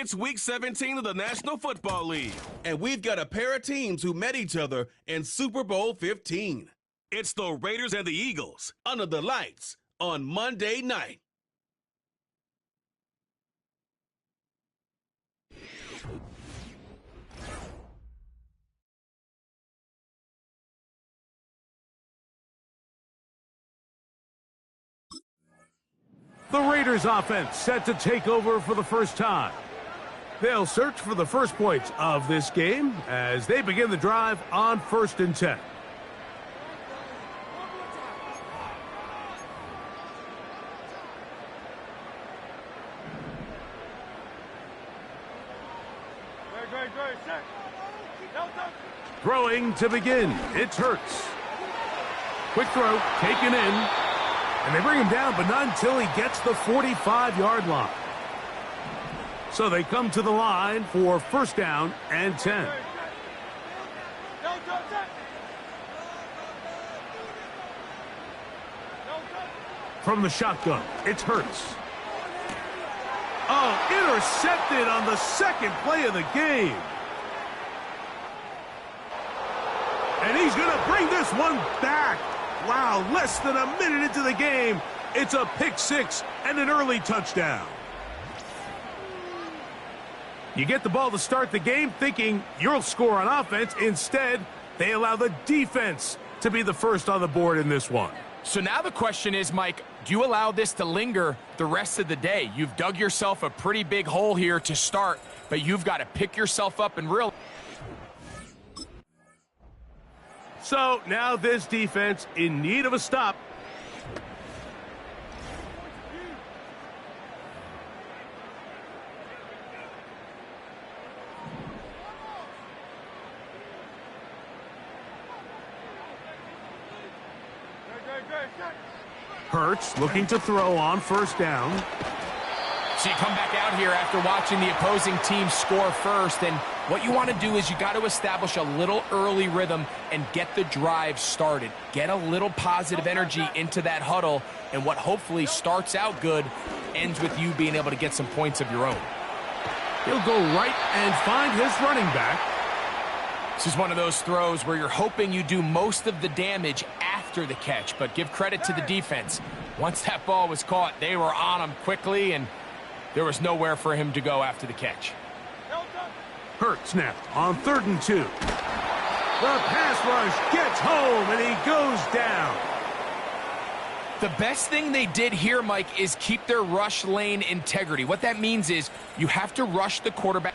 It's Week 17 of the National Football League. And we've got a pair of teams who met each other in Super Bowl 15. It's the Raiders and the Eagles. Under the lights on Monday night. The Raiders offense set to take over for the first time. They'll search for the first points of this game as they begin the drive on 1st and 10. Throwing to begin, it's Hurts. Quick throw, taken in. And they bring him down, but not until he gets the 45-yard line. So they come to the line for 1st down and 10. From the shotgun, it's Hurts. Oh, intercepted on the second play of the game. And he's going to bring this one back. Wow, less than a minute into the game, it's a pick six and an early touchdown. You get the ball to start the game thinking you'll score on offense. Instead, they allow the defense to be the first on the board in this one. So now the question is, Mike, do you allow this to linger the rest of the day? You've dug yourself a pretty big hole here to start, but you've got to pick yourself up and realize. So now this defense in need of a stop. Hurts looking to throw on 1st down. So you come back out here after watching the opposing team score first, and what you want to do is you got to establish a little early rhythm and get the drive started. Get a little positive energy into that huddle, and what hopefully starts out good ends with you being able to get some points of your own. He'll go right and find his running back. This is one of those throws where you're hoping you do most of the damage after the catch, but give credit to the defense. Once that ball was caught, they were on him quickly, and there was nowhere for him to go after the catch. Hurts now on 3rd and 2. The pass rush gets home, and he goes down. The best thing they did here, Mike, is keep their rush lane integrity. What that means is you have to rush the quarterback.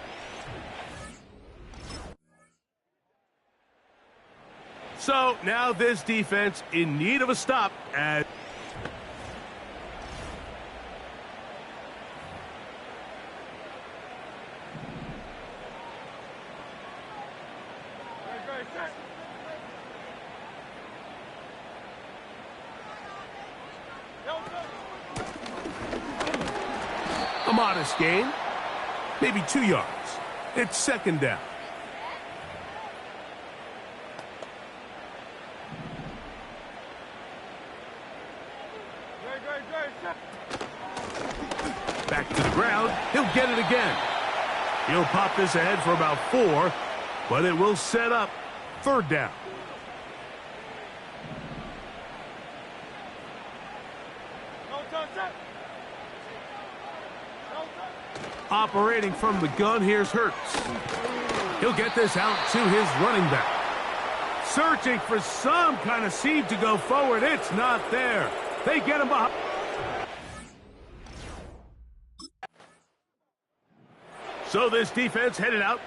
So now this defense in need of a stop as a modest gain, maybe 2 yards. It's 2nd down. Back to the ground. He'll get it again. He'll pop this ahead for about 4, but it will set up 3rd down. Operating from the gun, here's Hurts. He'll get this out to his running back. Searching for some kind of seam to go forward. It's not there. They get him behind. So this defense headed out.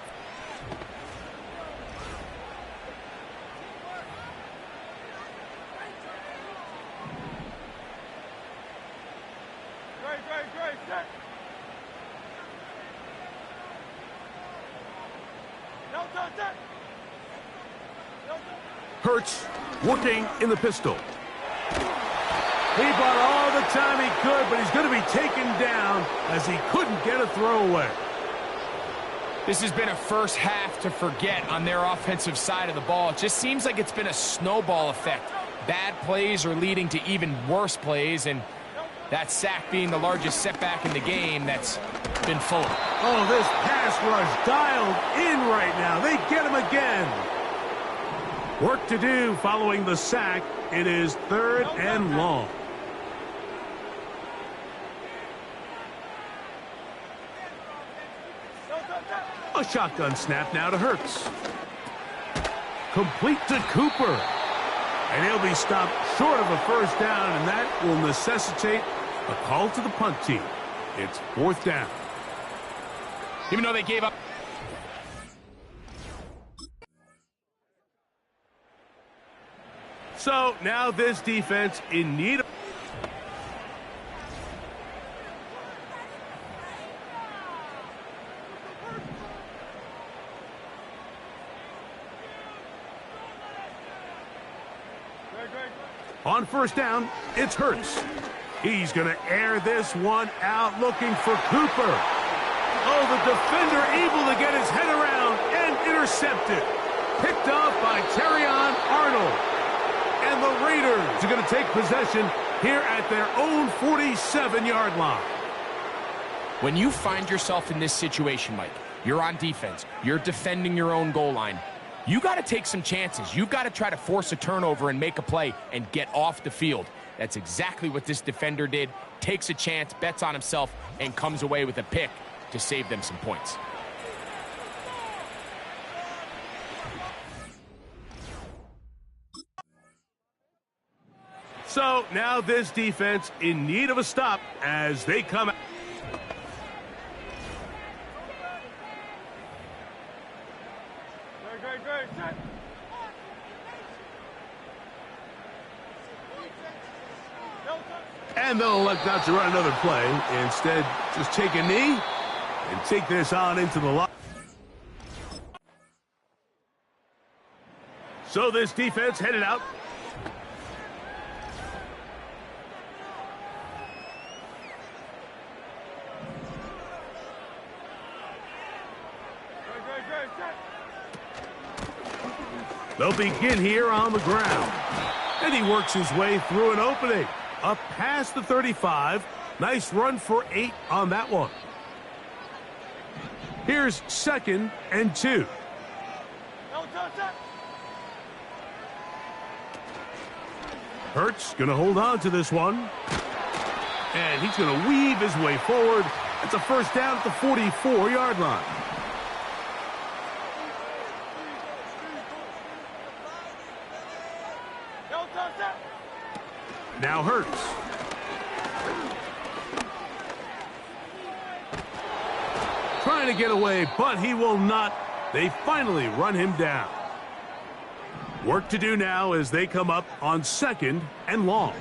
Hurts working in the pistol. He bought all the time he could, but he's going to be taken down as he couldn't get a throwaway. This has been a first half to forget on their offensive side of the ball. It just seems like it's been a snowball effect. Bad plays are leading to even worse plays, and That sack being the largest setback in the game that's been full. Oh, this pass rush dialed in right now. They get him again. Work to do following the sack. It is 3rd and long. A shotgun snap now to Hurts. Complete to Cooper. And he'll be stopped short of a first down, and that will necessitate a call to the punt team. It's 4th down. Even though they gave up. So now this defense in need of... On first down, it's Hurts. He's going to air this one out, looking for Cooper. Oh, the defender able to get his head around and intercepted. Picked off by Terrion Arnold. And the Raiders are going to take possession here at their own 47-yard line. When you find yourself in this situation, Mike, you're on defense, you're defending your own goal line, you got to take some chances. You've got to try to force a turnover and make a play and get off the field. That's exactly what this defender did. Takes a chance, bets on himself, and comes away with a pick to save them some points. So now this defense in need of a stop as they come out. And they'll elect not to run another play. Instead, just take a knee and take this on into the line. So this defense headed out. They'll begin here on the ground. And he works his way through an opening. Up past the 35. Nice run for 8 on that one. Here's 2nd and 2. Hurts going to hold on to this one. And he's going to weave his way forward. It's a first down at the 44-yard line. Now Hurts. Trying to get away, but he will not. They finally run him down. Work to do now as they come up on 2nd and long.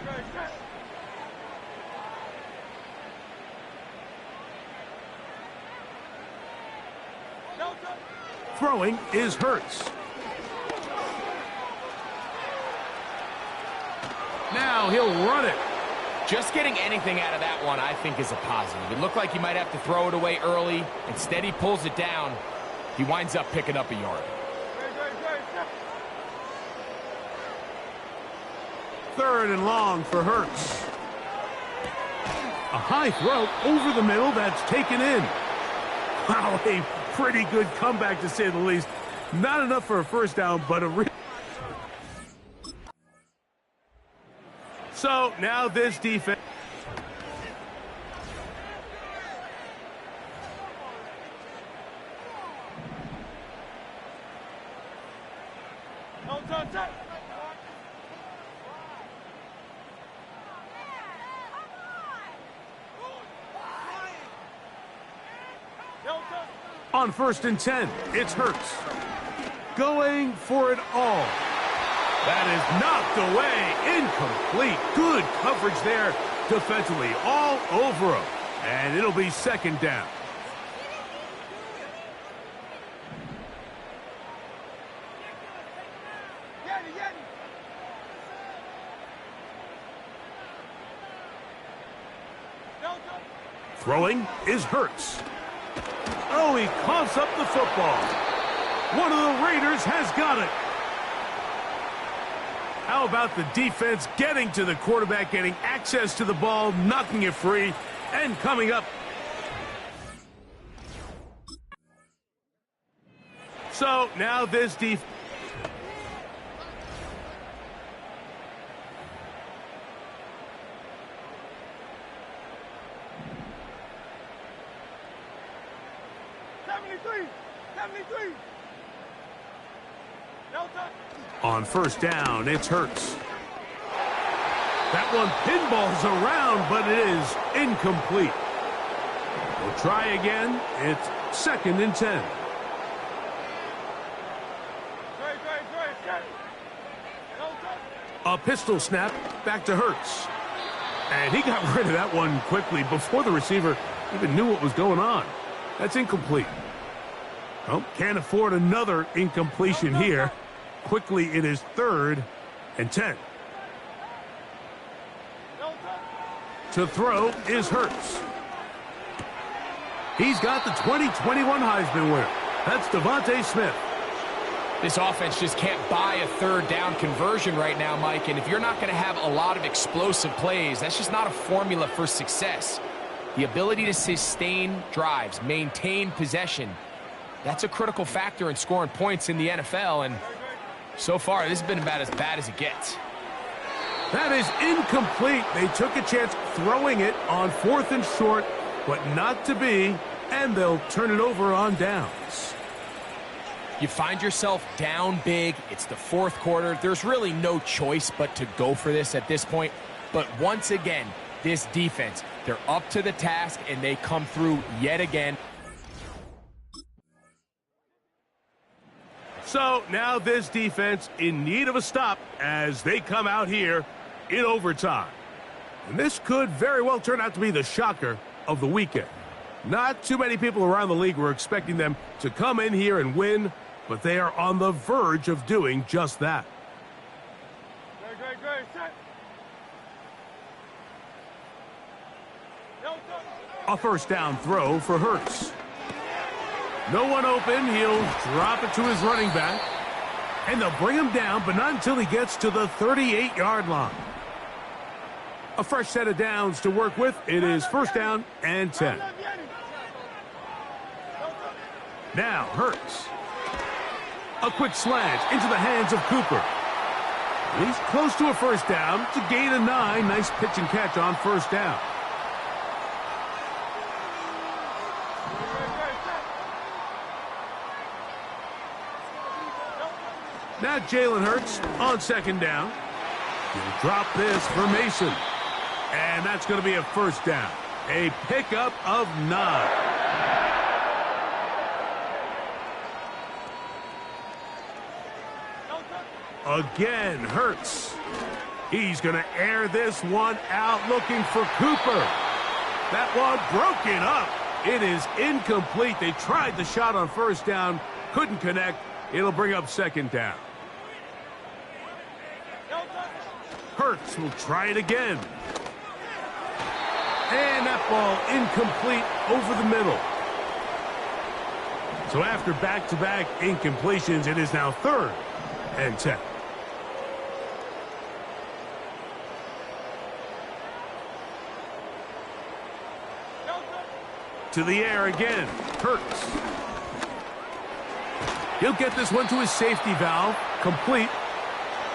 Throwing is Hurts. Now he'll run it. Just getting anything out of that one, I think, is a positive. It looked like he might have to throw it away early. Instead, he pulls it down. He winds up picking up a yard. 3rd and long for Hurts. A high throw over the middle that's taken in. Wow, a pretty good comeback to say the least. Not enough for a first down, but a So now this defense. On 1st and 10, it's Hurts. Going for it all. That is knocked away. Incomplete. Good coverage there defensively. All over him. And it'll be 2nd down. Throwing is Hurts. Oh, he coughs up the football. One of the Raiders has got it. How about the defense getting to the quarterback, getting access to the ball, knocking it free, and coming up. So now this defense. On first down, it's Hurts. That one pinballs around, but it is incomplete. We'll try again. It's 2nd and 10. A pistol snap back to Hurts. And he got rid of that one quickly before the receiver even knew what was going on. That's incomplete. Well, can't afford another incompletion here. Quickly, it is 3rd and 10. To throw is Hurts. He's got the 2021 Heisman winner. That's Devontae Smith. This offense just can't buy a 3rd down conversion right now, Mike. And if you're not going to have a lot of explosive plays, that's just not a formula for success. The ability to sustain drives, maintain possession, that's a critical factor in scoring points in the NFL. And so far, this has been about as bad as it gets. That is incomplete. They took a chance throwing it on 4th and short, but not to be, and they'll turn it over on downs. You find yourself down big. It's the 4th quarter. There's really no choice but to go for this at this point. But once again, this defense, they're up to the task, and they come through yet again. So now this defense in need of a stop as they come out here in overtime. And this could very well turn out to be the shocker of the weekend. Not too many people around the league were expecting them to come in here and win, but they are on the verge of doing just that. A first down throw for Hurts. No one open. He'll drop it to his running back. And they'll bring him down, but not until he gets to the 38-yard line. A fresh set of downs to work with. It is 1st down and 10. Now Hurts. A quick slant into the hands of Cooper. He's close to a 1st down to gain a 9. Nice pitch and catch on 1st down. Now Jalen Hurts on 2nd down. He'll drop this for Mason. And that's going to be a 1st down. A pickup of 9. Again, Hurts. He's going to air this one out looking for Cooper. That one broken up. It is incomplete. They tried the shot on 1st down. Couldn't connect. It'll bring up 2nd down. Hurts will try it again. And that ball incomplete over the middle. So after back-to-back incompletions, it is now 3rd and 10. To the air again. Hurts. He'll get this one to his safety valve. Complete.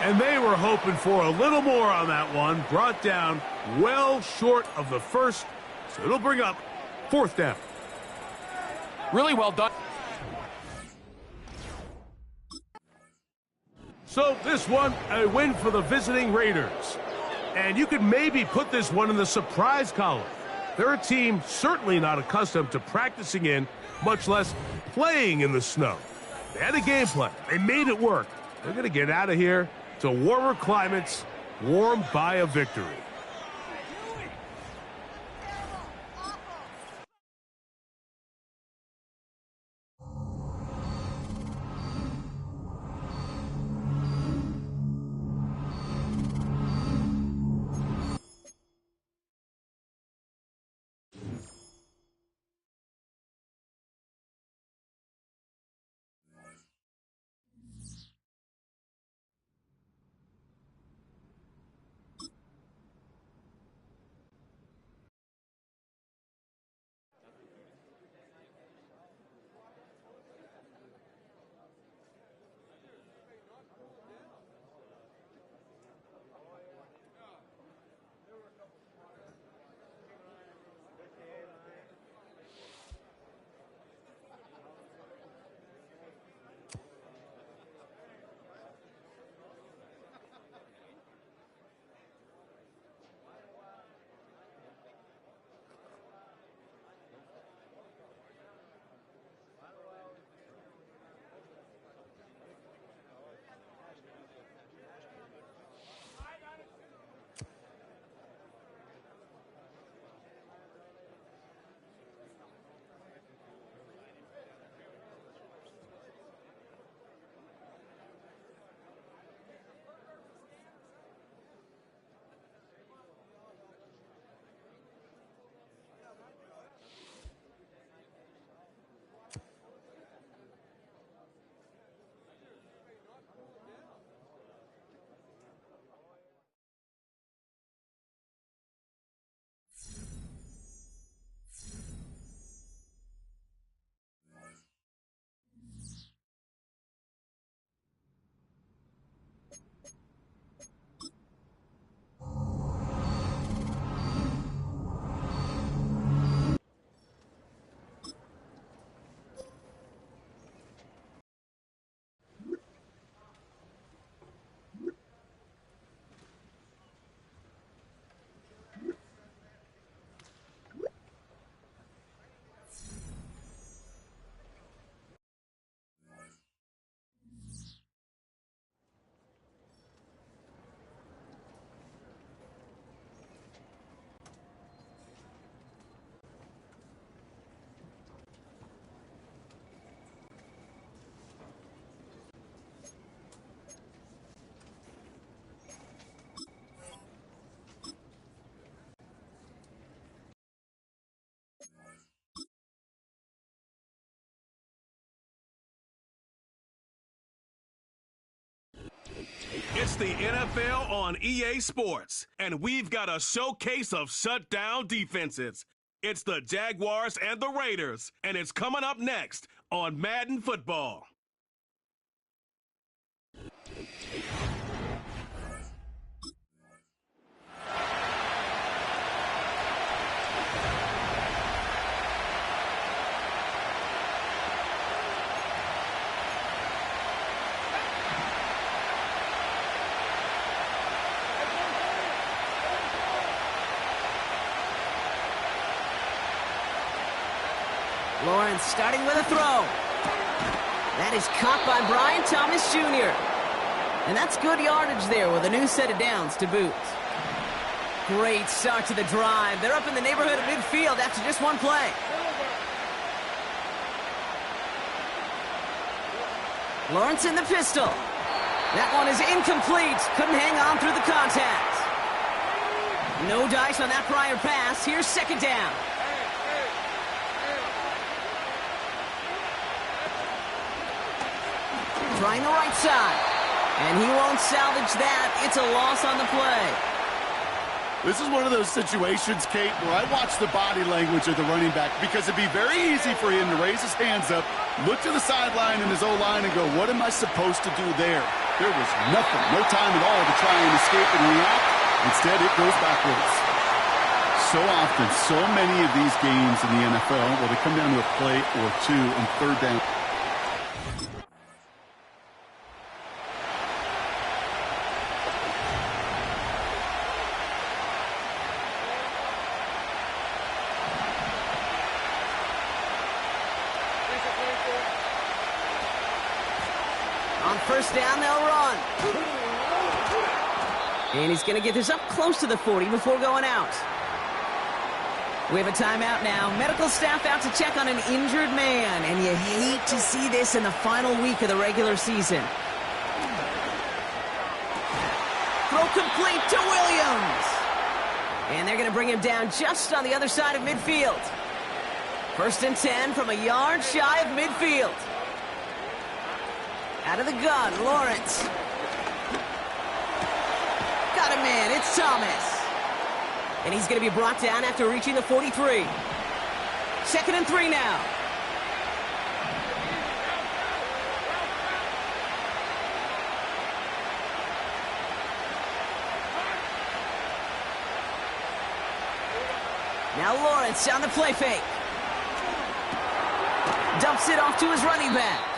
And they were hoping for a little more on that one. Brought down well short of the 1st. So it'll bring up 4th down. Really well done. So this one, a win for the visiting Raiders. And you could maybe put this one in the surprise column. They're a team certainly not accustomed to practicing in, much less playing in the snow. They had a game plan. They made it work. They're going to get out of here to warmer climates, warmed by a victory. Watch the NFL on EA Sports, and we've got a showcase of shutdown defenses. It's the Jaguars and the Raiders, and it's coming up next on Madden Football. Lawrence starting with a throw. That is caught by Brian Thomas Jr. And that's good yardage there with a new set of downs to boot. Great start to the drive. They're up in the neighborhood of midfield after just one play. Lawrence in the pistol. That one is incomplete. Couldn't hang on through the contact. No dice on that prior pass. Here's second down. Trying the right side. And he won't salvage that. It's a loss on the play. This is one of those situations, Kate, where I watch the body language of the running back because it'd be very easy for him to raise his hands up, look to the sideline in his O-line and go, what am I supposed to do there? There was nothing, no time at all to try and escape and react. Instead, it goes backwards. So often, so many of these games in the NFL, where they come down to a play or two and third down. On first down, they'll run. And he's going to get this up close to the 40 before going out. We have a timeout now. Medical staff out to check on an injured man. And you hate to see this in the final week of the regular season. Throw complete to Williams. And they're going to bring him down just on the other side of midfield. First and 10 from a yard shy of midfield. Out of the gun, Lawrence. Got him in, it's Thomas. And he's going to be brought down after reaching the 43. Second and 3 now. Now Lawrence on the play fake. Dumps it off to his running back.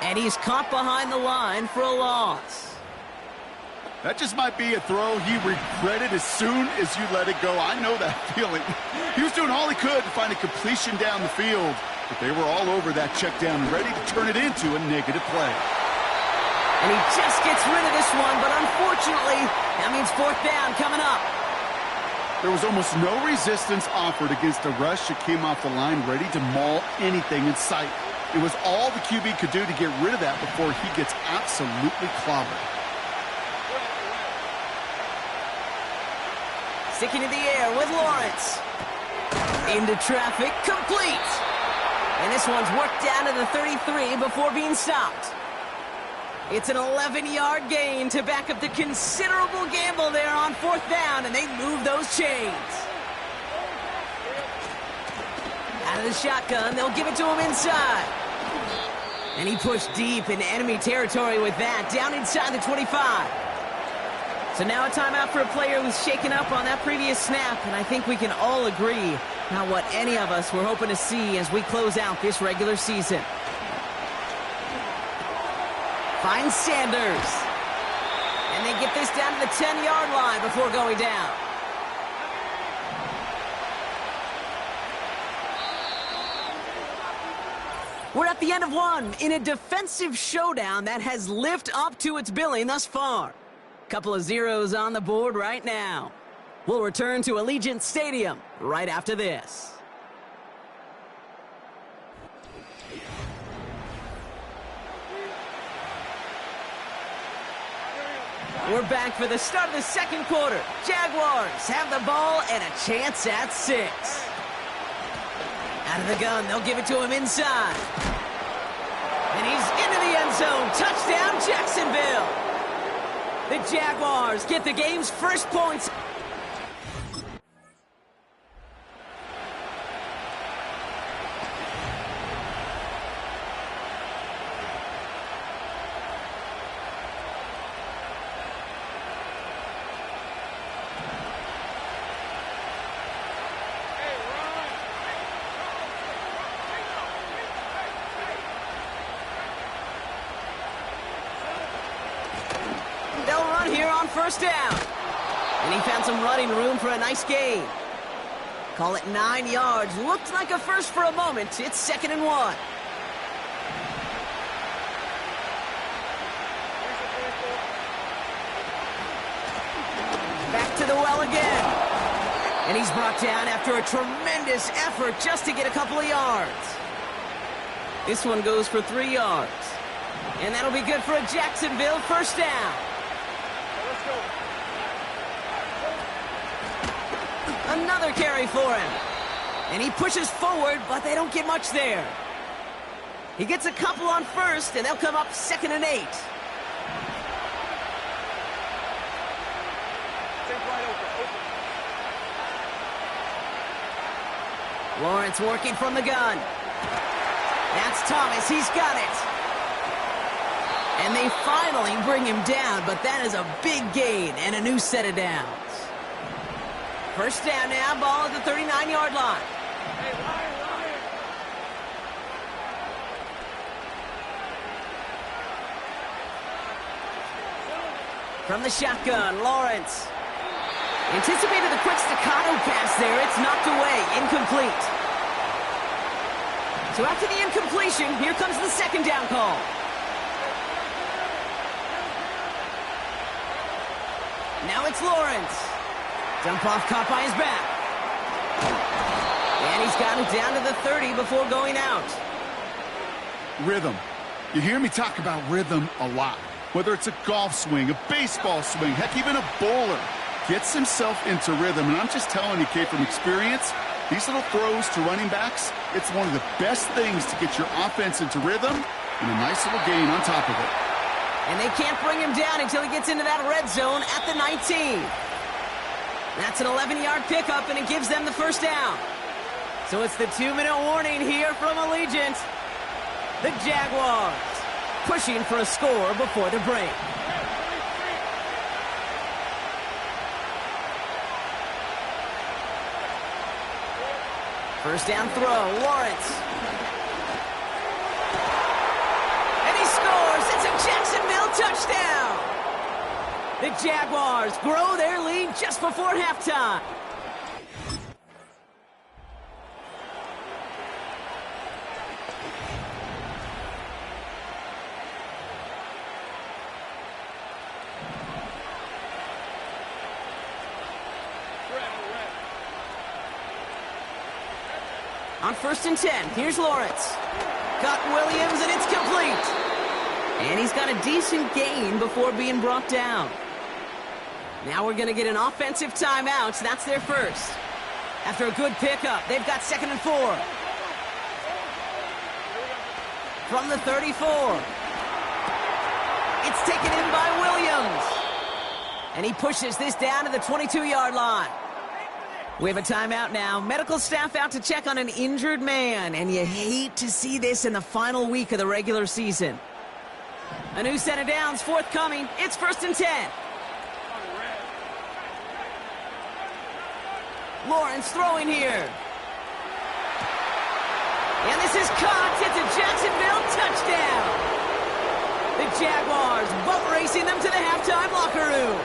And he's caught behind the line for a loss. That just might be a throw he regretted as soon as you let it go. I know that feeling. He was doing all he could to find a completion down the field, but they were all over that check down and ready to turn it into a negative play. And he just gets rid of this one, but unfortunately, that means fourth down coming up. There was almost no resistance offered against a rush that came off the line ready to maul anything in sight. It was all the QB could do to get rid of that before he gets absolutely clobbered. Sticking in the air with Lawrence. Into traffic, complete. And this one's worked down to the 33 before being stopped. It's an 11-yard gain to back up the considerable gamble there on fourth down, and they move those chains. Out of the shotgun, they'll give it to him inside. And he pushed deep into enemy territory with that, down inside the 25. So now a timeout for a player who's shaken up on that previous snap, and I think we can all agree not what any of us were hoping to see as we close out this regular season. Finds Sanders. And they get this down to the 10-yard line before going down. We're at the end of one in a defensive showdown that has lived up to its billing thus far. Couple of zeros on the board right now. We'll return to Allegiant Stadium right after this. We're back for the start of the second quarter. Jaguars have the ball and a chance at 6. Out of the gun, they'll give it to him inside. And he's into the end zone. Touchdown, Jacksonville. The Jaguars get the game's first points. They'll run here on first down. And he found some running room for a nice gain. Call it 9 yards. Looked like a first for a moment. It's 2nd and 1. Back to the well again. And he's brought down after a tremendous effort just to get a couple of yards. This one goes for 3 yards. And that'll be good for a Jacksonville first down. Another carry for him. And he pushes forward, but they don't get much there. He gets a couple on first, and they'll come up 2nd and 8. Lawrence working from the gun. That's Thomas. He's got it. And they finally bring him down, but that is a big gain and a new set of downs. First down now, ball at the 39-yard line. From the shotgun, Lawrence. Anticipated the quick staccato pass there. It's knocked away, incomplete. So after the incompletion, here comes the 2nd down call. Now it's Lawrence. Dump off caught by his back. And he's got it down to the 30 before going out. Rhythm. You hear me talk about rhythm a lot. Whether it's a golf swing, a baseball swing, heck, even a bowler gets himself into rhythm. And I'm just telling you, Kate, from experience, these little throws to running backs, it's one of the best things to get your offense into rhythm and a nice little gain on top of it. And they can't bring him down until he gets into that red zone at the 19. That's an 11-yard pickup, and it gives them the first down. So it's the 2-minute warning here from Allegiant. The Jaguars pushing for a score before the break. First down throw, Lawrence. And he scores. It's a Jacksonville touchdown. The Jaguars grow their lead just before halftime. On 1st and 10, here's Lawrence. Got Williams, and it's complete. And he's got a decent gain before being brought down. Now we're going to get an offensive timeout. So that's their first. After a good pickup, they've got 2nd and 4. From the 34. It's taken in by Williams. And he pushes this down to the 22-yard line. We have a timeout now. Medical staff out to check on an injured man. And you hate to see this in the final week of the regular season. A new set of downs forthcoming. It's 1st and 10. Lawrence throwing here. And this is caught. It's a Jacksonville touchdown. The Jaguars boat racing them to the halftime locker room.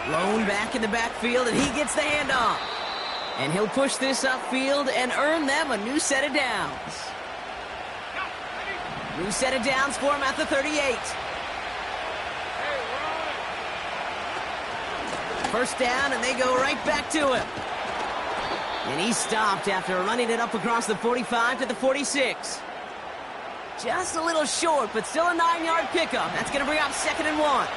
Lone back in the backfield, and he gets the handoff. And he'll push this upfield and earn them a new set of downs. New set of downs for him at the 38. First down, and they go right back to him. And he stopped after running it up across the 45 to the 46. Just a little short, but still a 9-yard pickup. That's going to bring up 2nd and 1.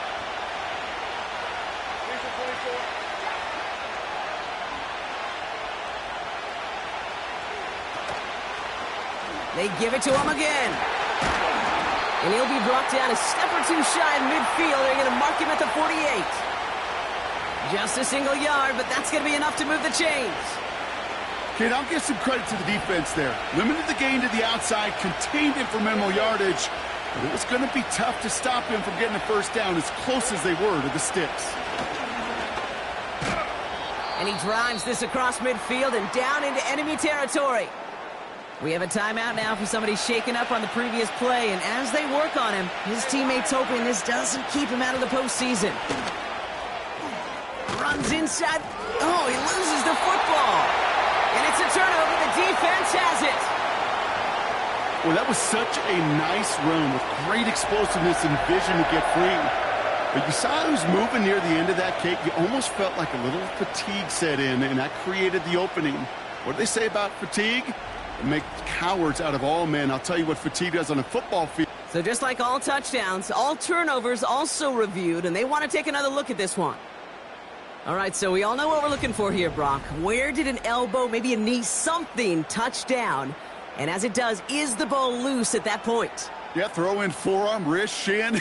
They give it to him again. And he'll be brought down a step or two shy in midfield. They're going to mark him at the 48. Just a single yard, but that's going to be enough to move the chains. Kate, I'll give some credit to the defense there. Limited the gain to the outside, contained him for minimal yardage, but it was going to be tough to stop him from getting a first down as close as they were to the sticks. And he drives this across midfield and down into enemy territory. We have a timeout now for somebody shaken up on the previous play, and as they work on him, his teammates hoping this doesn't keep him out of the postseason. Runs inside. Oh, he loses the football. And it's a turnover. The defense has it. Well, that was such a nice run with great explosiveness and vision to get free. But you saw who's moving near the end of that, Kate. You almost felt like a little fatigue set in, and that created the opening. What do they say about fatigue? It makes cowards out of all men. I'll tell you what fatigue does on a football field. So just like all touchdowns, all turnovers also reviewed, and they want to take another look at this one. All right, so we all know what we're looking for here, Brock. Where did an elbow, maybe a knee, something touch down? And as it does, is the ball loose at that point? Yeah, throw in forearm, wrist, shin.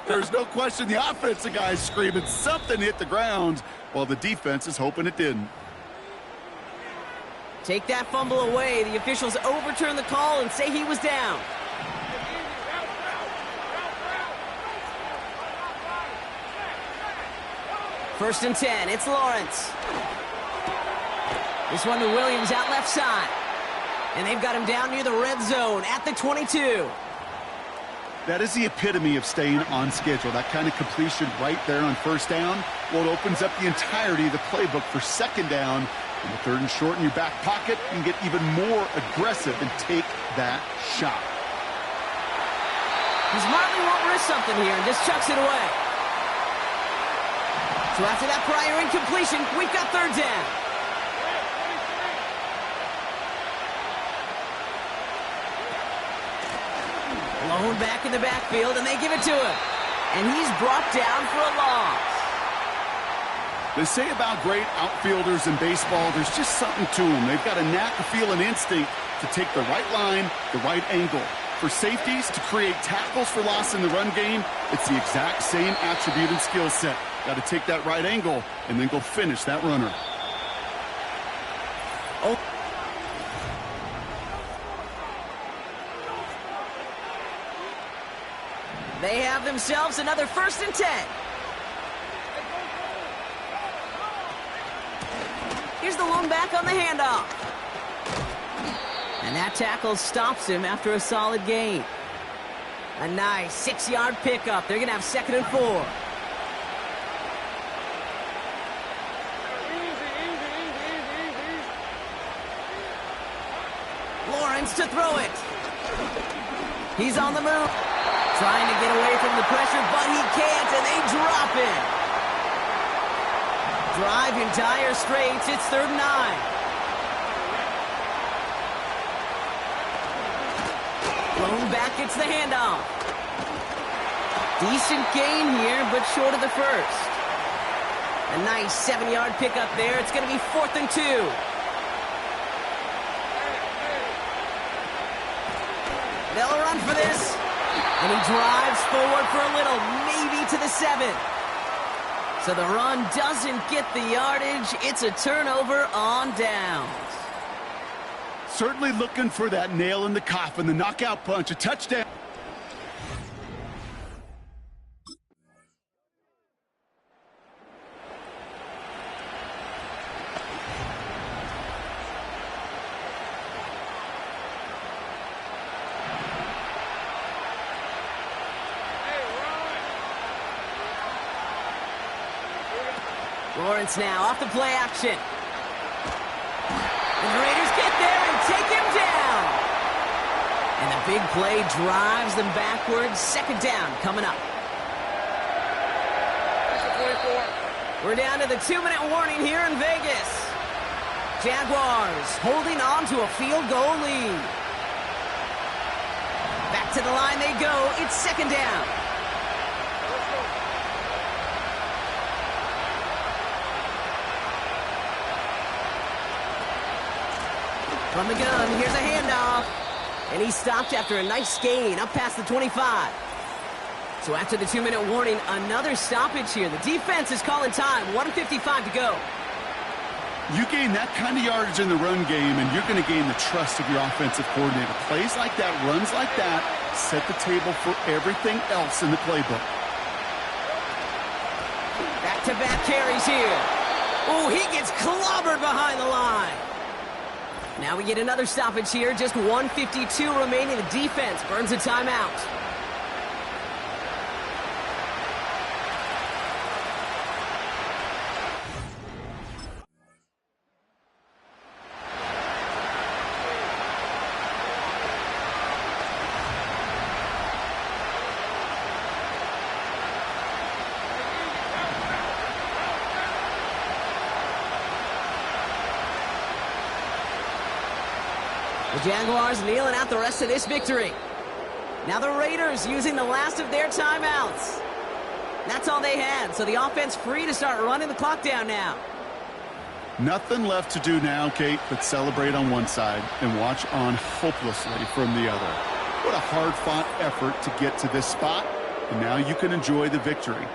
There's no question the offensive guy's screaming something hit the ground while the defense is hoping it didn't. Take that fumble away. The officials overturn the call and say he was down. First and 10, it's Lawrence. This one to Williams out left side. And they've got him down near the red zone at the 22. That is the epitome of staying on schedule. That kind of completion right there on first down. Well, it opens up the entirety of the playbook for second down. In the 3rd and short in your back pocket, you can get even more aggressive and take that shot. He smartly won't risk something here and just chucks it away. So after that prior incompletion, we've got 3rd down. Blown back in the backfield, and they give it to him. And he's brought down for a loss. They say about great outfielders in baseball, there's just something to them. They've got a knack, a feel, an instinct to take the right line, the right angle. For safeties, to create tackles for loss in the run game, it's the exact same attribute and skill set. Got to take that right angle and then go finish that runner. Oh. They have themselves another 1st and 10. Here's the lone back on the handoff. And that tackle stops him after a solid gain. A nice 6-yard pickup. They're going to have 2nd and 4. Lawrence to throw it. He's on the move. Trying to get away from the pressure, but he can't, and they drop it. Drive in dire straits. It's 3rd and 9. Blown back, it's the handoff. Decent gain here, but short of the first. A nice 7-yard pickup there. It's going to be 4th and 2. They'll run for this. And he drives forward for a little, maybe to the 7. So the run doesn't get the yardage. It's a turnover on downs. Certainly looking for that nail in the coffin, the knockout punch, a touchdown. Lawrence now off the play action. And the Raiders get there and take him down. And the big play drives them backwards. 2nd down coming up. We're down to the 2-minute warning here in Vegas. Jaguars holding on to a field goal lead. Back to the line they go. It's second down. From the gun, here's a handoff. And he stopped after a nice gain up past the 25. So after the 2-minute warning, another stoppage here. The defense is calling time. 1:55 to go. You gain that kind of yardage in the run game, and you're going to gain the trust of your offensive coordinator. Plays like that, runs like that, set the table for everything else in the playbook. Back-to-back carries here. Oh, he gets clobbered behind the line. Now we get another stoppage here. Just 1:52 remaining. The defense burns a timeout. The Jaguars kneeling out the rest of this victory. Now the Raiders using the last of their timeouts. That's all they had, so the offense free to start running the clock down now. Nothing left to do now, Kate, but celebrate on one side and watch on hopelessly from the other. What a hard-fought effort to get to this spot, and now you can enjoy the victory.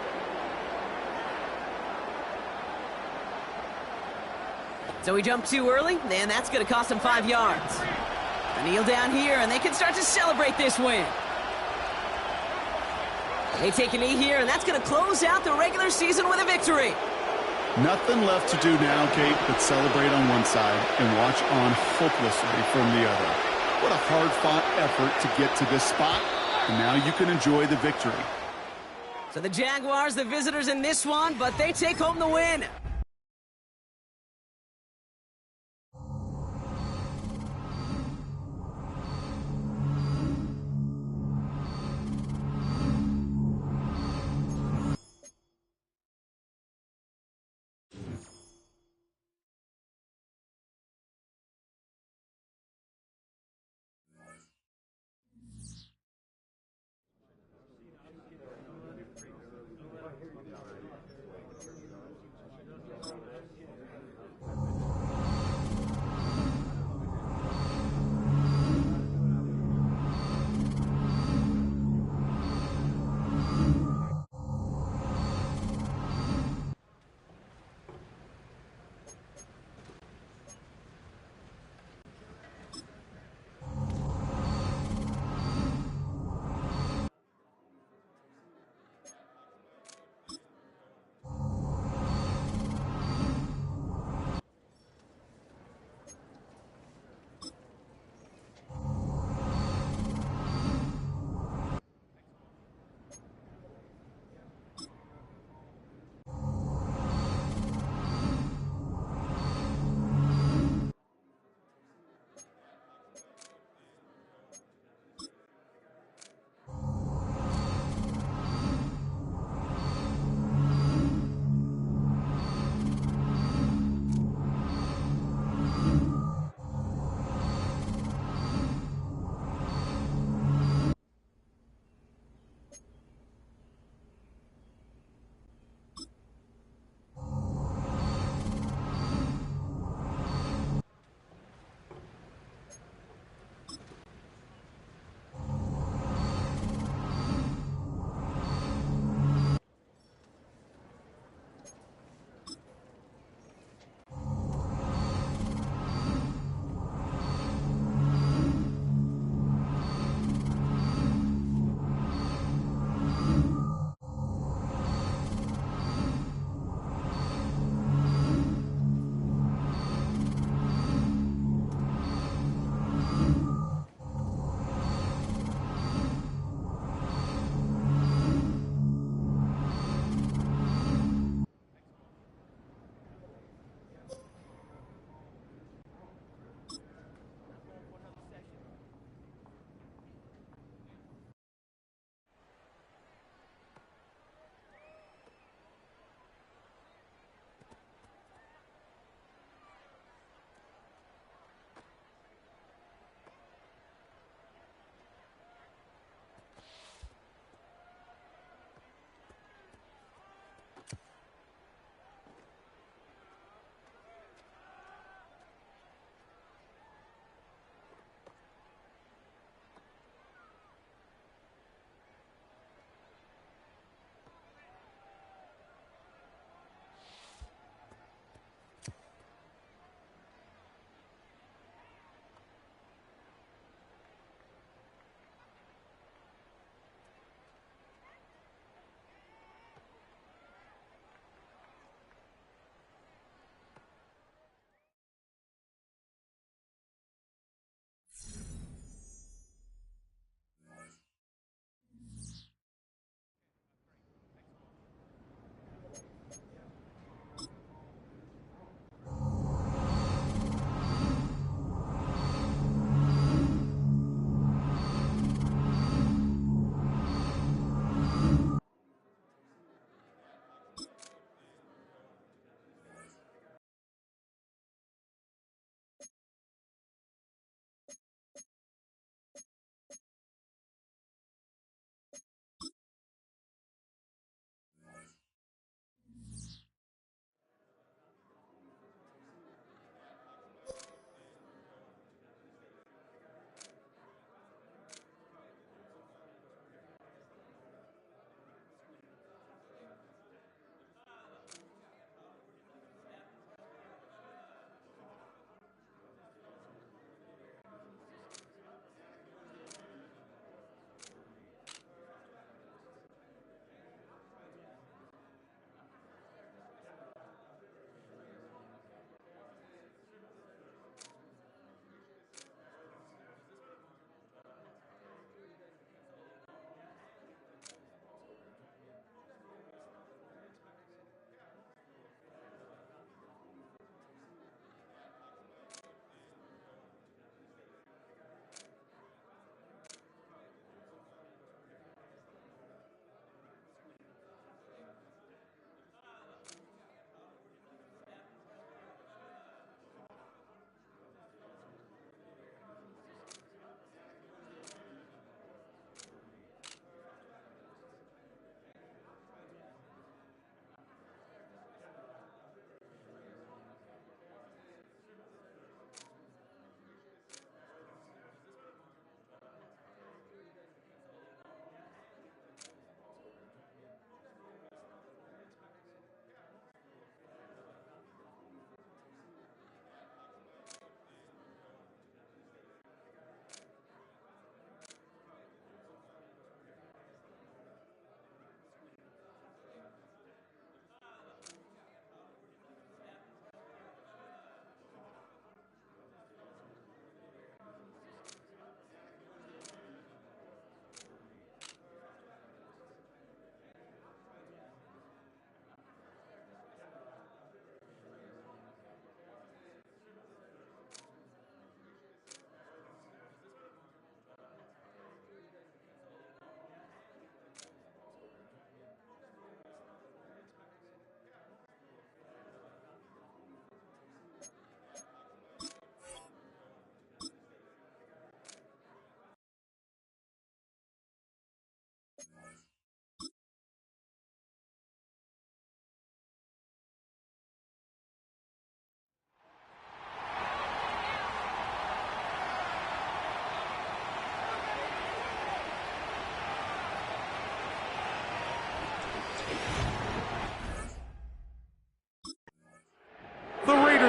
So he jumped too early, and that's going to cost him 5 yards. A kneel down here, and they can start to celebrate this win. They take a knee here, and that's going to close out the regular season with a victory. Nothing left to do now, Kate, but celebrate on one side and watch on hopelessly from the other. What a hard-fought effort to get to this spot, and now you can enjoy the victory. So the Jaguars, the visitors in this one, but they take home the win.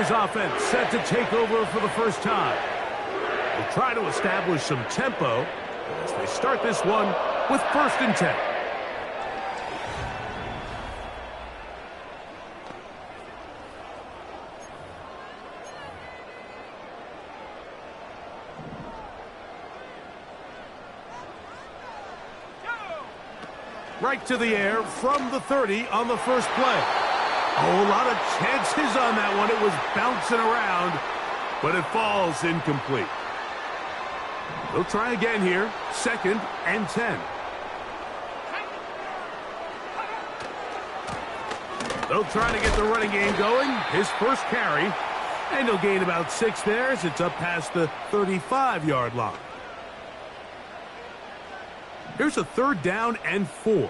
Raiders offense set to take over for the first time. They'll try to establish some tempo as they start this one with 1st and 10. Right to the air from the 30 on the first play. Oh, a lot of chances on that one. It was bouncing around, but it falls incomplete. They'll try again here. 2nd and 10. They'll try to get the running game going. His first carry. And he'll gain about 6 there as it's up past the 35-yard line. Here's a 3rd down and 4.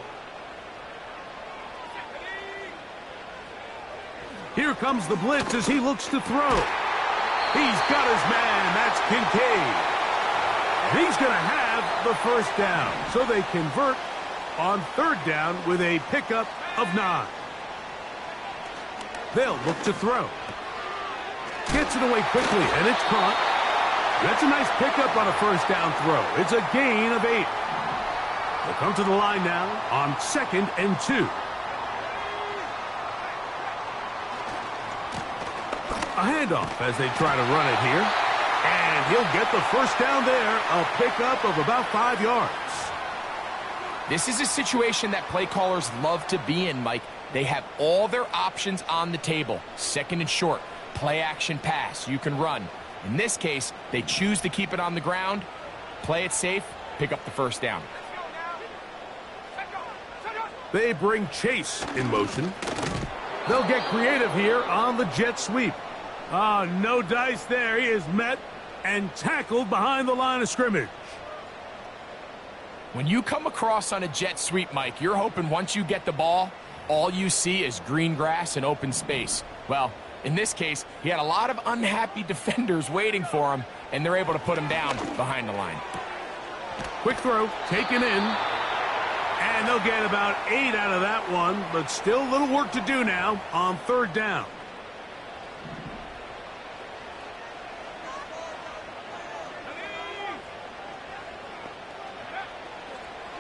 Here comes the blitz as he looks to throw. He's got his man. That's Kincaid. And he's going to have the first down. So they convert on 3rd down with a pickup of 9. They'll look to throw. Gets it away quickly, and it's caught. That's a nice pickup on a 1st down throw. It's a gain of 8. They'll come to the line now on 2nd and 2. A handoff as they try to run it here. And he'll get the first down there. A pickup of about 5 yards. This is a situation that play callers love to be in, Mike. They have all their options on the table. 2nd and short. Play action pass. You can run. In this case, they choose to keep it on the ground. Play it safe. Pick up the first down. They bring Chase in motion. They'll get creative here on the jet sweep. No dice there. He is met and tackled behind the line of scrimmage. When you come across on a jet sweep, Mike, you're hoping once you get the ball, all you see is green grass and open space. Well, in this case, he had a lot of unhappy defenders waiting for him, and they're able to put him down behind the line. Quick throw, taken in. And they'll get about 8 out of that one, but still a little work to do now on 3rd down.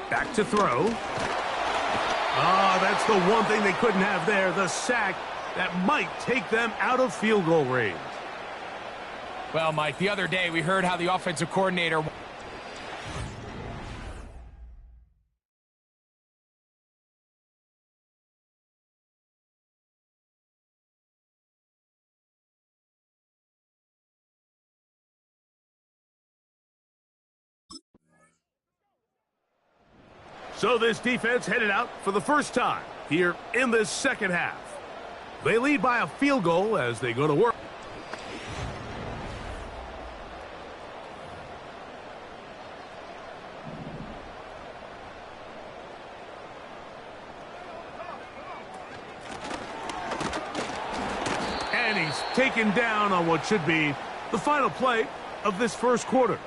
Back to throw. That's the one thing they couldn't have there, the sack that might take them out of field goal range. Well, Mike, the other day we heard how the offensive coordinator... So this defense headed out for the first time here in this 2nd half. They lead by a field goal as they go to work. And he's taken down on what should be the final play of this first quarter.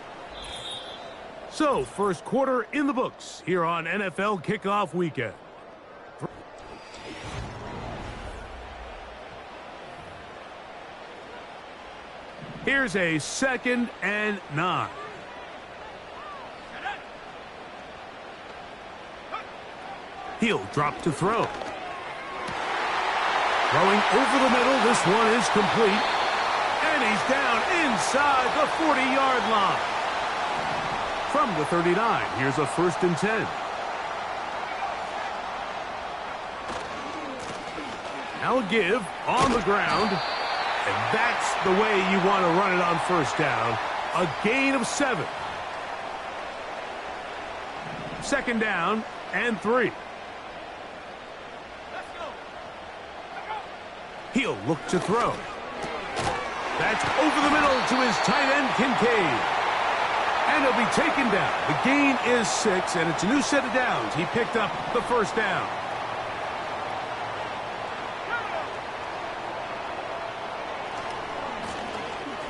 So, first quarter in the books here on NFL Kickoff Weekend. Here's a 2nd and 9. He'll drop to throw. Throwing over the middle, this one is complete. And he's down inside the 40-yard line. From the 39, here's a 1st and 10. Now a give on the ground. And that's the way you want to run it on 1st down. A gain of 7. 2nd down and 3. He'll look to throw. That's over the middle to his tight end, Kincaid. And he'll be taken down. The gain is 6, and it's a new set of downs. He picked up the first down.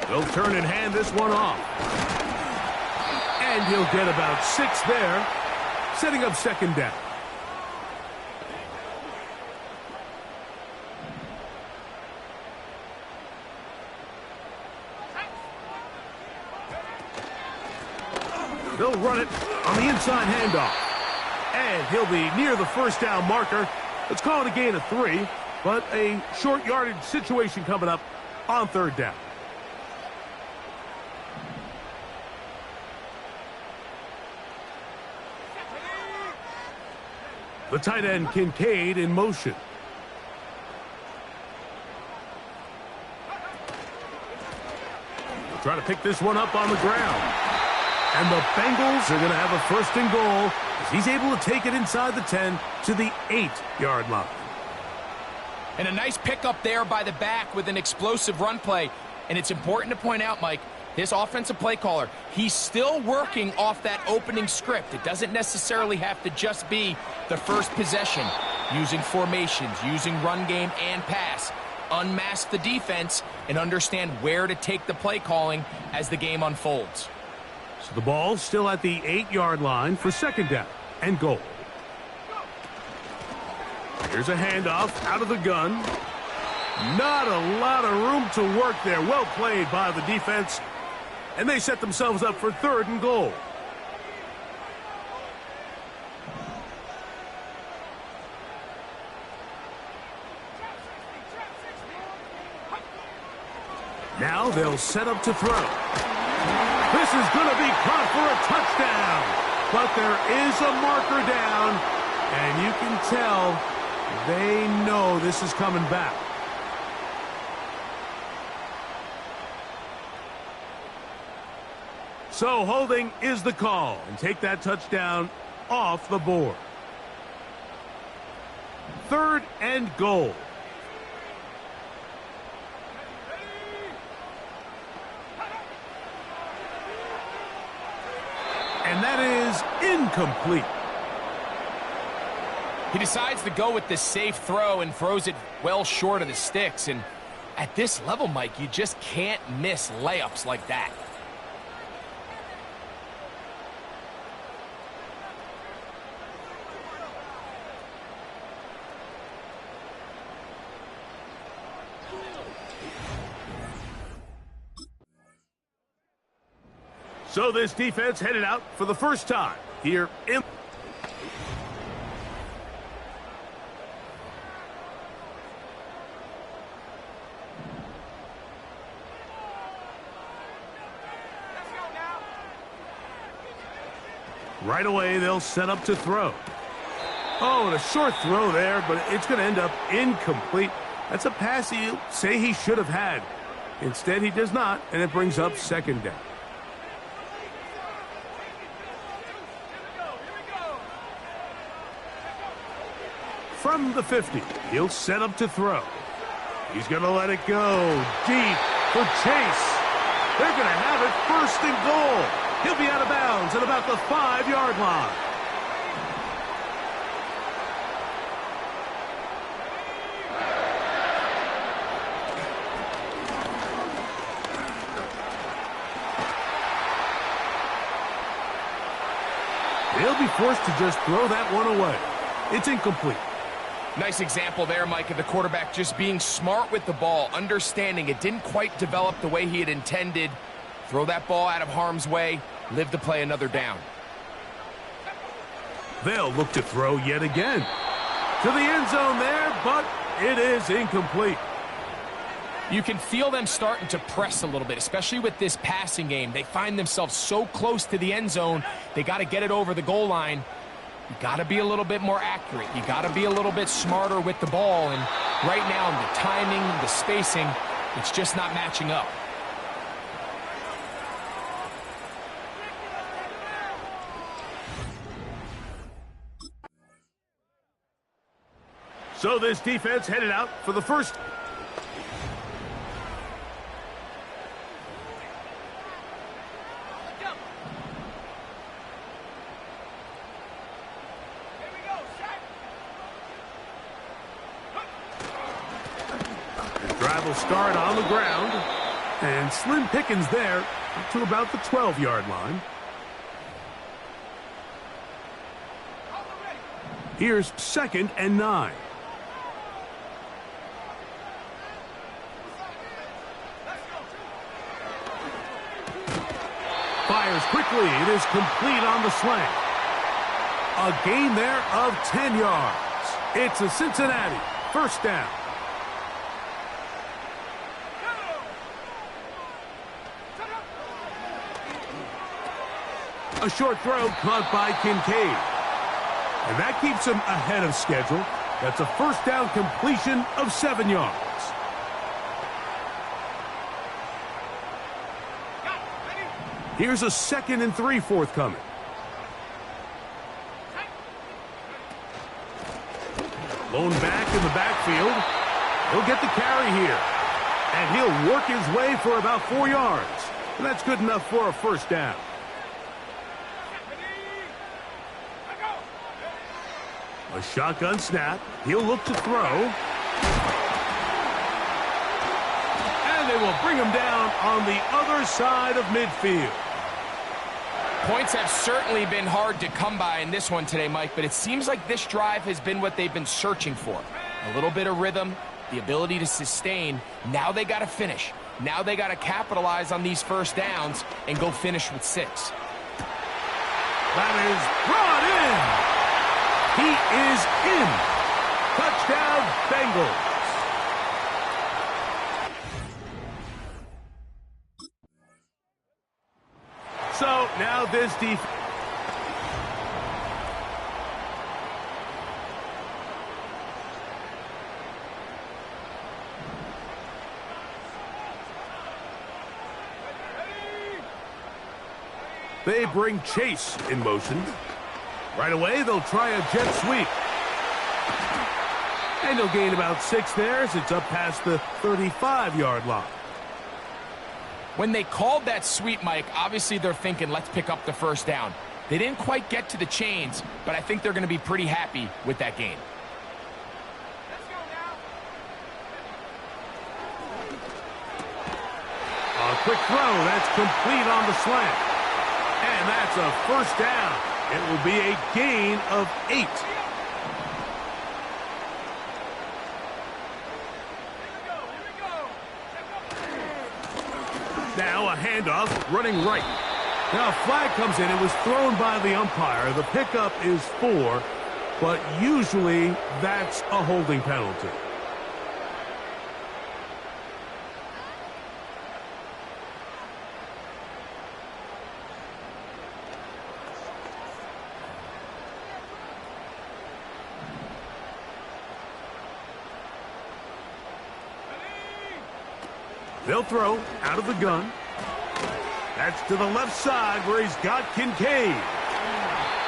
They'll turn and hand this one off. And he'll get about 6 there, setting up 2nd down. They'll run it on the inside handoff. And he'll be near the first down marker. Let's call it a gain of 3, but a short yardage situation coming up on 3rd down. The tight end, Kincaid, in motion. They'll try to pick this one up on the ground. And the Bengals are going to have a 1st and goal as he's able to take it inside the 10 to the 8-yard line. And a nice pickup there by the back with an explosive run play. And it's important to point out, Mike, this offensive play caller, he's still working off that opening script. It doesn't necessarily have to just be the first possession. Using formations, using run game and pass. Unmask the defense and understand where to take the play calling as the game unfolds. So the ball's still at the 8-yard line for 2nd down and goal. Here's a handoff out of the gun. Not a lot of room to work there. Well played by the defense. And they set themselves up for 3rd and goal. Now they'll set up to throw. This is going to be caught for a touchdown. But there is a marker down, and you can tell they know this is coming back. So holding is the call, and take that touchdown off the board. 3rd and goal. And that is incomplete. He decides to go with the safe throw and throws it well short of the sticks. And at this level, Mike, you just can't miss layups like that. So this defense headed out for the first time here in... Right away, they'll set up to throw. Oh, and a short throw there, but it's going to end up incomplete. That's a pass you say he should have had. Instead, he does not, and it brings up 2nd down. From the 50, he'll set up to throw. He's going to let it go deep for Chase. They're going to have it 1st and goal. He'll be out of bounds at about the 5-yard line. They'll be forced to just throw that one away. It's incomplete. Nice example there, Mike, of the quarterback just being smart with the ball, understanding it didn't quite develop the way he had intended. Throw that ball out of harm's way, live to play another down. They'll look to throw yet again. To the end zone there, but it is incomplete. You can feel them starting to press a little bit, especially with this passing game. They find themselves so close to the end zone, they got to get it over the goal line. You got to be a little bit more accurate. You got to be a little bit smarter with the ball. And right now, the timing, the spacing, it's just not matching up. So this defense headed out for the first... Drive will start on the ground, and slim pickings there up to about the 12-yard line. Here's 2nd and 9. fires quickly. It is complete on the slant. A gain there of 10 yards. It's a Cincinnati first down. A short throw caught by Kincaid. And that keeps him ahead of schedule. That's a first down completion of 7 yards. Here's a 2nd and 3 forthcoming. Lone back in the backfield. He'll get the carry here. And he'll work his way for about 4 yards. And that's good enough for a first down. A shotgun snap. He'll look to throw. And they will bring him down on the other side of midfield. Points have certainly been hard to come by in this one today, Mike, but it seems like this drive has been what they've been searching for. A little bit of rhythm, the ability to sustain. Now they got to finish. Now they got to capitalize on these first downs and go finish with 6. That is brought in. He is in. Touchdown, Bengals. So now this defense. They bring Chase in motion. Right away, they'll try a jet sweep. And they'll gain about 6 there as it's up past the 35-yard line. When they called that sweep, Mike, obviously they're thinking, let's pick up the first down. They didn't quite get to the chains, but I think they're going to be pretty happy with that gain. A quick throw. That's complete on the slant. And that's a first down. It will be a gain of 8. Now a handoff, running right. Now a flag comes in. It was thrown by the umpire. The pickup is 4, but usually that's a holding penalty. They'll throw out of the gun. That's to the left side where he's got Kincaid.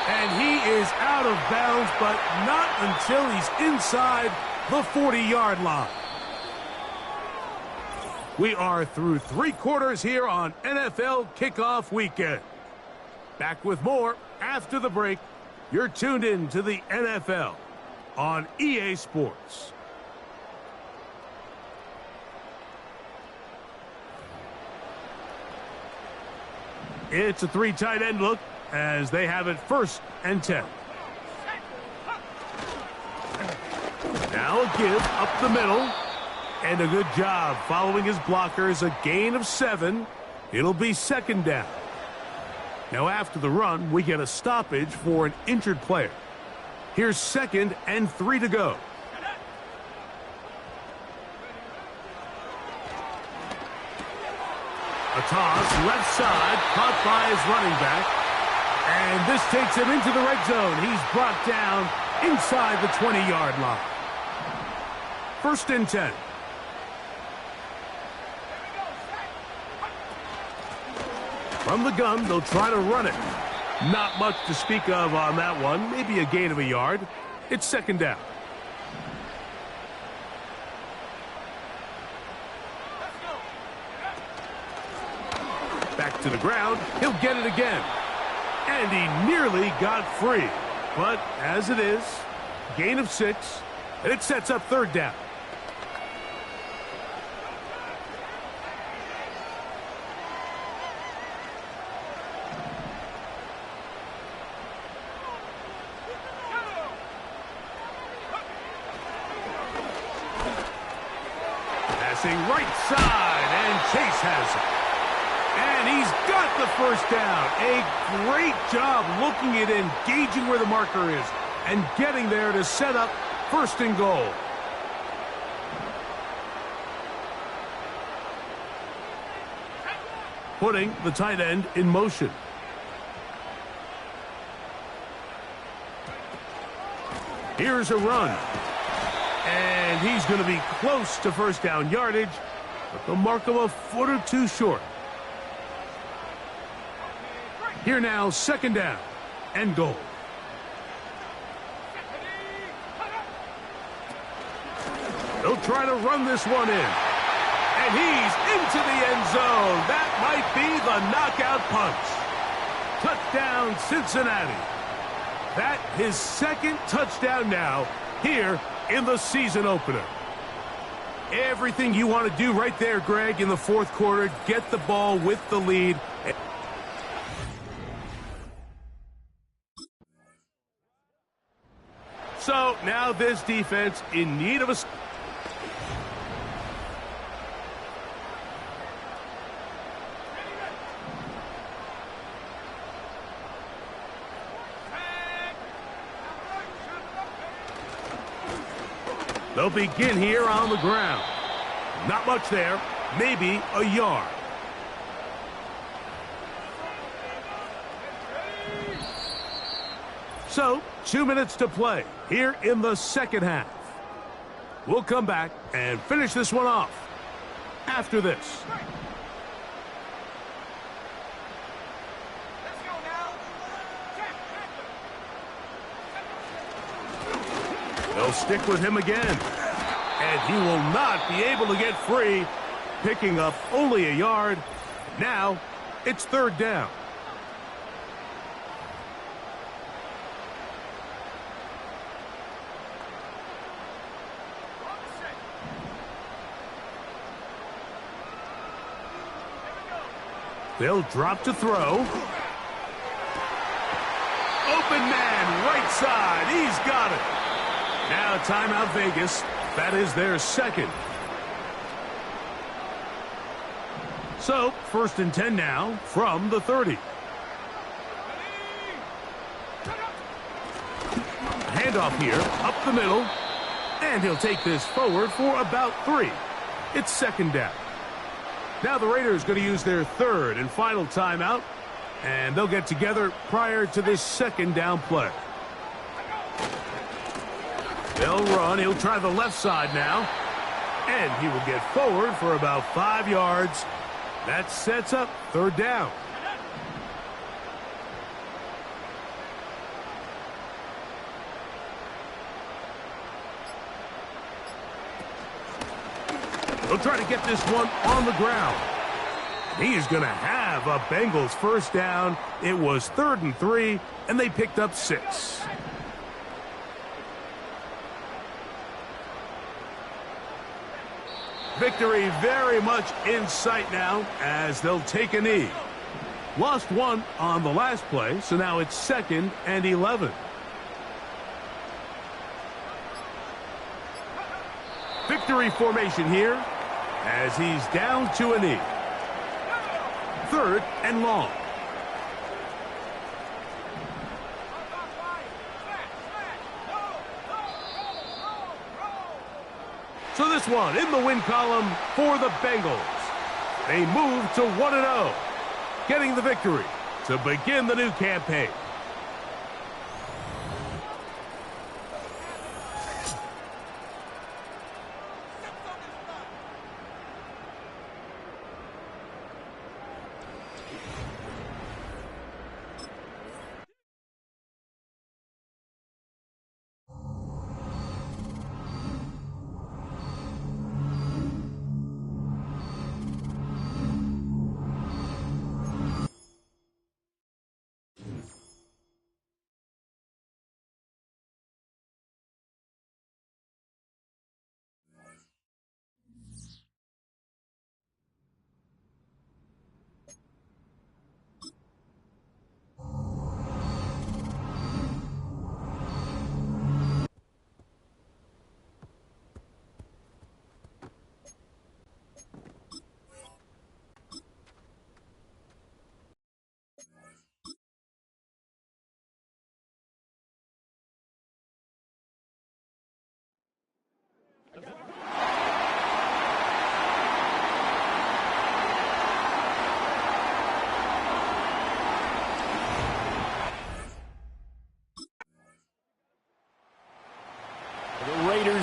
And he is out of bounds, but not until he's inside the 40-yard line. We are through 3 quarters here on NFL Kickoff Weekend. Back with more after the break. You're tuned in to the NFL on EA Sports. It's a 3 tight end look as they have it 1st and 10. Now a give up the middle. And a good job following his blockers. A gain of 7. It'll be 2nd down. Now after the run, we get a stoppage for an injured player. Here's 2nd and 3 to go. A toss, left side, caught by his running back. And this takes him into the red zone. He's brought down inside the 20-yard line. 1st and 10. From the gun, they'll try to run it. Not much to speak of on that one. Maybe a gain of a yard. It's 2nd down. Back to the ground. He'll get it again. And he nearly got free. But as it is, gain of 6. And it sets up 3rd down. Passing right side, and Chase has it. And he's got the first down. A great job looking at and gauging where the marker is and getting there to set up first and goal. Putting the tight end in motion. Here's a run. And he's going to be close to first down yardage, but the mark of a foot or two short. Here now, second down and goal. They'll try to run this one in. And he's into the end zone. That might be the knockout punch. Touchdown, Cincinnati. That his second touchdown now here in the season opener. Everything you want to do right there, Greg, in the fourth quarter. Get the ball with the lead. So now this defense in need of a... They'll begin here on the ground. Not much there. Maybe a yard. So, 2 minutes to play here in the second half. We'll come back and finish this one off after this. They'll stick with him again. And he will not be able to get free, picking up only a yard. Now, it's third down. They'll drop to throw. Open man, right side. He's got it. Now timeout Vegas. That is their second. So, first and 10 now from the 30. Handoff here, up the middle. And he'll take this forward for about 3. It's second down. Now the Raiders going to use their third and final timeout. And they'll get together prior to this second down play. They'll run. He'll try the left side now. And he will get forward for about 5 yards. That sets up third down. They'll try to get this one on the ground. He is going to have a Bengals first down. It was 3rd and 3, and they picked up 6. Victory very much in sight now as they'll take a knee. Lost one on the last play, so now it's 2nd and 11. Victory formation here as he's down to a knee. 3rd and long. So this one in the win column for the Bengals. They move to 1-0, getting the victory to begin the new campaign.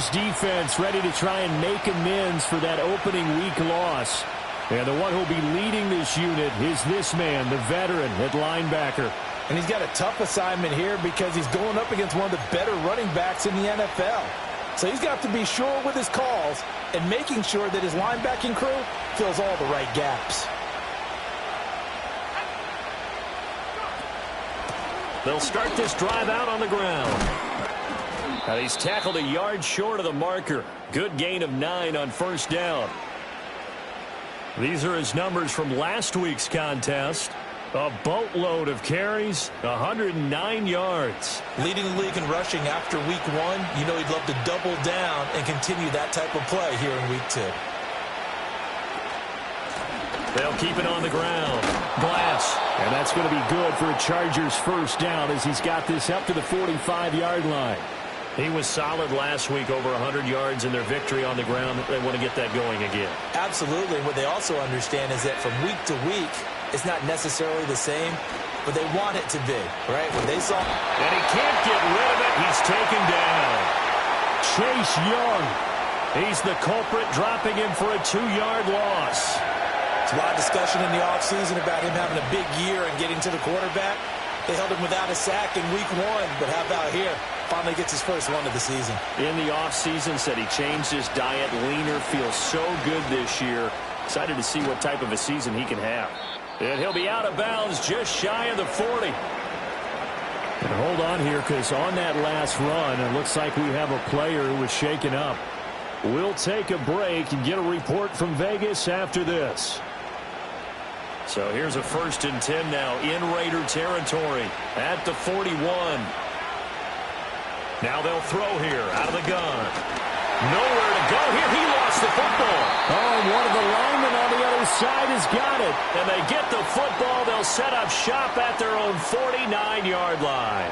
Raiders defense ready to try and make amends for that opening week loss. And the one who'll be leading this unit is this man, the veteran at linebacker. And he's got a tough assignment here because he's going up against one of the better running backs in the NFL. So he's got to be sure with his calls and making sure that his linebacking crew fills all the right gaps. They'll start this drive out on the ground. Now he's tackled a yard short of the marker. Good gain of 9 on first down. These are his numbers from last week's contest. A boatload of carries, 109 yards. Leading the league in rushing after week 1, you know he'd love to double down and continue that type of play here in week 2. They'll keep it on the ground. Glass. And that's going to be good for a Chargers first down as he's got this up to the 45-yard line. He was solid last week, over 100 yards in their victory on the ground. They want to get that going again. Absolutely. What they also understand is that from week to week, it's not necessarily the same, but they want it to be, right? When they saw... And he can't get rid of it. He's taken down. Chase Young. He's the culprit, dropping him for a 2-yard loss. There's a lot of discussion in the offseason about him having a big year and getting to the quarterback. They held him without a sack in week 1, but how about here? Finally gets his first one of the season. In the offseason, said he changed his diet, leaner, feels so good this year. Excited to see what type of a season he can have. And he'll be out of bounds just shy of the 40. And hold on here, because on that last run, it looks like we have a player who was shaken up. We'll take a break and get a report from Vegas after this. So here's a 1st and 10 now in Raider territory at the 41. Now they'll throw here out of the gun. Nowhere to go here. He lost the football. Oh, and one of the linemen on the other side has got it. And they get the football. They'll set up shop at their own 49-yard line.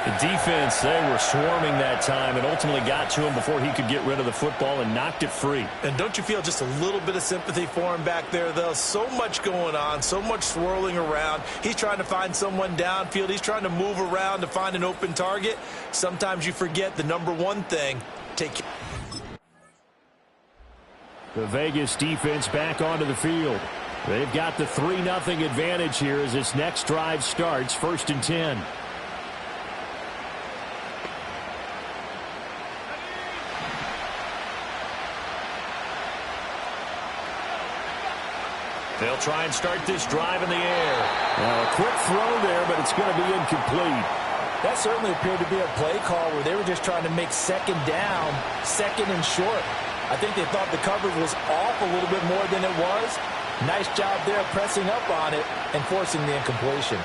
The defense, they were swarming that time and ultimately got to him before he could get rid of the football and knocked it free. And don't you feel just a little bit of sympathy for him back there, though? So much going on, so much swirling around. He's trying to find someone downfield. He's trying to move around to find an open target. Sometimes you forget the number one thing. Take care. The Vegas defense back onto the field. They've got the 3-0 advantage here as this next drive starts, 1st and 10. They'll try and start this drive in the air. Now a quick throw there, but it's going to be incomplete. That certainly appeared to be a play call where they were just trying to make second down, second and short. I think they thought the coverage was off a little bit more than it was. Nice job there pressing up on it and forcing the incompletion.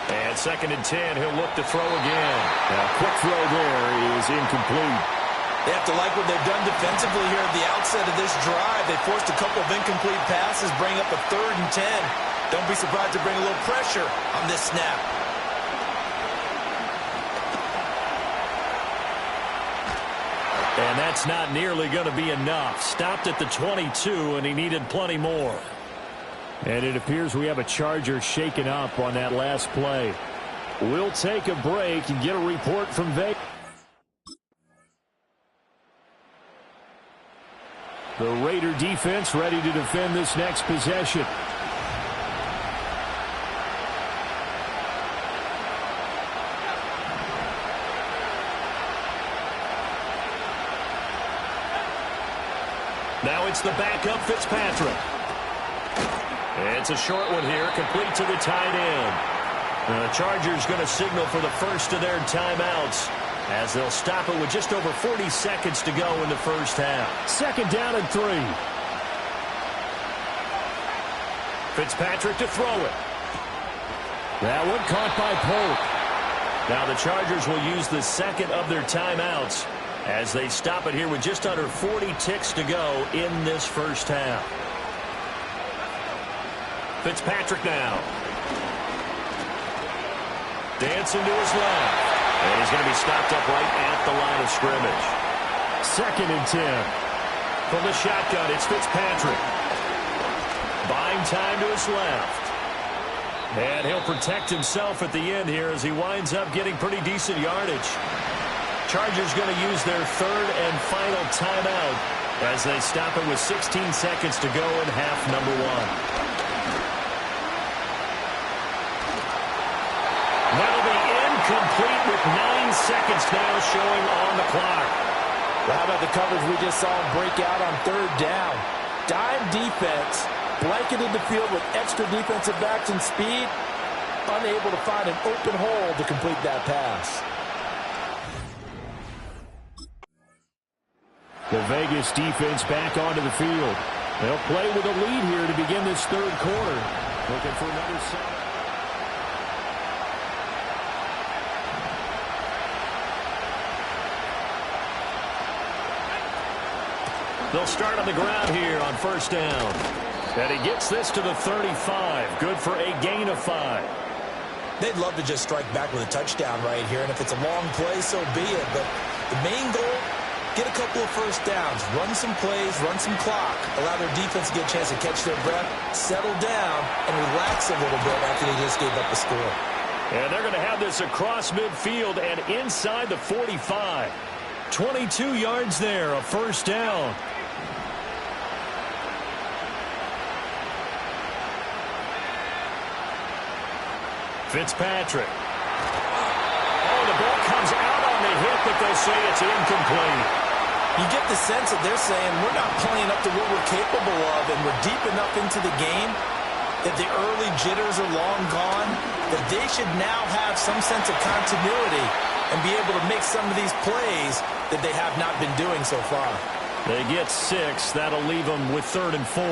And 2nd and 10, he'll look to throw again. Now a quick throw there is incomplete. They have to like what they've done defensively here at the outset of this drive. They forced a couple of incomplete passes, bring up a 3rd and 10. Don't be surprised to bring a little pressure on this snap. And that's not nearly going to be enough. Stopped at the 22, and he needed plenty more. And it appears we have a Charger shaken up on that last play. We'll take a break and get a report from Vegas. The Raider defense ready to defend this next possession. Now it's the backup Fitzpatrick. It's a short one here, complete to the tight end. And the Chargers going to signal for the first of their timeouts, as they'll stop it with just over 40 seconds to go in the first half. 2nd down and 3. Fitzpatrick to throw it. That one caught by Polk. Now the Chargers will use the 2nd of their timeouts as they stop it here with just under 40 ticks to go in this first half. Fitzpatrick now. Dancing to his left. And he's going to be stopped up right at the line of scrimmage. 2nd and 10. From the shotgun, it's Fitzpatrick. Buying time to his left. And he'll protect himself at the end here as he winds up getting pretty decent yardage. Chargers going to use their third and final timeout as they stop it with 16 seconds to go in half number one. That'll be incomplete with 9 seconds now showing on the clock. Well, how about the coverage we just saw him break out on third down? Dime defense, blanketed the field with extra defensive backs and speed, unable to find an open hole to complete that pass. The Vegas defense back onto the field. They'll play with a lead here to begin this third quarter. Looking for another set. They'll start on the ground here on first down. And he gets this to the 35. Good for a gain of 5. They'd love to just strike back with a touchdown right here, and if it's a long play, so be it. But the main goal, get a couple of first downs, run some plays, run some clock, allow their defense to get a chance to catch their breath, settle down, and relax a little bit after they just gave up the score. And they're going to have this across midfield and inside the 45. 22 yards there, a first down. Fitzpatrick. Oh, the ball comes out on the hit, but they'll say it's incomplete. You get the sense that they're saying we're not playing up to what we're capable of, and we're deep enough into the game that the early jitters are long gone, that they should now have some sense of continuity and be able to make some of these plays that they have not been doing so far. They get 6. That'll leave them with 3rd and 4.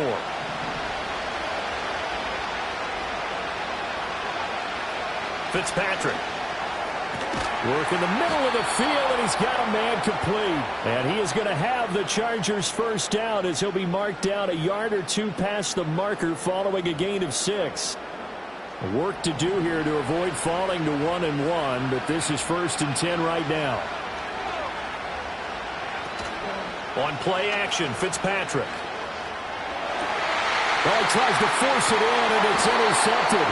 Fitzpatrick. Work in the middle of the field, and he's got a man complete. And he is going to have the Chargers first down as he'll be marked down a yard or two past the marker following a gain of 6. Work to do here to avoid falling to 1-1, but this is 1st and 10 right now. On play action, Fitzpatrick. Well, he tries to force it in, and it's intercepted.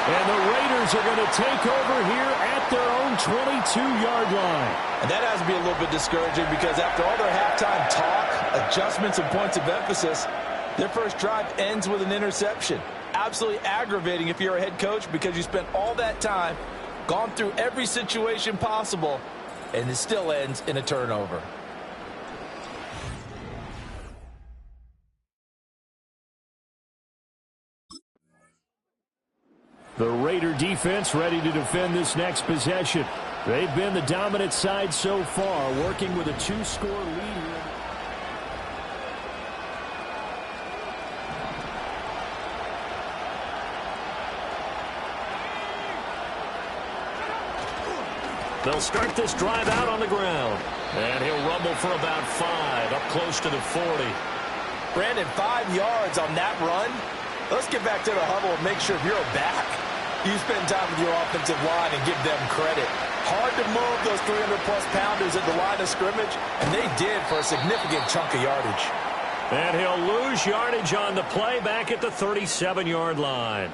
And the Raiders are going to take over here at their own 22-yard line. And that has to be a little bit discouraging because after all their halftime talk, adjustments and points of emphasis, their first drive ends with an interception. Absolutely aggravating if you're a head coach because you spent all that time, gone through every situation possible, and it still ends in a turnover. The Raider defense ready to defend this next possession. They've been the dominant side so far, working with a 2-score lead here. They'll start this drive out on the ground. And he'll rumble for about 5, up close to the 40. Brandon, 5 yards on that run. Let's get back to the huddle and make sure you're back. You spend time with your offensive line and give them credit. Hard to move those 300-plus pounders at the line of scrimmage, and they did for a significant chunk of yardage. And he'll lose yardage on the play back at the 37-yard line.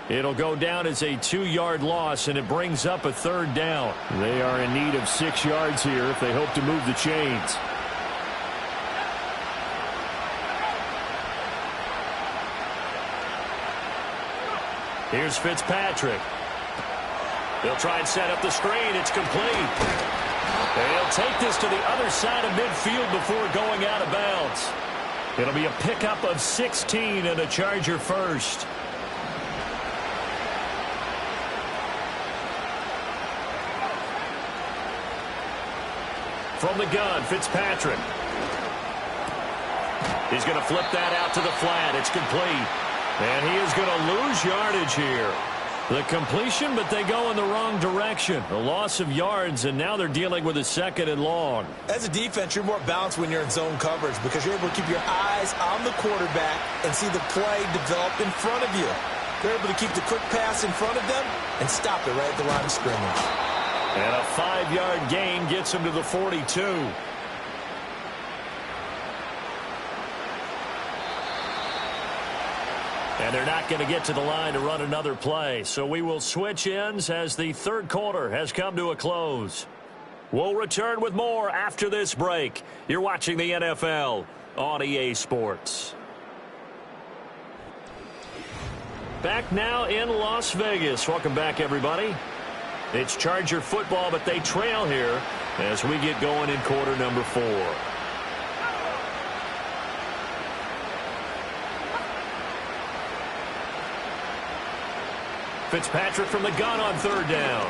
It'll go down as a 2-yard loss, and it brings up a 3rd down. They are in need of 6 yards here if they hope to move the chains. Here's Fitzpatrick. They'll try and set up the screen. It's complete. They'll take this to the other side of midfield before going out of bounds. It'll be a pickup of 16 and a Charger first. From the gun, Fitzpatrick. He's going to flip that out to the flat. It's complete. And he is going to lose yardage here. The completion, but they go in the wrong direction. A loss of yards, and now they're dealing with a 2nd and long. As a defense, you're more balanced when you're in zone coverage because you're able to keep your eyes on the quarterback and see the play develop in front of you. They're able to keep the quick pass in front of them and stop it right at the line of scrimmage. And a 5-yard gain gets him to the 42. And they're not going to get to the line to run another play. So we will switch ends as the third quarter has come to a close. We'll return with more after this break. You're watching the NFL on EA Sports. Back now in Las Vegas. Welcome back, everybody. It's Charger football, but they trail here as we get going in quarter number 4. Fitzpatrick from the gun on 3rd down.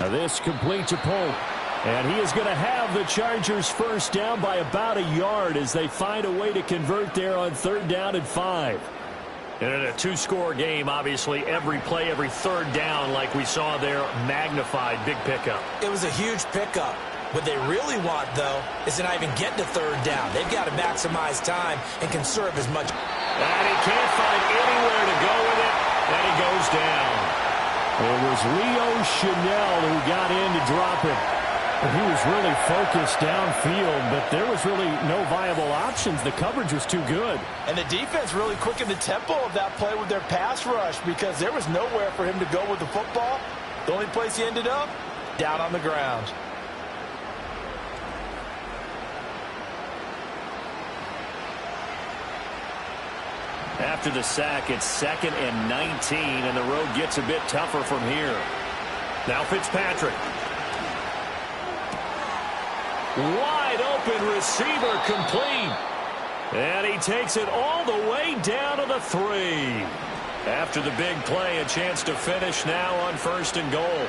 Now this complete to Polk. And he is going to have the Chargers first down by about a yard as they find a way to convert there on 3rd down and 5. And in a 2-score game, obviously, every play, every 3rd down, like we saw there, magnified. Big pickup. It was a huge pickup. What they really want, though, is to not even get to 3rd down. They've got to maximize time and conserve as much. And he can't find anywhere to go with it, and he goes down. It was Leo Chanel who got in to drop it. He was really focused downfield, but there was really no viable options. The coverage was too good. And the defense really quickened the tempo of that play with their pass rush because there was nowhere for him to go with the football. The only place he ended up, down on the ground. After the sack, it's 2nd and 19, and the road gets a bit tougher from here. Now Fitzpatrick. Wide open receiver complete. And he takes it all the way down to the 3. After the big play, a chance to finish now on 1st and goal.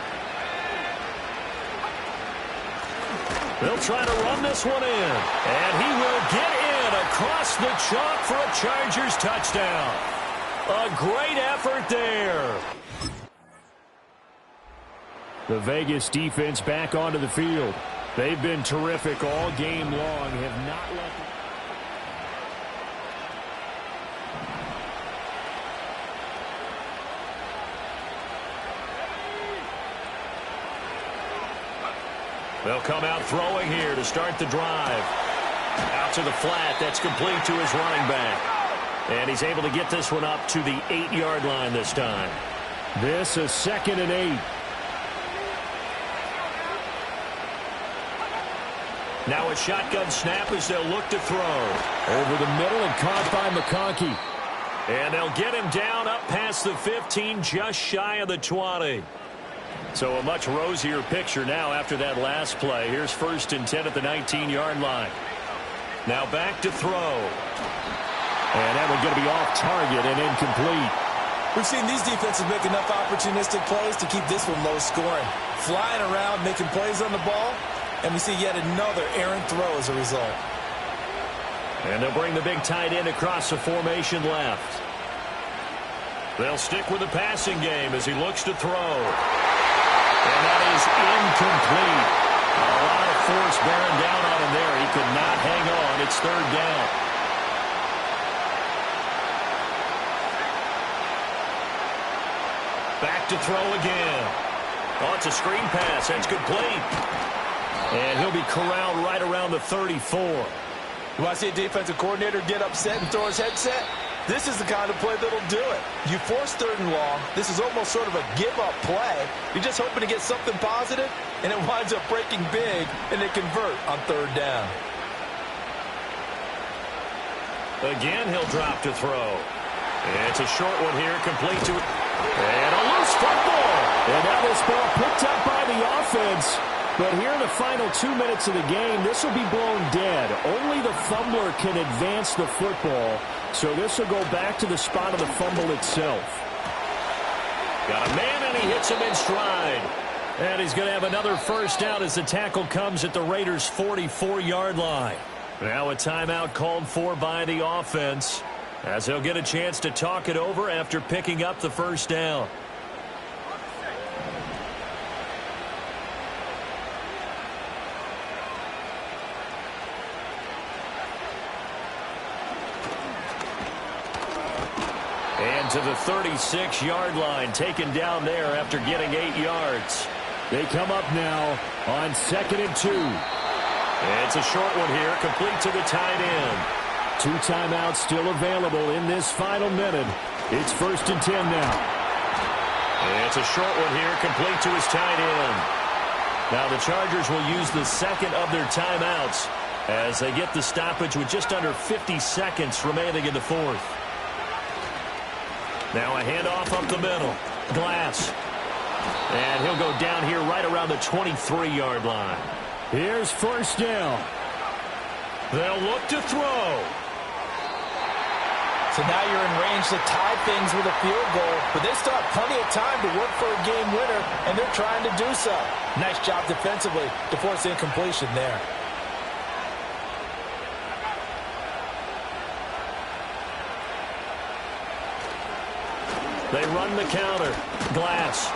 They'll try to run this one in. And he will get in across the chalk for a Chargers touchdown. A great effort there. The Vegas defense back onto the field. They've been terrific all game long. Have not let They'll come out throwing here to start the drive. Out to the flat. That's complete to his running back. And he's able to get this one up to the 8-yard line this time. this is 2nd and 8. Now a shotgun snap as they'll look to throw. Over the middle and caught by McConkey. And they'll get him down up past the 15, just shy of the 20. So a much rosier picture now after that last play. Here's 1st and 10 at the 19-yard line. Now back to throw. And that one's going to be off target and incomplete. We've seen these defenses make enough opportunistic plays to keep this one low scoring. Flying around, making plays on the ball. And we see yet another errant throw as a result. And they'll bring the big tight end across the formation left. They'll stick with the passing game as he looks to throw. And that is incomplete. A lot of force bearing down on him there. He could not hang on. It's 3rd down. Back to throw again. Oh, it's a screen pass. That's complete. And he'll be corralled right around the 34. You want to see a defensive coordinator get upset and throw his headset? This is the kind of play that'll do it. You force 3rd and long. This is almost sort of a give-up play. You're just hoping to get something positive, and it winds up breaking big, and they convert on 3rd down. Again, he'll drop to throw. It's a short one here, complete to it. And a loose football. And now this ball picked up by the offense. But here in the final 2 minutes of the game, this will be blown dead. Only the fumbler can advance the football. So this will go back to the spot of the fumble itself. Got a man, and he hits him in stride. And he's going to have another first down as the tackle comes at the Raiders' 44-yard line. Now a timeout called for by the offense, as they'll get a chance to talk it over after picking up the first down. And to the 36-yard line, taken down there after getting 8 yards. They come up now on 2nd and 2. It's a short one here, complete to the tight end. 2 timeouts still available in this final minute. It's 1st and 10 now. It's a short one here, complete to his tight end. Now the Chargers will use the second of their timeouts as they get the stoppage with just under 50 seconds remaining in the fourth. Now a handoff up the middle. Glass. And he'll go down here right around the 23-yard line. Here's first down. They'll look to throw. So now you're in range to tie things with a field goal, but they still have plenty of time to work for a game winner, and they're trying to do so. Nice job defensively to force incompletion there. They run the counter. Glass.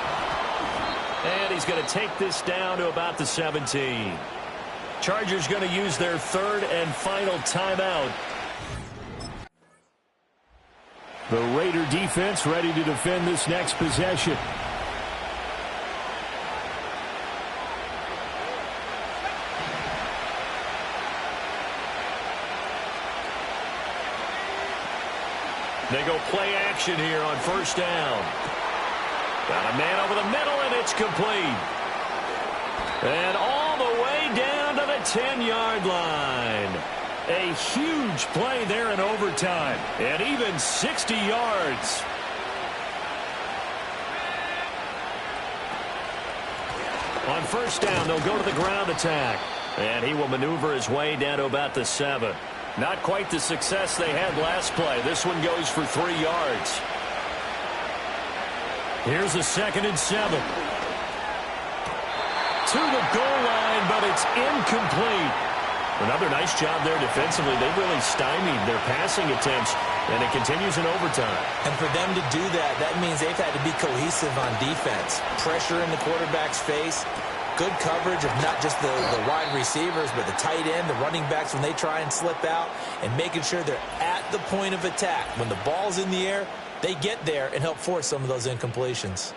And he's going to take this down to about the 17. Chargers going to use their third and final timeout. The Raider defense ready to defend this next possession. They go play action here on first down. Got a man over the middle, and it's complete. And all the way down to the 10-yard line. A huge play there in overtime, and even 60 yards. On first down, they'll go to the ground attack. And he will maneuver his way down to about the 7. Not quite the success they had last play. This one goes for 3 yards. Here's a 2nd and 7. To the goal line, but it's incomplete. Another nice job there defensively. They really stymied their passing attempts, and it continues in overtime. And for them to do that, that means they've had to be cohesive on defense. Pressure in the quarterback's face, good coverage of not just the wide receivers, but the tight end, the running backs when they try and slip out, and making sure they're at the point of attack. When the ball's in the air, they get there and help force some of those incompletions.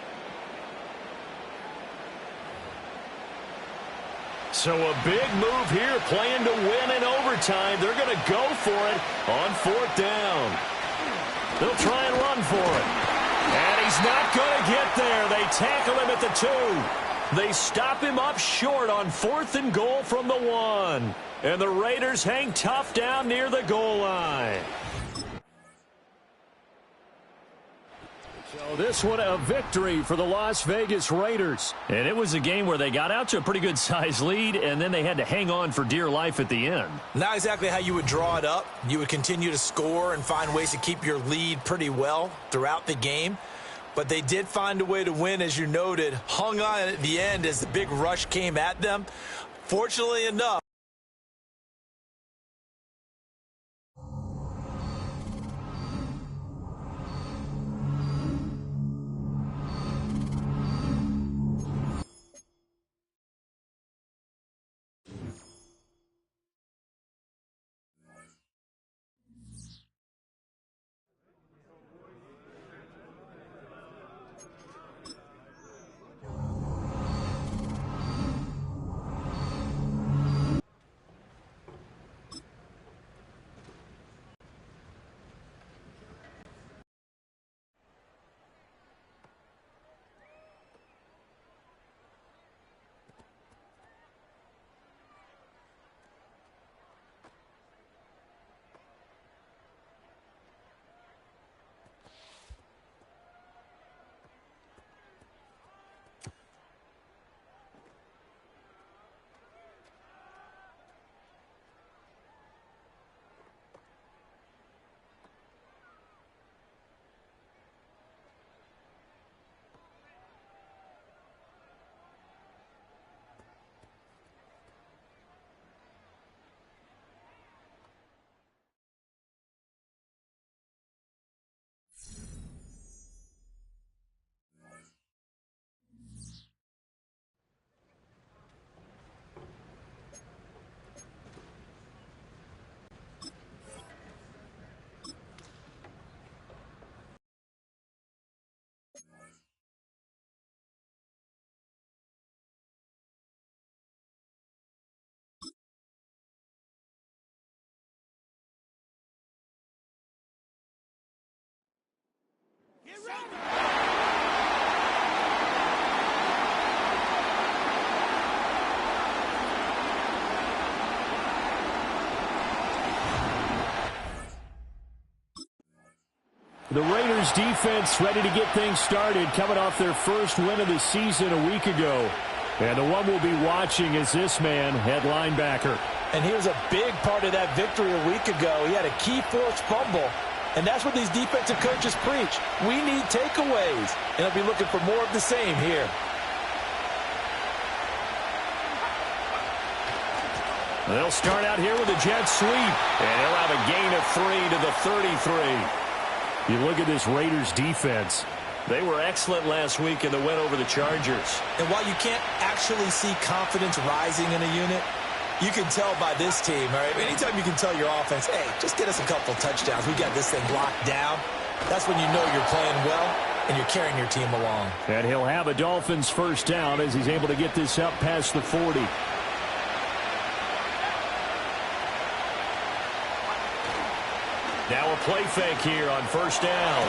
So a big move here, playing to win in overtime. They're going to go for it on 4th down. They'll try and run for it. And he's not going to get there. They tackle him at the 2. They stop him up short on 4th and goal from the 1. And the Raiders hang tough down near the goal line. So this one a victory for the Las Vegas Raiders. And it was a game where they got out to a pretty good size lead, and then they had to hang on for dear life at the end. Not exactly how you would draw it up. You would continue to score and find ways to keep your lead pretty well throughout the game. But they did find a way to win, as you noted. Hung on at the end as the big rush came at them. Fortunately enough, The Raiders defense ready to get things started, coming off their first win of the season a week ago. And the one we'll be watching is this man, at linebacker. And he was a big part of that victory a week ago. He had a key forced fumble. And that's what these defensive coaches preach. We need takeaways. And they'll be looking for more of the same here. They'll start out here with a jet sweep. And they'll have a gain of 3 to the 33. You look at this Raiders defense. They were excellent last week in the win over the Chargers. And while you can't actually see confidence rising in a unit, you can tell by this team, all right? Anytime you can tell your offense, hey, just get us a couple touchdowns. We got this thing locked down. That's when you know you're playing well and you're carrying your team along. And he'll have a Dolphins first down as he's able to get this up past the 40. Now a play fake here on first down.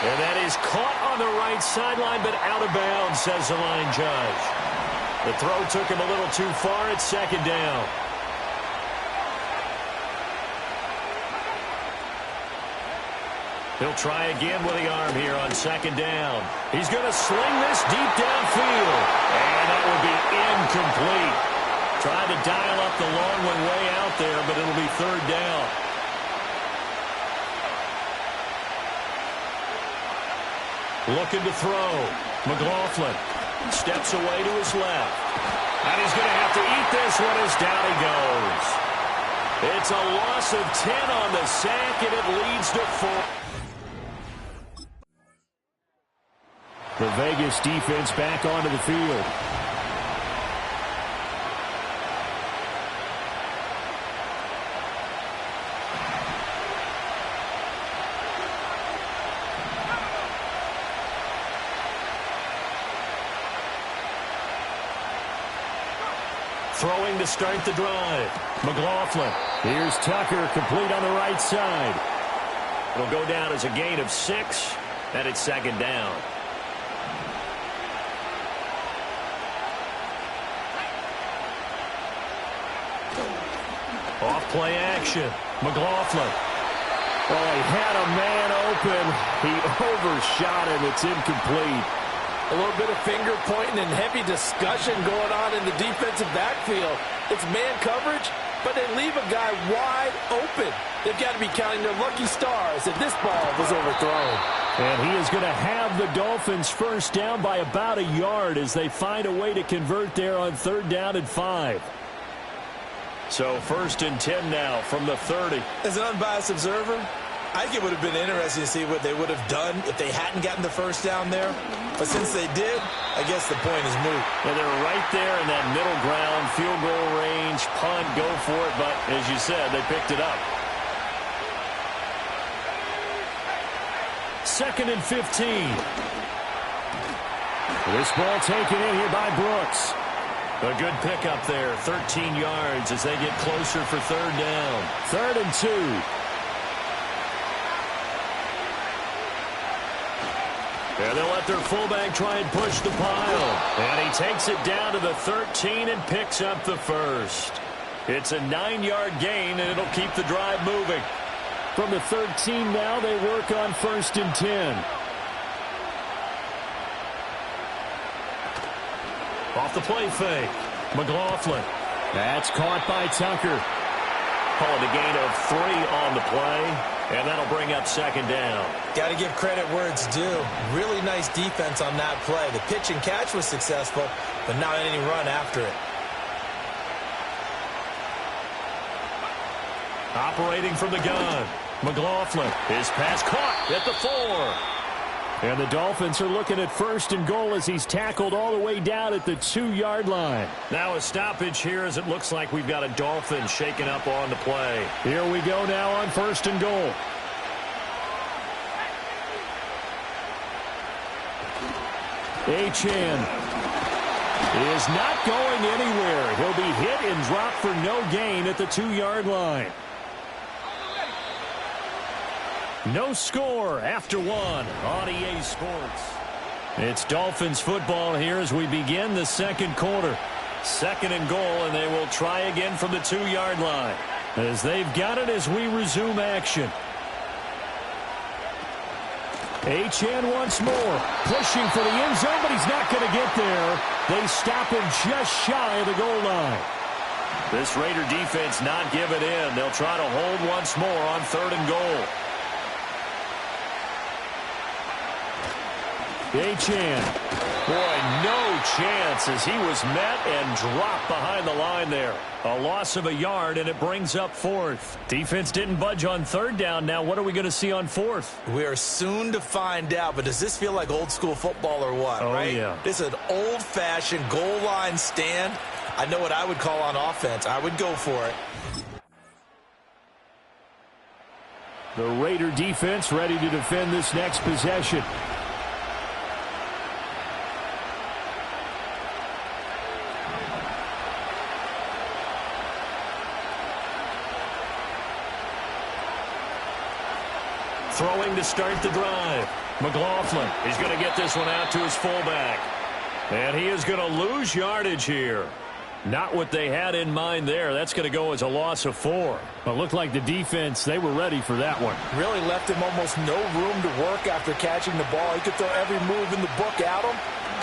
And that is caught on the right sideline, but out of bounds, says the line judge. The throw took him a little too far at second down. He'll try again with the arm here on second down. He's going to sling this deep downfield. And that will be incomplete. Tried to dial up the long one way out there, but it'll be third down. Looking to throw. McLaughlin steps away to his left. And he's going to have to eat this one as down he goes. It's a loss of 10 on the sack, and it leads to 4. The Vegas defense back onto the field. Throwing to start the drive. McLaughlin. Here's Tucker, complete on the right side. It'll go down as a gain of 6, and it's second down. Off play action. McLaughlin. Oh, he had a man open. He overshot him. It's incomplete. A little bit of finger pointing and heavy discussion going on in the defensive backfield. It's man coverage, but they leave a guy wide open. They've got to be counting their lucky stars that this ball was overthrown. And he is going to have the Dolphins first down by about a yard as they find a way to convert there on third down and 5. So first and 10 now from the 30. As an unbiased observer, I think it would have been interesting to see what they would have done if they hadn't gotten the first down there. But since they did, I guess the point is moot. Yeah, they're right there in that middle ground, field goal range, punt, go for it. But as you said, they picked it up. Second and 15. This ball taken in here by Brooks. A good pickup there, 13 yards as they get closer for third down. Third and 2. And they'll let their fullback try and push the pile. And he takes it down to the 13 and picks up the first. It's a 9-yard gain, and it'll keep the drive moving. From the 13 now, they work on first and 10. Off the play fake. McLaughlin. That's caught by Tucker. Calling a gain of 3 on the play, and that'll bring up second down. Got to give credit where it's due. Really nice defense on that play. The pitch and catch was successful, but not any run after it. Operating from the gun. McLaughlin. His pass caught at the 4. And the Dolphins are looking at first and goal as he's tackled all the way down at the 2-yard line. Now a stoppage here as it looks like we've got a Dolphin shaken up on the play. Here we go now on first and goal. Achane is not going anywhere. He'll be hit and dropped for no gain at the 2-yard line. No score after 1 on EA Sports. It's Dolphins football here as we begin the second quarter. Second and goal, and they will try again from the 2-yard line as they've got it as we resume action. Achane once more, pushing for the end zone, but he's not going to get there. They stop him just shy of the goal line. This Raider defense not giving in. They'll try to hold once more on 3rd and goal. Achane. Boy, no chance as he was met and dropped behind the line there. A loss of a yard, and it brings up 4th. Defense didn't budge on 3rd down. Now what are we going to see on 4th? We are soon to find out, but does this feel like old school football or what, right? Yeah. This is an old-fashioned goal line stand. I know what I would call on offense. I would go for it. The Raider defense ready to defend this next possession. Throwing to start the drive. McLaughlin. He's going to get this one out to his fullback. And he is going to lose yardage here. Not what they had in mind there. That's going to go as a loss of 4. It looked like the defense, they were ready for that one. Really left him almost no room to work after catching the ball. He could throw every move in the book at him.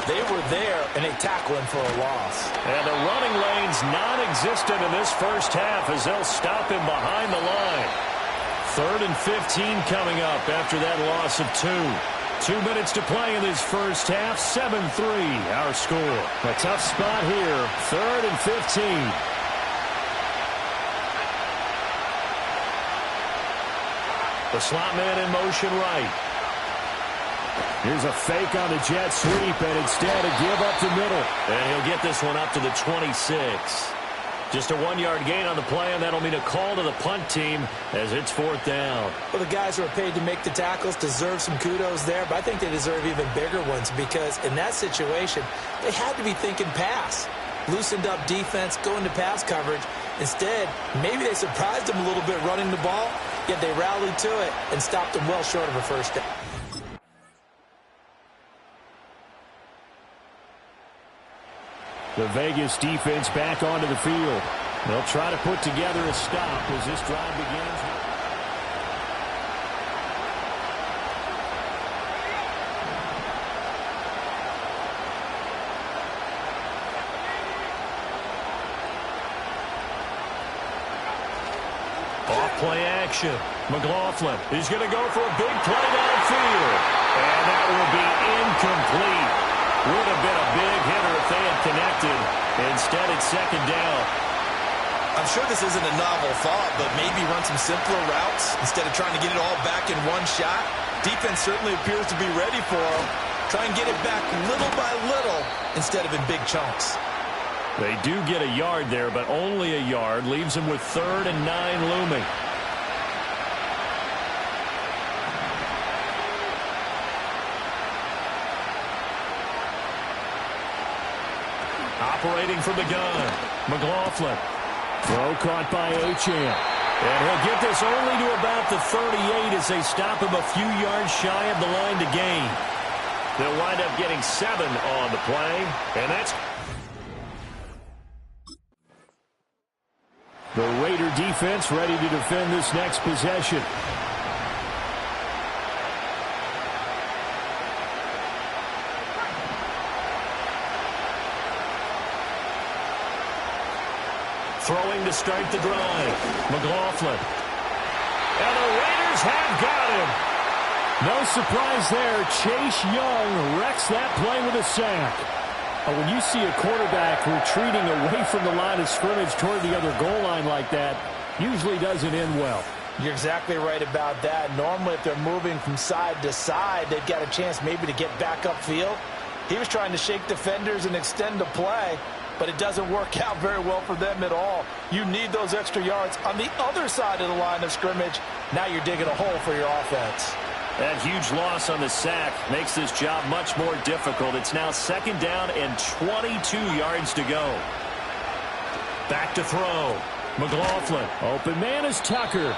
They were there, and they tackle him for a loss. And the running lane's non-existent in this first half as they'll stop him behind the line. 3rd and 15 coming up after that loss of 2. 2 minutes to play in this first half. 7-3 our score. A tough spot here. 3rd and 15. The slot man in motion right. Here's a fake on the jet sweep, and instead a give up the middle. And he'll get this one up to the 26. Just a 1-yard gain on the play, and that'll mean a call to the punt team as it's 4th down. Well, the guys who are paid to make the tackles deserve some kudos there, but I think they deserve even bigger ones because in that situation, they had to be thinking pass. Loosened up defense, going to pass coverage. Instead, maybe they surprised them a little bit running the ball, yet they rallied to it and stopped them well short of a first down. The Vegas defense back onto the field. They'll try to put together a stop as this drive begins. Off play action. McLaughlin is going to go for a big play downfield. And that will be incomplete. Would have been a big hitter if they had connected. Instead, it's 2nd down. I'm sure this isn't a novel thought, but maybe run some simpler routes instead of trying to get it all back in one shot. Defense certainly appears to be ready for them. Try and get it back little by little instead of in big chunks. They do get a yard there, but only a yard. Leaves them with 3rd and 9 looming. Operating from the gun, McLaughlin. Throw caught by Achane. And he'll get this only to about the 38 as they stop him a few yards shy of the line to gain. They'll wind up getting 7 on the play, and that's... The Raider defense ready to defend this next possession. Throwing to start the drive. McLaughlin. And the Raiders have got him. No surprise there. Chase Young wrecks that play with a sack. When you see a quarterback retreating away from the line of scrimmage toward the other goal line like that, usually doesn't end well. You're exactly right about that. Normally, if they're moving from side to side, they've got a chance maybe to get back upfield. He was trying to shake defenders and extend the play, but it doesn't work out very well for them at all. You need those extra yards on the other side of the line of scrimmage. Now you're digging a hole for your offense. That huge loss on the sack makes this job much more difficult. It's now 2nd down and 22 yards to go. Back to throw. McLaughlin. Open man is Tucker.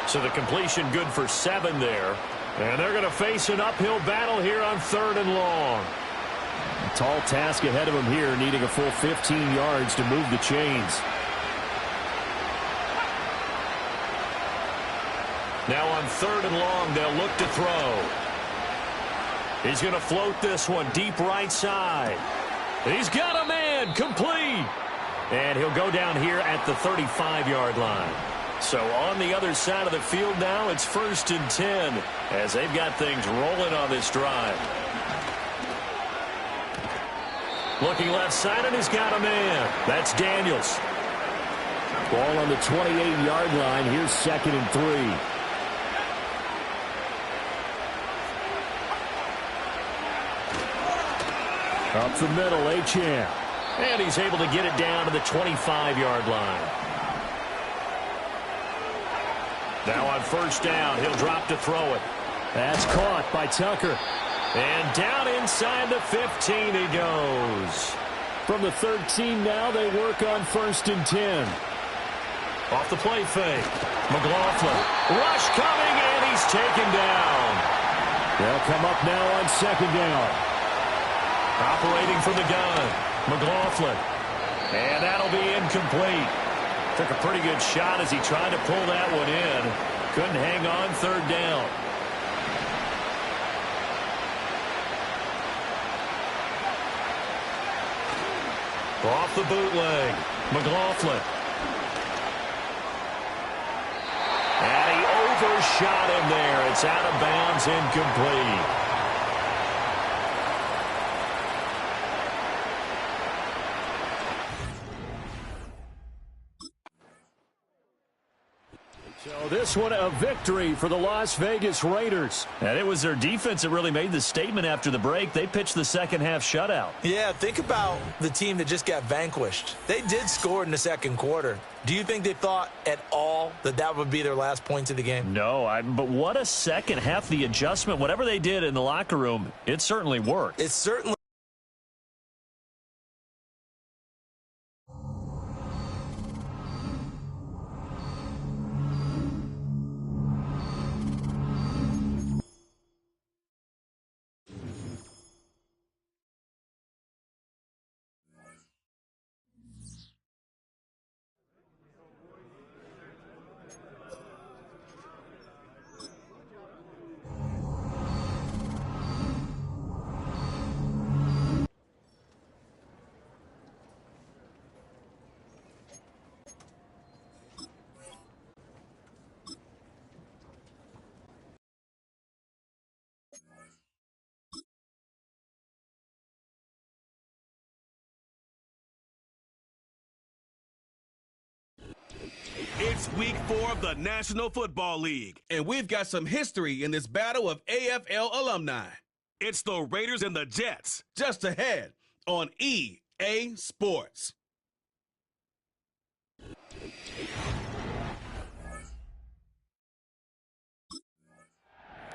So the completion good for 7 there. And they're going to face an uphill battle here on 3rd and long. A tall task ahead of him here, needing a full 15 yards to move the chains. Now on 3rd and long, they'll look to throw. He's going to float this one deep right side. He's got a man, complete. And he'll go down here at the 35-yard line. So on the other side of the field now, it's 1st and 10 as they've got things rolling on this drive. Looking left side, and he's got a man. That's Daniels. Ball on the 28-yard line. Here's 2nd and 3. Up the middle, Achane. And he's able to get it down to the 25-yard line. Now on 1st down, he'll drop to throw it. That's caught by Tucker. And down inside the 15 he goes. From the 13 now, they work on 1st and 10. Off the play fake. McLaughlin. Rush coming, and he's taken down. They'll come up now on 2nd down. Operating from the gun, McLaughlin. And that'll be incomplete. Took a pretty good shot as he tried to pull that one in. Couldn't hang on 3rd down. Off the bootleg, McLaughlin. And he overshot him there. It's out of bounds, incomplete. So this one a victory for the Las Vegas Raiders. And it was their defense that really made the statement after the break. They pitched the second-half shutout. Yeah, think about the team that just got vanquished. They did score in the 2nd quarter. Do you think they thought at all that that would be their last points of the game? No, but what a second half. The adjustment, whatever they did in the locker room, it certainly worked. It certainly. It's week 4 of the National Football League. And we've got some history in this battle of AFL alumni. It's the Raiders and the Jets. Just ahead on EA Sports.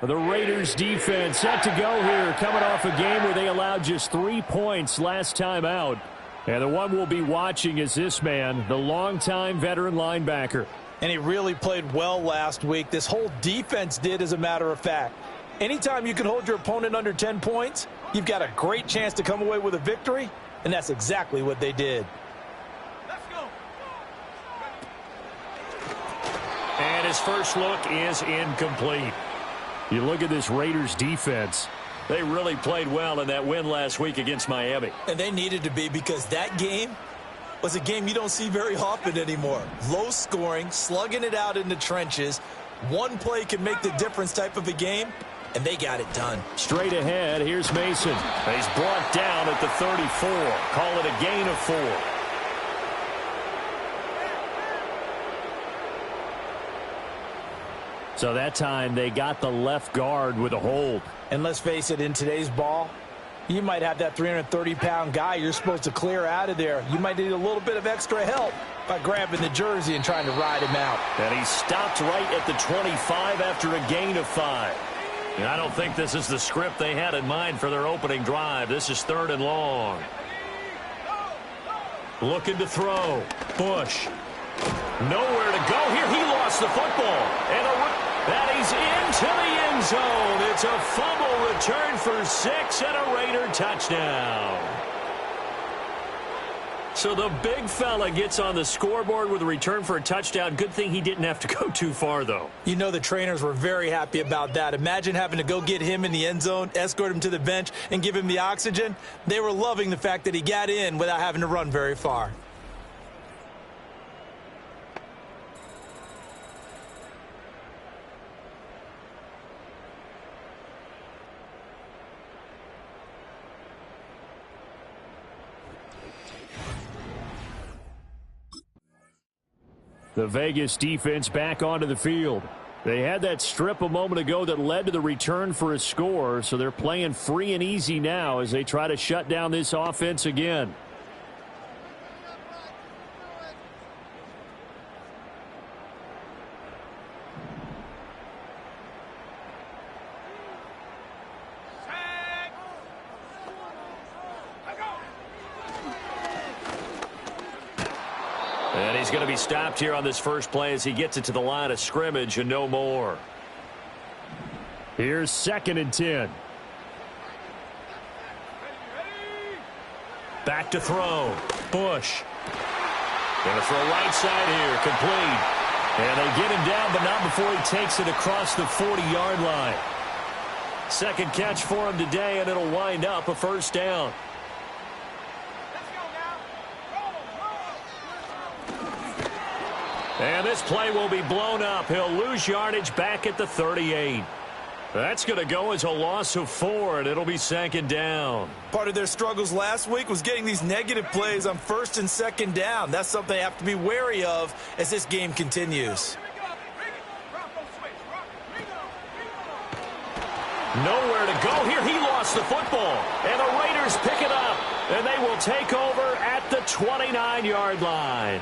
The Raiders defense set to go here, coming off a game where they allowed just 3 points last time out. And the one we'll be watching is this man, the longtime veteran linebacker. And he really played well last week. This whole defense did, as a matter of fact. Anytime you can hold your opponent under 10 points, you've got a great chance to come away with a victory, and that's exactly what they did. Let's go. And his first look is incomplete. You look at this Raiders defense. They really played well in that win last week against Miami. And they needed to be, because that game was a game you don't see very often anymore. Low scoring, slugging it out in the trenches. One play can make the difference type of a game, and they got it done. Straight ahead, here's Mason. He's brought down at the 34. Call it a gain of 4. So that time they got the left guard with a hold. And let's face it, in today's ball, you might have that 330-pound guy you're supposed to clear out of there. You might need a little bit of extra help by grabbing the jersey and trying to ride him out. And he stopped right at the 25 after a gain of 5. And I don't think this is the script they had in mind for their opening drive. This is 3rd and long. Looking to throw. Bush. Nowhere to go here. He lost the football. And he's into the end zone. It's a fumble return for 6 and a Raider touchdown. So the big fella gets on the scoreboard with a return for a touchdown. Good thing he didn't have to go too far, though. You know the trainers were very happy about that. Imagine having to go get him in the end zone, escort him to the bench, and give him the oxygen. They were loving the fact that he got in without having to run very far. The Vegas defense back onto the field. They had that strip a moment ago that led to the return for a score, so they're playing free and easy now as they try to shut down this offense again. And he's going to be stopped here on this first play as he gets it to the line of scrimmage and no more. Here's 2nd and 10. Back to throw. Bush. Going to throw right side here. Complete. And they get him down, but not before he takes it across the 40-yard line. Second catch for him today, and it'll wind up a first down. And this play will be blown up. He'll lose yardage back at the 38. That's going to go as a loss of 4, and it'll be 2nd down. Part of their struggles last week was getting these negative plays on 1st and 2nd down. That's something they have to be wary of as this game continues. Nowhere to go here. He lost the football, and the Raiders pick it up, and they will take over at the 29-yard line.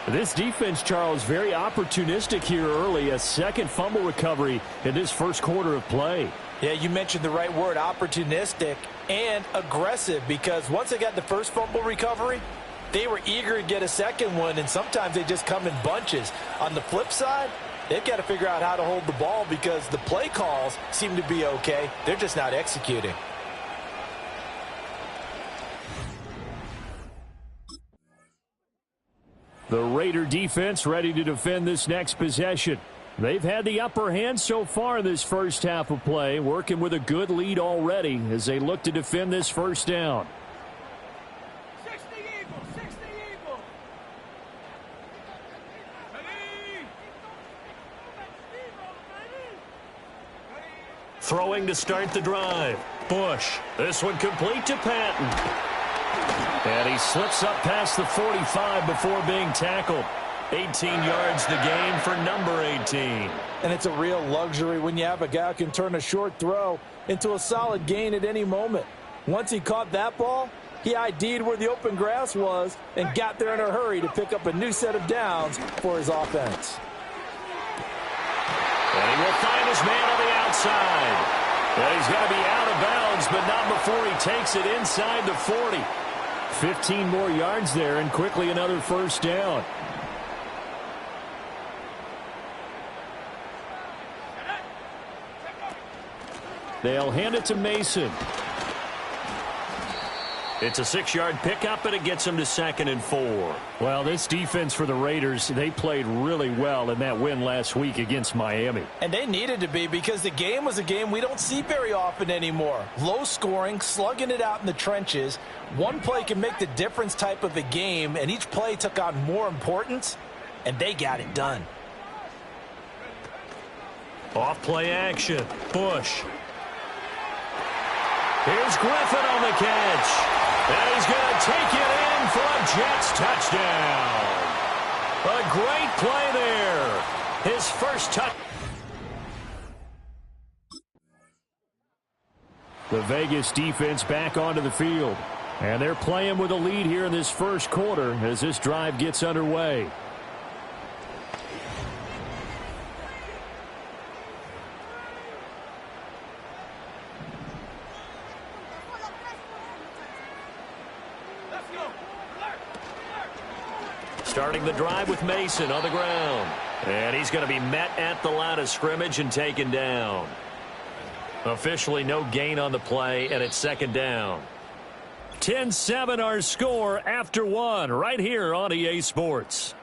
This defense, Charles, very opportunistic here early. A second fumble recovery in this first quarter of play. Yeah, you mentioned the right word, opportunistic and aggressive, because once they got the first fumble recovery, they were eager to get a second one, and sometimes they just come in bunches. On the flip side, they've got to figure out how to hold the ball because the play calls seem to be okay. They're just not executing. The Raider defense ready to defend this next possession. They've had the upper hand so far in this first half of play, working with a good lead already as they look to defend this first down. 60 Eagles. Throwing to start the drive. Bush. This one complete to Patton. And he slips up past the 45 before being tackled. 18 yards the gain for number 18. And it's a real luxury when you have a guy who can turn a short throw into a solid gain at any moment. Once he caught that ball, he ID'd where the open grass was and got there in a hurry to pick up a new set of downs for his offense. And he will find his man on the outside. And he's going to be out of bounds, but not before he takes it inside the 40. 15 more yards there, and quickly another first down. They'll hand it to Mason. It's a 6-yard pickup, and it gets him to 2nd and 4. Well, this defense for the Raiders, they played really well in that win last week against Miami. And they needed to be because the game was a game we don't see very often anymore. Low scoring, slugging it out in the trenches. One play can make the difference type of a game, and each play took on more importance, and they got it done. Off play action. Bush. Here's Griffin on the catch. And he's going to take it in for a Jets touchdown. A great play there. His first touch. The Vegas defense back onto the field. And they're playing with a lead here in this first quarter as this drive gets underway. Starting the drive with Mason on the ground. And he's going to be met at the line of scrimmage and taken down. Officially no gain on the play, and it's 2nd down. 10-7 our score after one right here on EA Sports.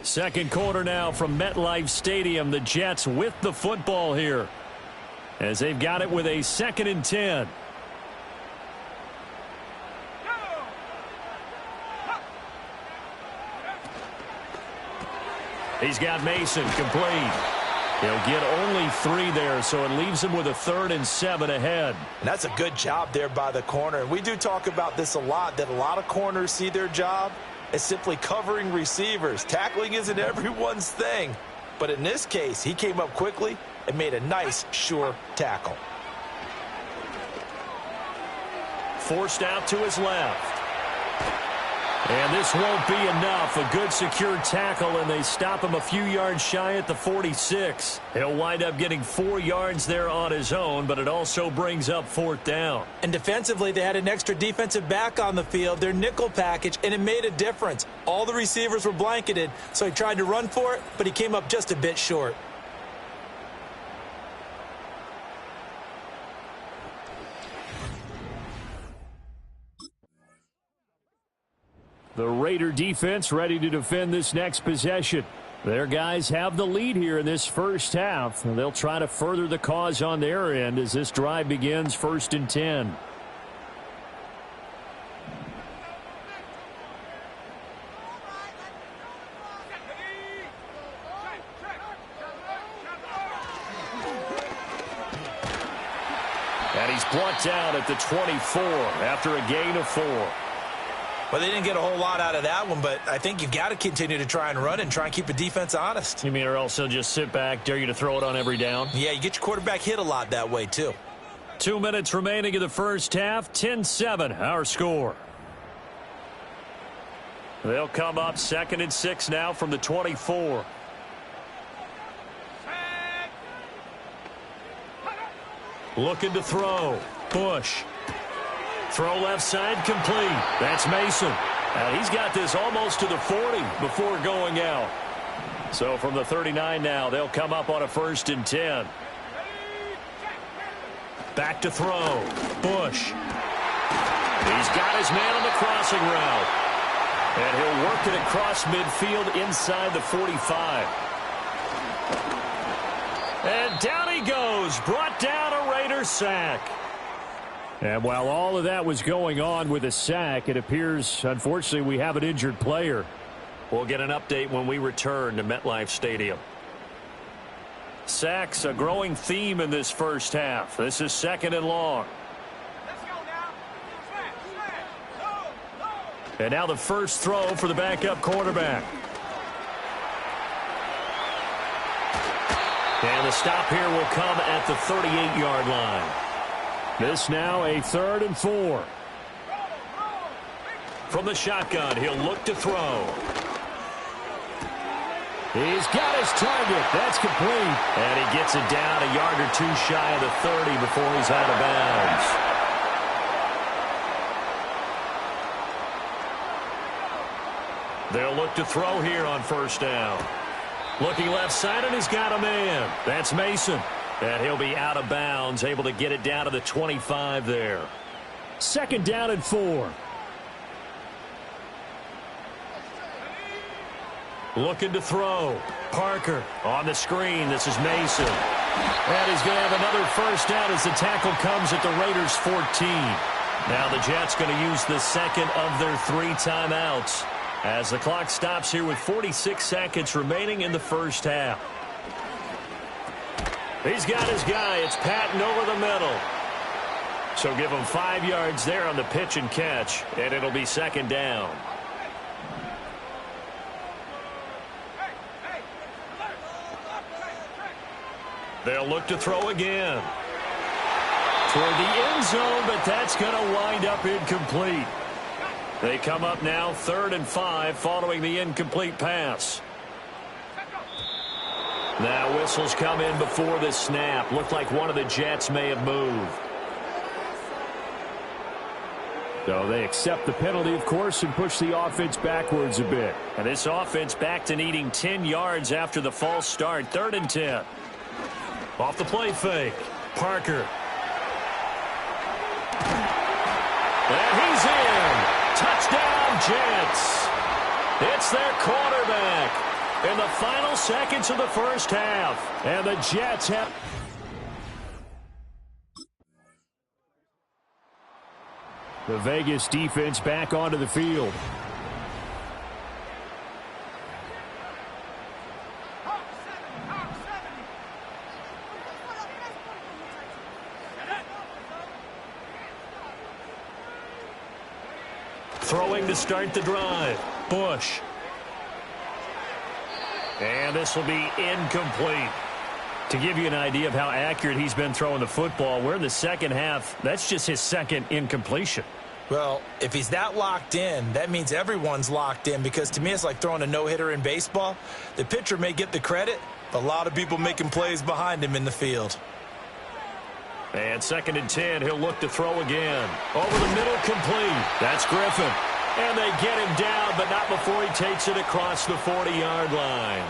Second quarter now from MetLife Stadium. The Jets with the football here as they've got it with a 2nd and 10. He's got Mason complete. He'll get only 3 there, so it leaves him with a 3rd and 7 ahead. And that's a good job there by the corner. And we do talk about this a lot, that a lot of corners see their job as simply covering receivers. Tackling isn't everyone's thing. But in this case, he came up quickly and made a nice, sure tackle. Forced out to his left. And this won't be enough. A good secure tackle, and they stop him a few yards shy at the 46. He'll wind up getting 4 yards there on his own, but it also brings up 4th down. And defensively, they had an extra defensive back on the field, their nickel package, and it made a difference. All the receivers were blanketed, so he tried to run for it, but he came up just a bit short. The Raider defense ready to defend this next possession. Their guys have the lead here in this first half, and they'll try to further the cause on their end as this drive begins 1st and 10. And he's brought down at the 24 after a gain of 4. Well, they didn't get a whole lot out of that one, but I think you've got to continue to try and run and try and keep the defense honest. You mean or else they'll just sit back, dare you to throw it on every down? Yeah, you get your quarterback hit a lot that way, too. 2 minutes remaining in the first half. 10-7 our score. They'll come up 2nd and 6 now from the 24. Looking to throw. Bush. Throw left side complete. That's Mason. And he's got this almost to the 40 before going out. So from the 39 now, they'll come up on a 1st and 10. Back to throw. Bush. He's got his man on the crossing route. And he'll work it across midfield inside the 45. And down he goes. Brought down a Raider sack. And while all of that was going on with a sack, it appears, unfortunately, we have an injured player. We'll get an update when we return to MetLife Stadium. Sacks, a growing theme in this first half. This is 2nd and long. And now the first throw for the backup quarterback. And the stop here will come at the 38-yard line. This now a 3rd and 4. From the shotgun, he'll look to throw. He's got his target. That's complete. And he gets it down a yard or 2 shy of the 30 before he's out of bounds. They'll look to throw here on 1st down. Looking left side, and he's got a man. That's Mason. And he'll be out of bounds, able to get it down to the 25 there. 2nd down and 4. Looking to throw. Parker on the screen. This is Mason. And he's going to have another 1st down as the tackle comes at the Raiders' 14. Now the Jets going to use the 2nd of their 3 timeouts as the clock stops here with 46 seconds remaining in the first half. He's got his guy. It's Patton over the middle. So give him 5 yards there on the pitch and catch, and it'll be 2nd down. They'll look to throw again. Toward the end zone, but that's going to wind up incomplete. They come up now 3rd and 5 following the incomplete pass. Now whistles come in before the snap. Looked like one of the Jets may have moved. So they accept the penalty, of course, and push the offense backwards a bit. And this offense back to needing 10 yards after the false start. 3rd and 10. Off the play fake. Parker. And he's in. Touchdown, Jets. It's their quarterback in the final seconds of the first half. And the Jets have... The Vegas defense back onto the field. Throwing to start the drive. Bush. And this will be incomplete. To give you an idea of how accurate he's been throwing the football, we're in the second half. That's just his second incompletion. Well, if he's that locked in, that means everyone's locked in, because to me it's like throwing a no-hitter in baseball. The pitcher may get the credit, but a lot of people making plays behind him in the field. And 2nd and 10, he'll look to throw again. Over the middle, complete. That's Griffin. And they get him down, but not before he takes it across the 40-yard line.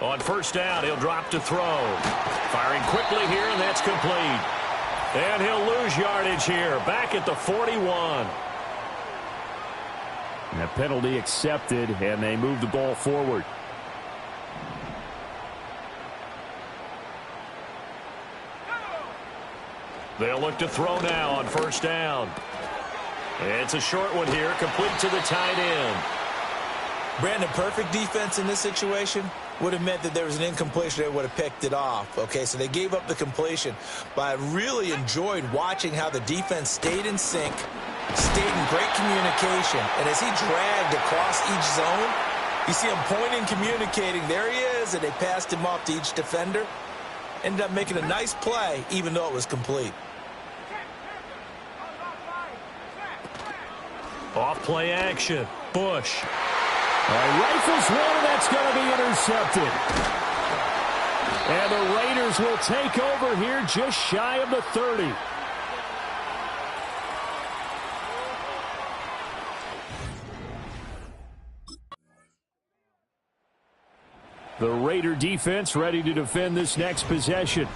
On 1st down, he'll drop to throw. Firing quickly here, and that's complete. And he'll lose yardage here, back at the 41. And a penalty accepted, and they move the ball forward. They'll look to throw now on 1st down. It's a short one here, complete to the tight end. Brandon, perfect defense in this situation would have meant that there was an incompletion. They would have picked it off. Okay, so they gave up the completion. But I really enjoyed watching how the defense stayed in sync, stayed in great communication. And as he dragged across each zone, you see him pointing, communicating. There he is, and they passed him off to each defender. Ended up making a nice play, even though it was complete. Off play action. Bush. Rifles one, that's going to be intercepted. And the Raiders will take over here just shy of the 30. The Raider defense ready to defend this next possession.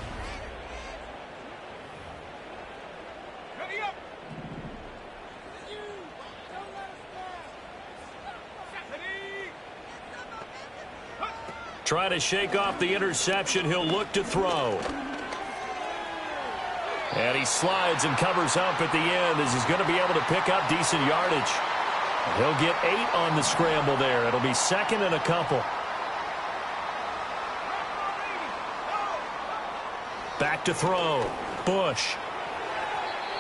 Trying to shake off the interception. He'll look to throw. And he slides and covers up at the end as he's going to be able to pick up decent yardage. He'll get 8 on the scramble there. It'll be 2nd and a couple. Back to throw. Bush.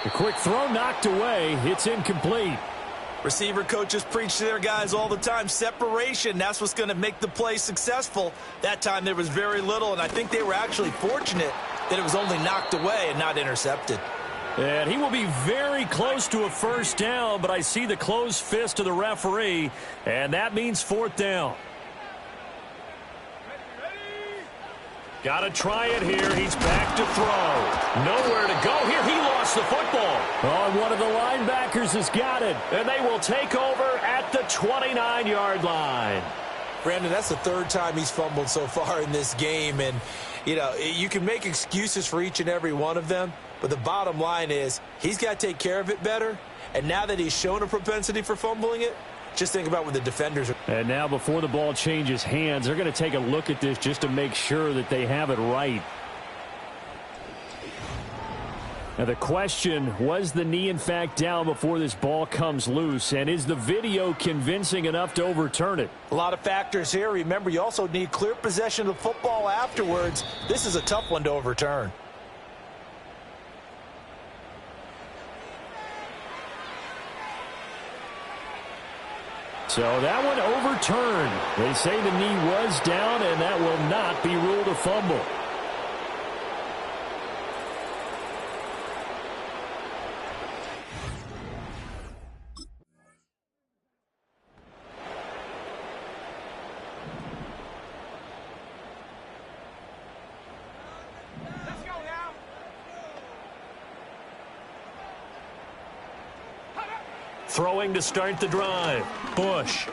The quick throw knocked away. It's incomplete. Receiver coaches preach to their guys all the time. Separation, that's what's going to make the play successful. That time there was very little, and I think they were actually fortunate that it was only knocked away and not intercepted. And he will be very close to a 1st down, but I see the closed fist of the referee, and that means 4th down. Got to try it here. He's back to throw. Nowhere to go here. He lost the football. Oh, one of the linebackers has got it. And they will take over at the 29-yard line. Brandon, that's the 3rd time he's fumbled so far in this game. And, you know, you can make excuses for each and every one of them, but the bottom line is he's got to take care of it better. And now that he's shown a propensity for fumbling it, just think about what the defenders are. And now before the ball changes hands, they're going to take a look at this just to make sure that they have it right. Now the question, was the knee in fact down before this ball comes loose? And is the video convincing enough to overturn it? A lot of factors here. Remember, you also need clear possession of the football afterwards. This is a tough one to overturn. So that one overturned. They say the knee was down, and that will not be ruled a fumble. Throwing to start the drive. Bush.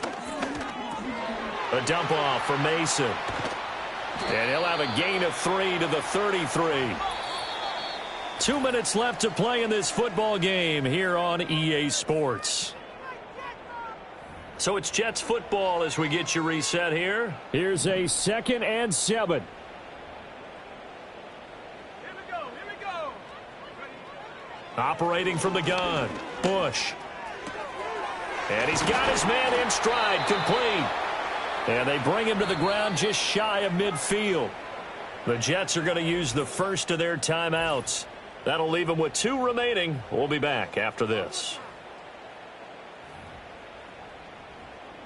A dump off for Mason. And he'll have a gain of 3 to the 33. 2 minutes left to play in this football game here on EA Sports. So it's Jets football as we get you reset here. Here's a 2nd and 7. Operating from the gun. Bush. And he's got his man in stride, complete. And they bring him to the ground just shy of midfield. The Jets are going to use the first of their timeouts. That'll leave them with 2 remaining. We'll be back after this.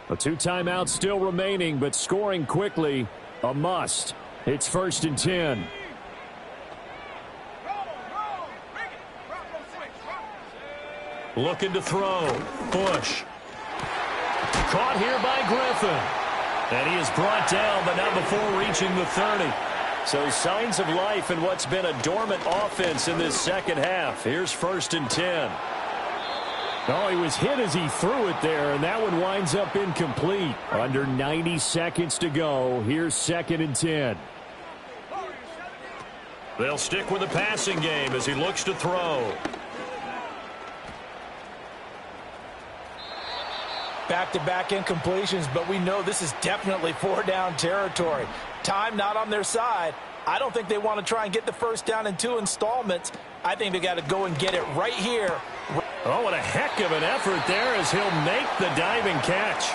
The 2 timeouts still remaining, but scoring quickly, a must. It's 1st and 10. Looking to throw. Bush. Caught here by Griffin. And he is brought down, but not before reaching the 30. So signs of life in what's been a dormant offense in this second half. Here's 1st and 10. Oh, he was hit as he threw it there, and that one winds up incomplete. Under 90 seconds to go. Here's 2nd and 10. They'll stick with the passing game as he looks to throw. Back-to-back incompletions, but we know this is definitely 4-down territory. Time not on their side. I don't think they want to try and get the first down in 2 installments. I think they got to go and get it right here. Oh, what a heck of an effort there as he'll make the diving catch.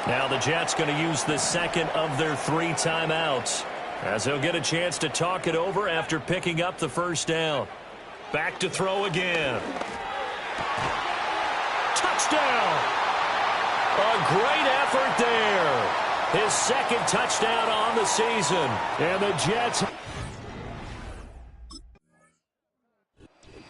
Now the Jets going to use the 2nd of their 3 timeouts as he'll get a chance to talk it over after picking up the first down. Back to throw again. Touchdown! A great effort there. His 2nd touchdown on the season. And the Jets.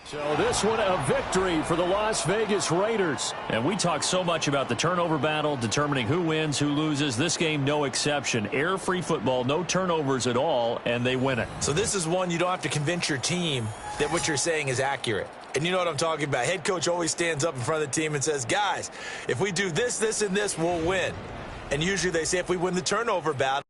So this one a victory for the Las Vegas Raiders. And we talk so much about the turnover battle, determining who wins, who loses. This game, no exception. Error-free football, no turnovers at all, and they win it. So this is one you don't have to convince your team that what you're saying is accurate. And you know what I'm talking about. Head coach always stands up in front of the team and says, guys, if we do this, this, and this, we'll win. And usually they say if we win the turnover battle,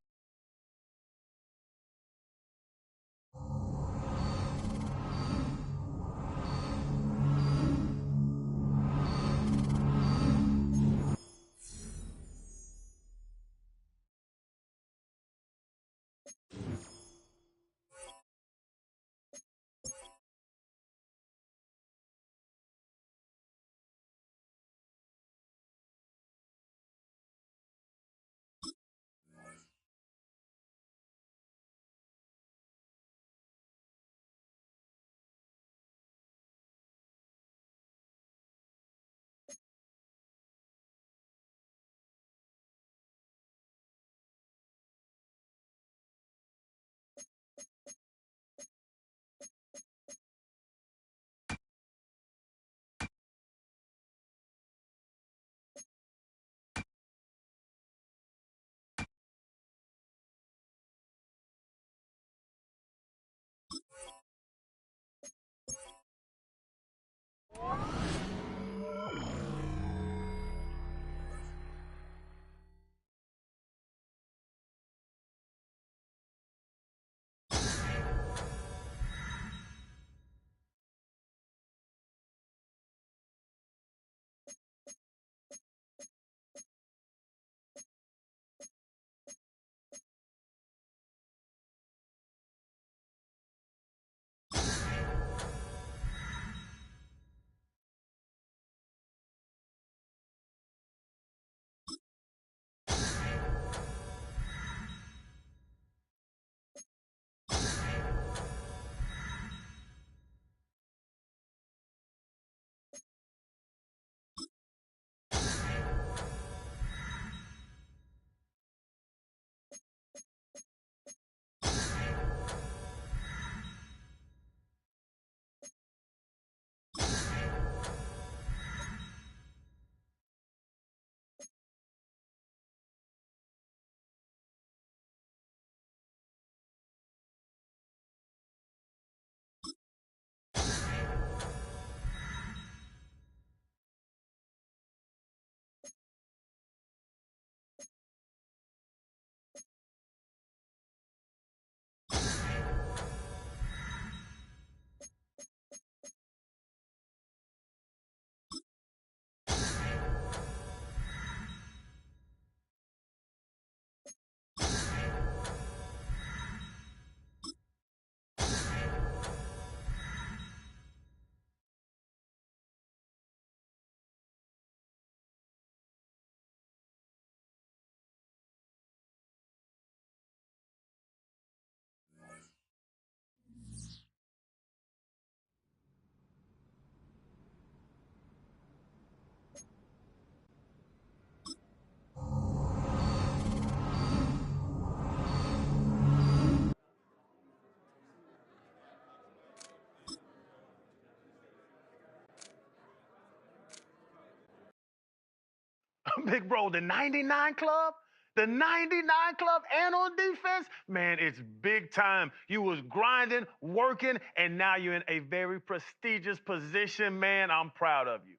big bro, the 99 Club? The 99 Club and on defense? Man, it's big time. You was grinding, working, and now you're in a very prestigious position. Man, I'm proud of you.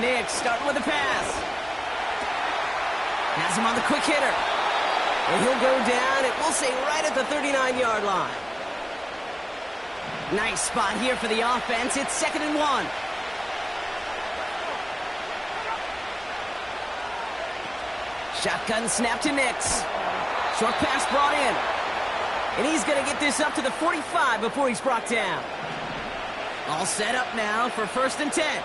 Nick starting with a pass. Has him on the quick hitter. And he'll go down, it will say right at the 39-yard line. Nice spot here for the offense. It's 2nd and 1. Shotgun snap to Nix. Short pass brought in. And he's going to get this up to the 45 before he's brought down. All set up now for 1st and 10.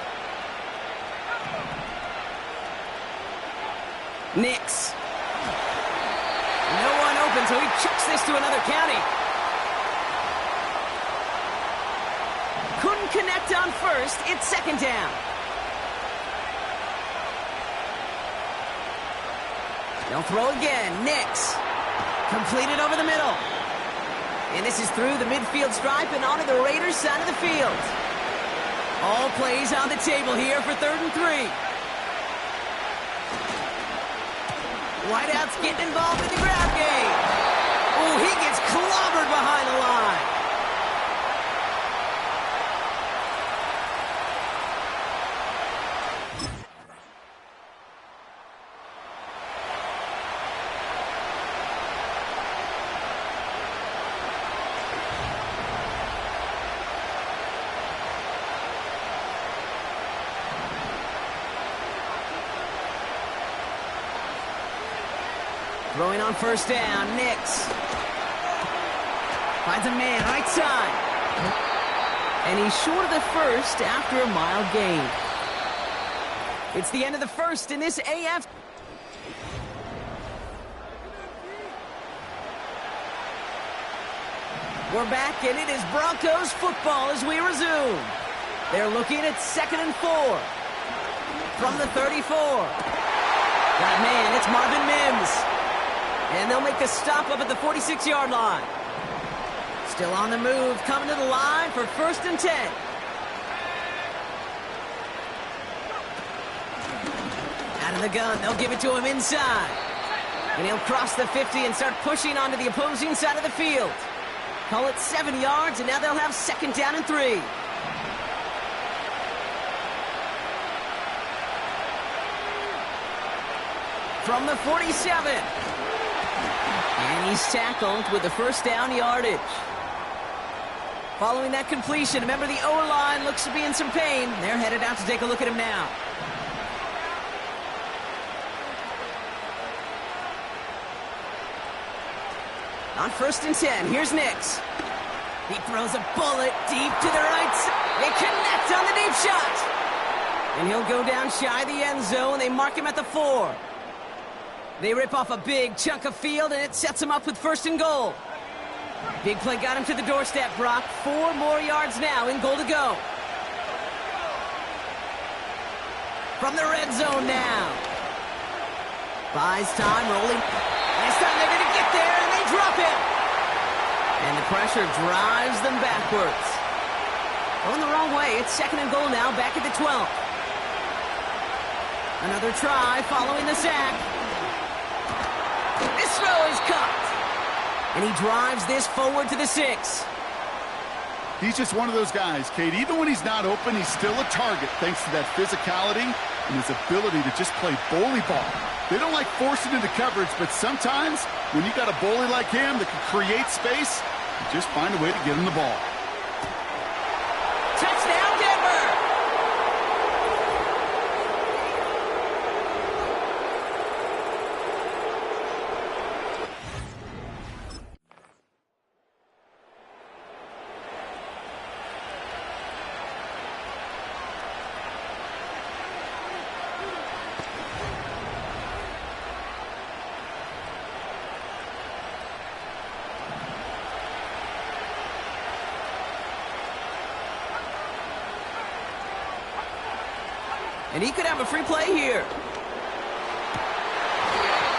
Nix. No one open, so he chucks this to another county. Couldn't connect on 1st. It's 2nd down. They'll throw again. Nix. Completed over the middle. And this is through the midfield stripe and onto the Raiders' side of the field. All plays on the table here for 3rd and 3. Whiteout's getting involved in the grab game. Oh, he gets clobbered behind the line. Throwing on 1st down, Nix. Finds a man, right side. And he's short of the 1st after a mile gain. It's the end of the 1st in this AF. We're back, and it is Broncos football as we resume. They're looking at 2nd and 4. From the 34. Got man, it's Marvin Mims. And they'll make the stop up at the 46-yard line. Still on the move, coming to the line for 1st and 10. Out of the gun, they'll give it to him inside. And he'll cross the 50 and start pushing onto the opposing side of the field. Call it 7 yards, and now they'll have 2nd down and 3. From the 47. And he's tackled with the 1st down yardage. Following that completion, remember the O-line looks to be in some pain. They're headed out to take a look at him now. On 1st and 10, here's Nix. He throws a bullet deep to the right side. They connect on the deep shot. And he'll go down shy of the end zone. They mark him at the 4. They rip off a big chunk of field, and it sets him up with 1st and goal. Big play got him to the doorstep, Brock. 4 more yards now in goal to go. From the red zone now. Buys time, rolling. This time they're going to get there, and they drop it. And the pressure drives them backwards. Going the wrong way. It's 2nd and goal now, back at the 12. Another try following the sack. This throw is caught. And he drives this forward to the 6. He's just one of those guys, Kate. Even when he's not open, he's still a target thanks to that physicality and his ability to just play bully ball. They don't like forcing into coverage, but sometimes when you got a bully like him that can create space, you just find a way to get him the ball. Touchdown, Denver! And he could have a free play here.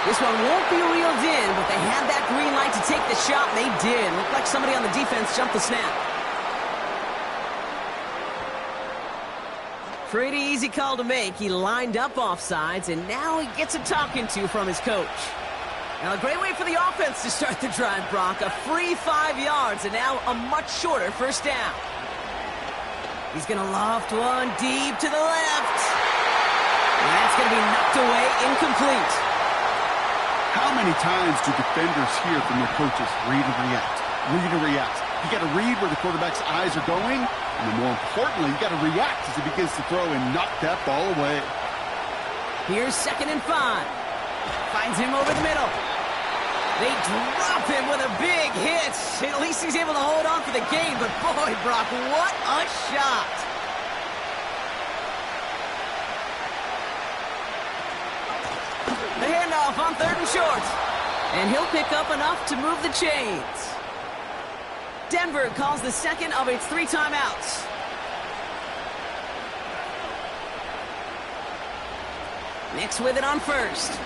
This one won't be reeled in, but they had that green light to take the shot, and they did. Looked like somebody on the defense jumped the snap. Pretty easy call to make. He lined up offsides, and now he gets a talking to from his coach. Now, a great way for the offense to start the drive, Brock. A free 5 yards, and now a much shorter first down. He's going to loft one deep to the left. And that's going to be knocked away, incomplete. How many times do defenders hear from their coaches, read and react, read and react? You got to read where the quarterback's eyes are going, and then more importantly, you got to react as he begins to throw and knock that ball away. Here's 2nd and 5. Finds him over the middle. They drop him with a big hit. At least he's able to hold on for the gain, but boy, Brock, what a shot. The handoff on 3rd and short. And he'll pick up enough to move the chains. Denver calls the second of its 3 timeouts. Nix with it on 1st.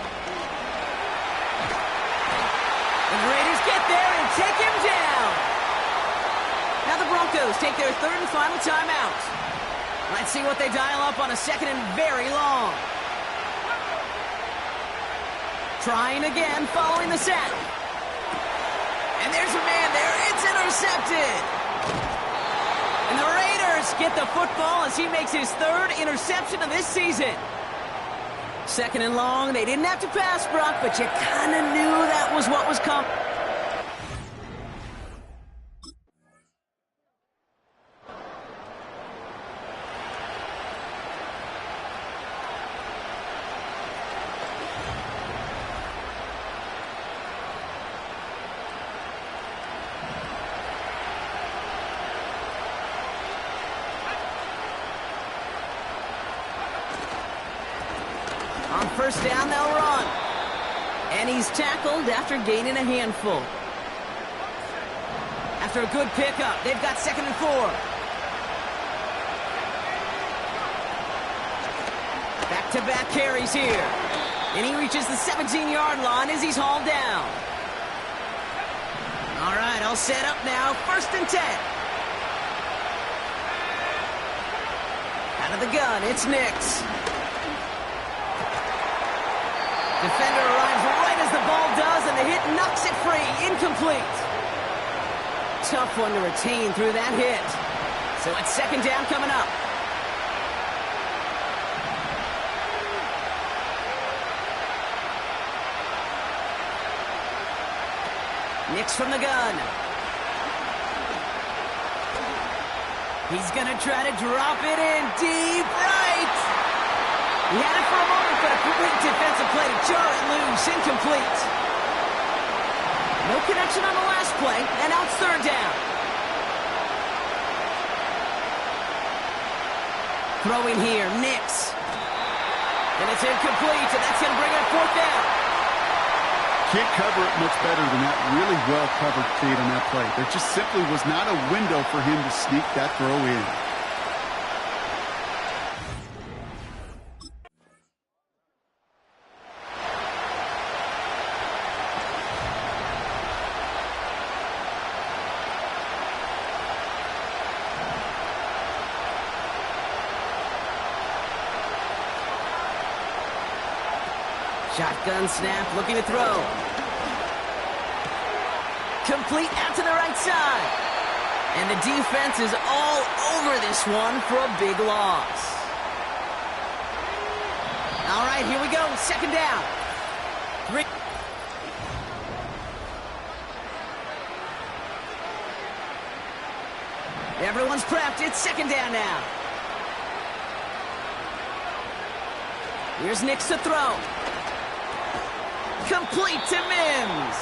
The Raiders get there and take him down. Now the Broncos take their 3rd and final timeout. Let's see what they dial up on a 2nd and very long. Trying again following the sack. And there's a man there. It's intercepted. And the Raiders get the football as he makes his 3rd interception of this season. 2nd and long. They didn't have to pass, Brock, but you kind of knew that was what was coming. On 1st down, they'll run. And he's tackled after gaining a handful. After a good pickup, they've got 2nd and 4. Back-to-back carries here. And he reaches the 17-yard line as he's hauled down. All right, all set up now. 1st and 10. Out of the gun, it's Nix. Defender arrives right as the ball does, and the hit knocks it free. Incomplete. Tough one to retain through that hit. So it's 2nd down coming up. Nix from the gun. He's going to try to drop it in deep right. He had it for a moment, but a quick defensive play to jar it loose. Incomplete. No connection on the last play, and now it's 3rd down. Throwing here, Nix. And it's incomplete, and that's going to bring it 4th down. Can't cover it much better than that. Really well covered, Kate, on that play. There just simply was not a window for him to sneak that throw in. Shotgun snap, looking to throw. Complete out to the right side. And the defense is all over this one for a big loss. All right, here we go. Second down. 3. Everyone's prepped. It's second down now. Here's Nix to throw. Complete to Mims.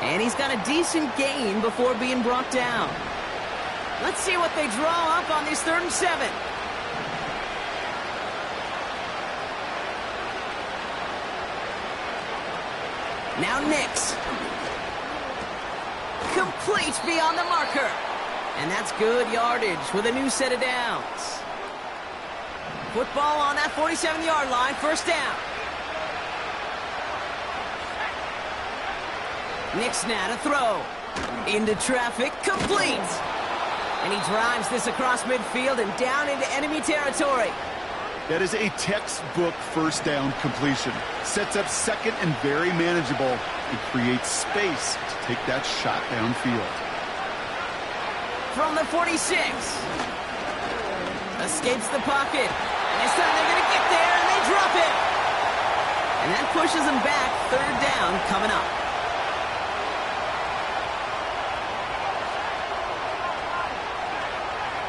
And he's got a decent gain before being brought down. Let's see what they draw up on this 3rd and 7. Now Nix. Complete beyond the marker. And that's good yardage with a new set of downs. Football on that 47-yard line, first down. Nix now to throw. Into traffic, complete. And he drives this across midfield and down into enemy territory. That is a textbook first down completion. Sets up second and very manageable and creates space to take that shot downfield. From the 46. Escapes the pocket. And this time they're going to get there and they drop it. And that pushes them back. 3rd down coming up.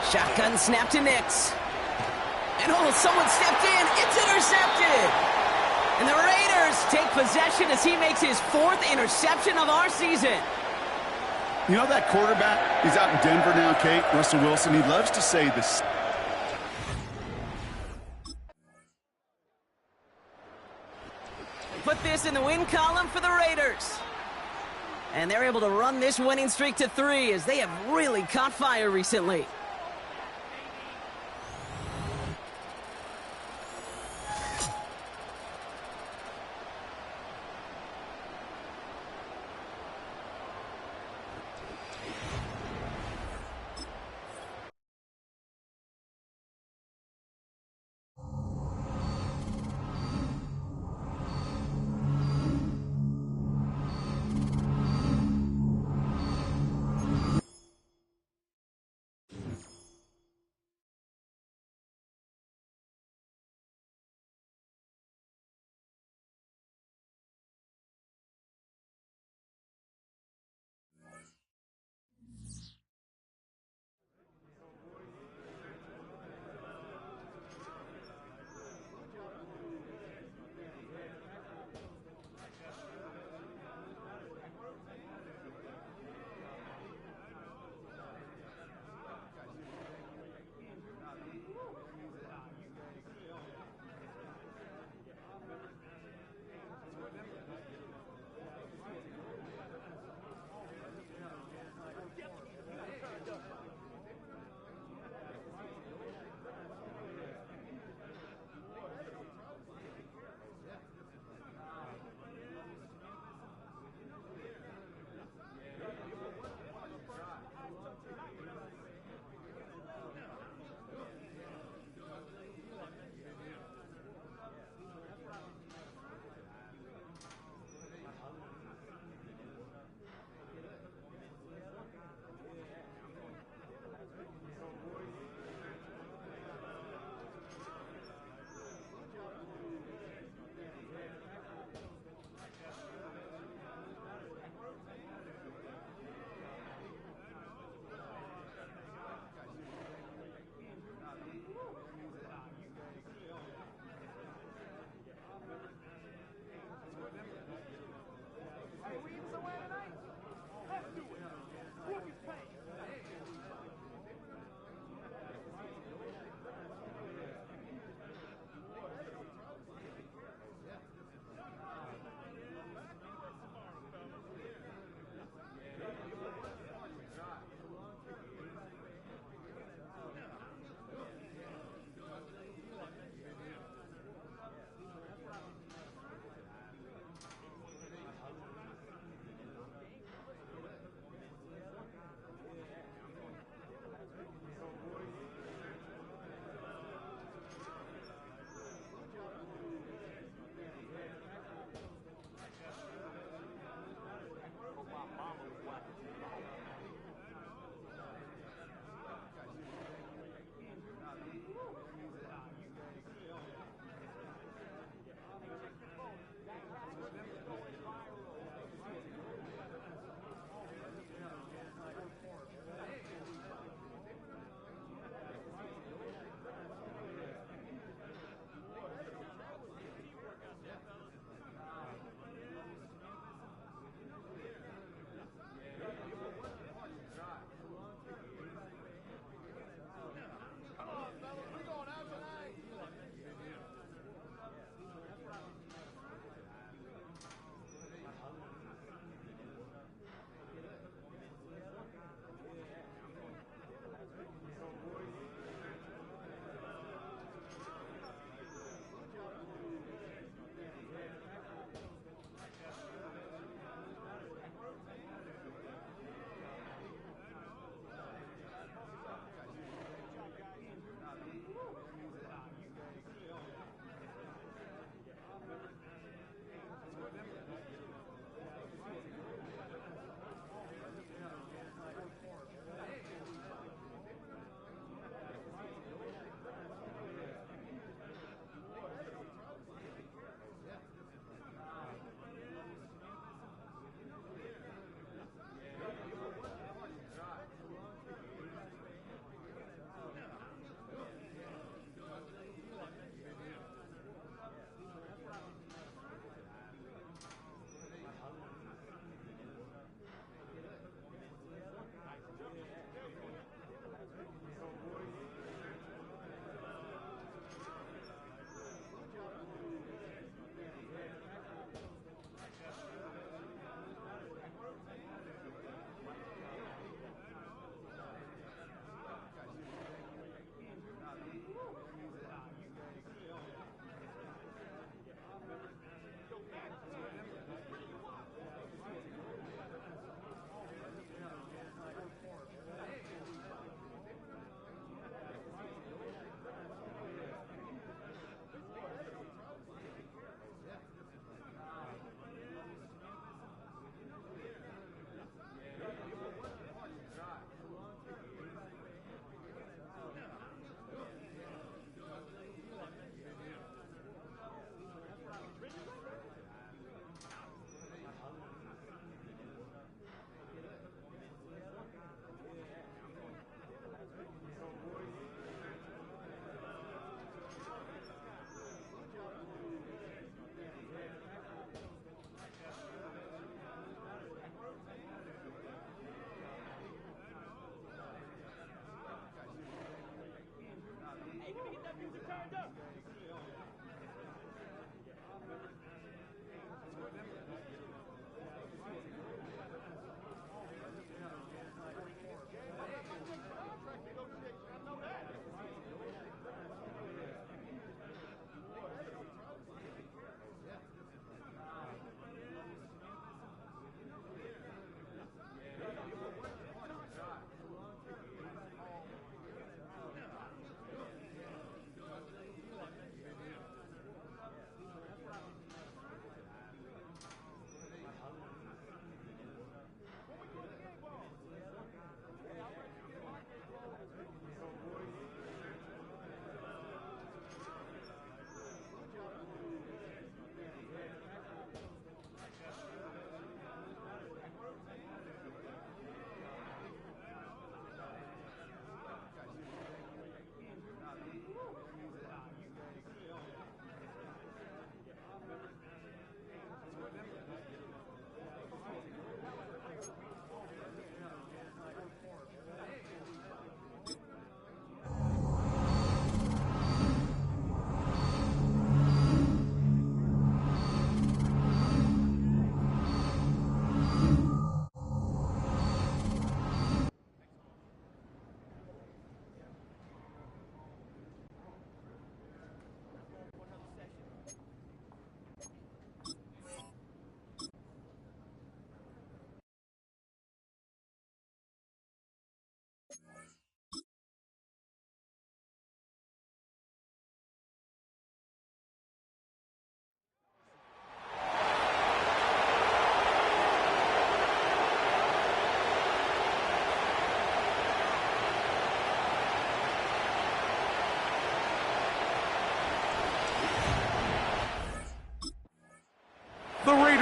Shotgun snap to Nix. And oh, someone stepped in. It's intercepted. And the Raiders take possession as he makes his 4th interception of our season. You know that quarterback? He's out in Denver now, Kate. Russell Wilson. He loves to say this. Put this in the win column for the Raiders. And they're able to run this winning streak to 3 as they have really caught fire recently.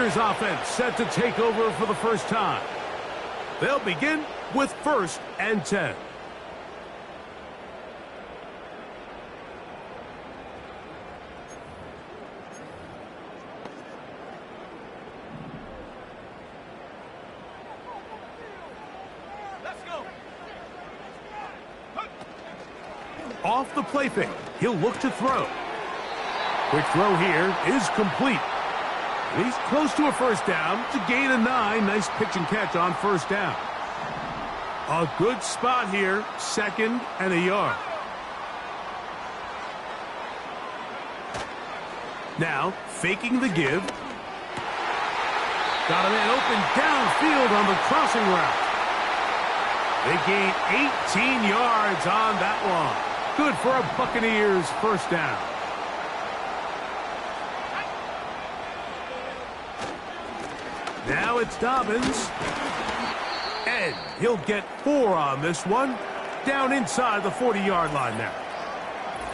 Raiders offense set to take over for the first time. They'll begin with 1st and 10. Off the play fake, he'll look to throw. Quick throw here is complete. And he's close to a first down to gain a 9. Nice pitch and catch on first down. A good spot here, 2nd and a yard. Now, faking the give. Got a man open downfield on the crossing route. They gain 18 yards on that one. Good for a Buccaneers first down. Now it's Dobbins. And he'll get 4 on this one. Down inside the 40-yard line now.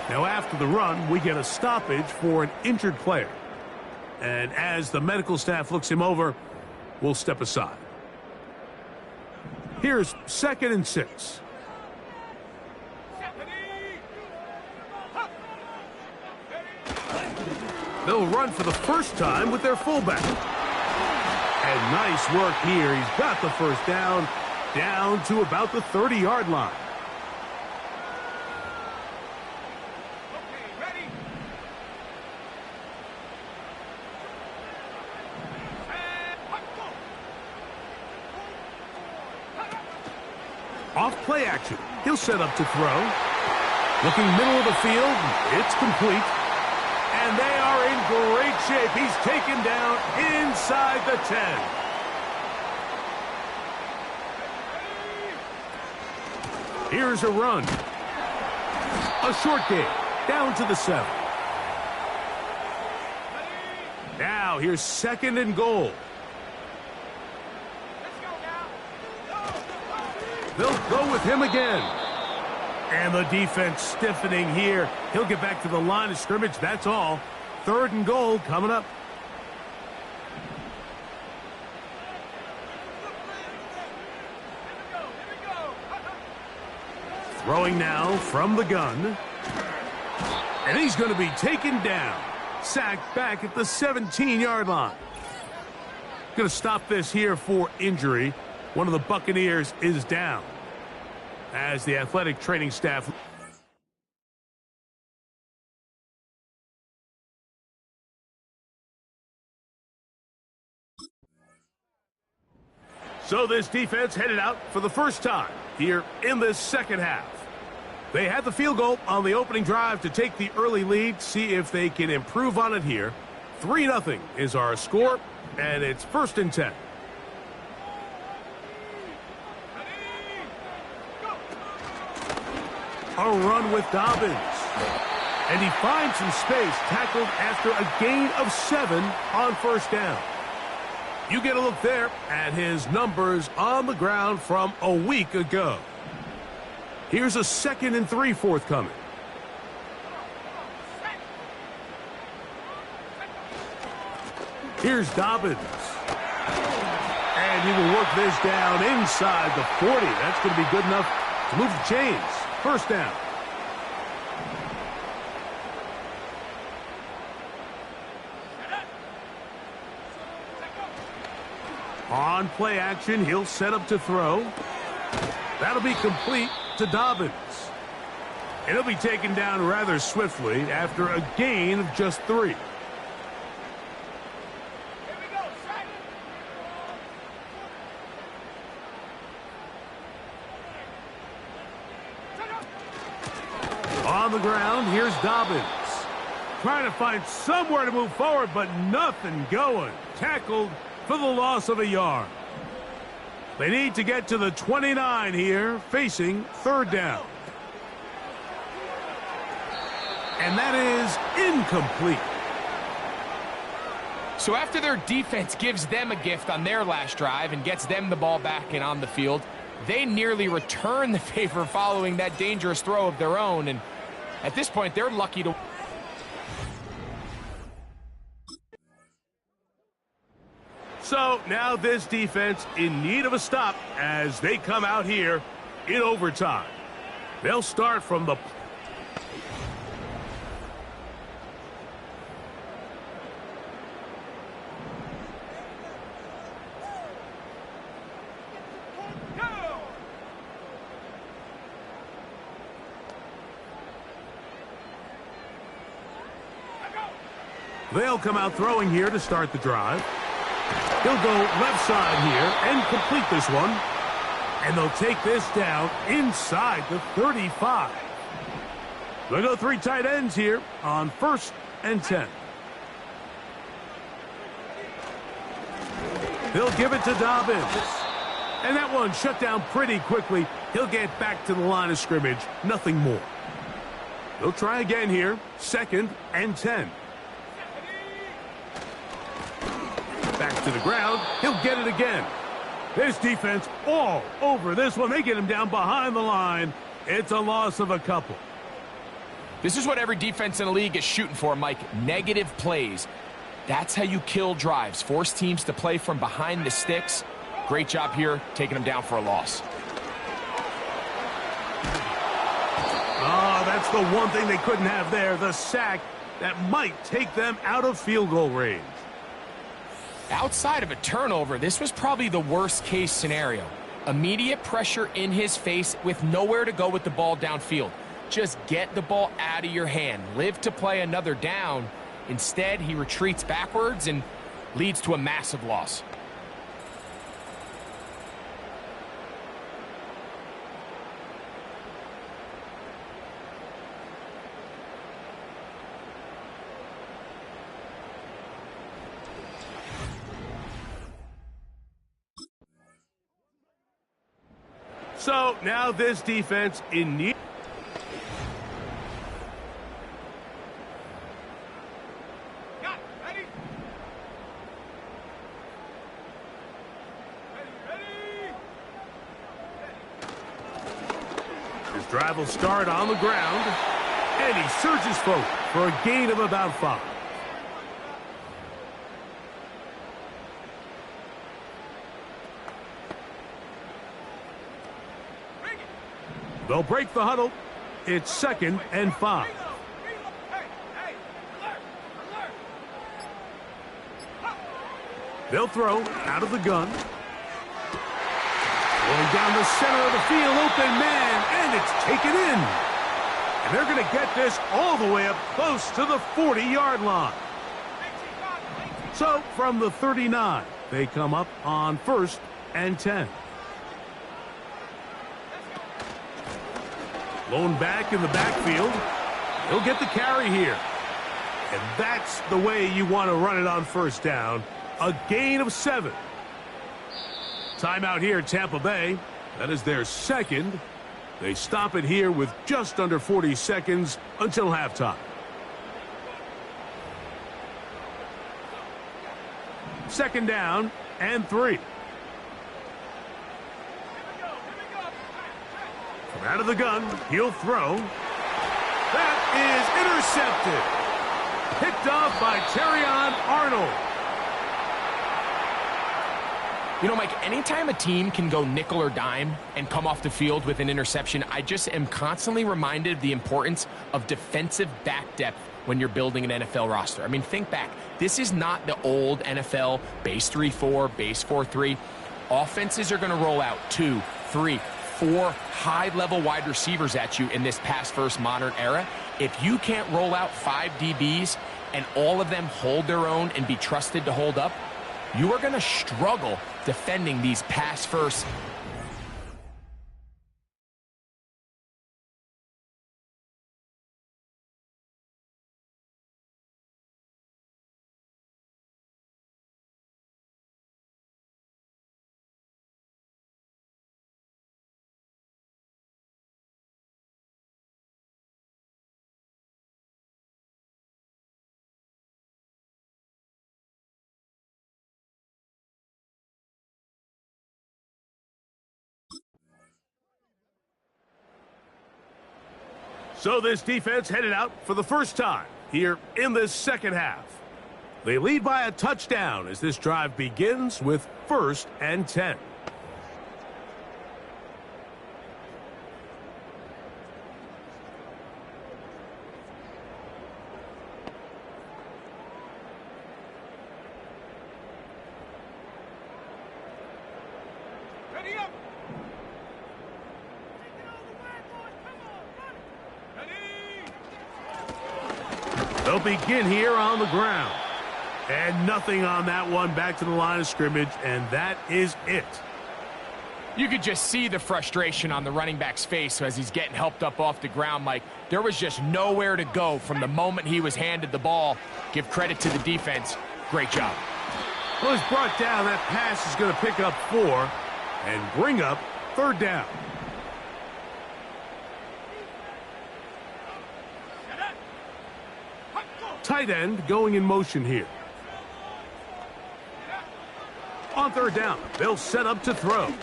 Now after the run, we get a stoppage for an injured player. And as the medical staff looks him over, we'll step aside. Here's 2nd and 6. They'll run for the first time with their fullback. And nice work here. He's got the first down to about the 30-yard line. Off play action. He'll set up to throw. Looking middle of the field. It's complete. And they are in great shape. He's taken down inside the 10. Here's a run. A short game. Down to the 7. Now here's 2nd and goal. They'll go with him again. And the defense stiffening here. He'll get back to the line of scrimmage. That's all. 3rd and goal coming up. Throwing now from the gun. And he's going to be taken down. Sacked back at the 17-yard line. Going to stop this here for injury. One of the Buccaneers is down. As the athletic training staff. So this defense headed out for the first time here in this second half. They had the field goal on the opening drive to take the early lead. See if they can improve on it here. 3-0 is our score, and it's 1st and 10. A run with Dobbins. And he finds some space, tackled after a gain of 7 on first down. You get a look there at his numbers on the ground from a week ago. Here's a 2nd and 3 forthcoming. Here's Dobbins. And he will work this down inside the 40. That's going to be good enough to move the chains. First down. On play action, he'll set up to throw. That'll be complete to Dobbins. And he'll be taken down rather swiftly after a gain of just 3. On the ground, here's Dobbins. Trying to find somewhere to move forward, but nothing going. Tackled for the loss of a yard. They need to get to the 29 here, facing 3rd down. And that is incomplete. So after their defense gives them a gift on their last drive and gets them the ball back and on the field, they nearly return the favor following that dangerous throw of their own. And at this point, they're lucky to... So now this defense in need of a stop as they come out here in overtime. They'll start from the... They'll come out throwing here to start the drive. He'll go left side here and complete this one. And they'll take this down inside the 35. They'll go 3 tight ends here on 1st and 10. He'll give it to Dobbins. And that one shut down pretty quickly. He'll get back to the line of scrimmage. Nothing more. They'll try again here. 2nd and 10. Back to the ground. He'll get it again. This defense all over this one. They get him down behind the line. It's a loss of a couple. This is what every defense in the league is shooting for, Mike. Negative plays. That's how you kill drives. Force teams to play from behind the sticks. Great job here, taking them down for a loss. Oh, that's the one thing they couldn't have there. The sack that might take them out of field goal range. Outside of a turnover, this was probably the worst case scenario. Immediate pressure in his face with nowhere to go with the ball downfield. Just get the ball out of your hand. Live to play another down. Instead, he retreats backwards and leads to a massive loss. So now this defense in need. His drive will start on the ground, and he surges forward for a gain of about 5. They'll break the huddle. It's 2nd and 5. They'll throw out of the gun. Going down the center of the field, open man, and it's taken in. And they're going to get this all the way up close to the 40-yard line. So from the 39, they come up on 1st and 10. Blown back in the backfield. He'll get the carry here. And that's the way you want to run it on 1st down. A gain of 7. Timeout here, Tampa Bay. That is their 2nd. They stop it here with just under 40 seconds until halftime. 2nd down and 3. From out of the gun, he'll throw. That is intercepted. Picked off by Terrion Arnold. You know, Mike, anytime a team can go nickel or dime and come off the field with an interception, I just am constantly reminded of the importance of defensive back depth when you're building an NFL roster. I mean, think back. This is not the old NFL base 3-4, base 4-3. Offenses are going to roll out 2, 3, 4 high-level wide receivers at you in this pass-first modern era. If you can't roll out 5 DBs and all of them hold their own and be trusted to hold up, you are going to struggle defending these pass-first. So this defense headed out for the first time here in this 2nd half. They lead by a touchdown as this drive begins with 1st and 10. They'll begin here on the ground. And nothing on that one, back to the line of scrimmage, and that is it. You could just see the frustration on the running back's face as he's getting helped up off the ground, Mike. There was just nowhere to go from the moment he was handed the ball. Give credit to the defense. Great job. Well, it's brought down. That pass is going to pick up 4 and bring up 3rd down. Tight end going in motion here. On 3rd down, they'll set up to throw.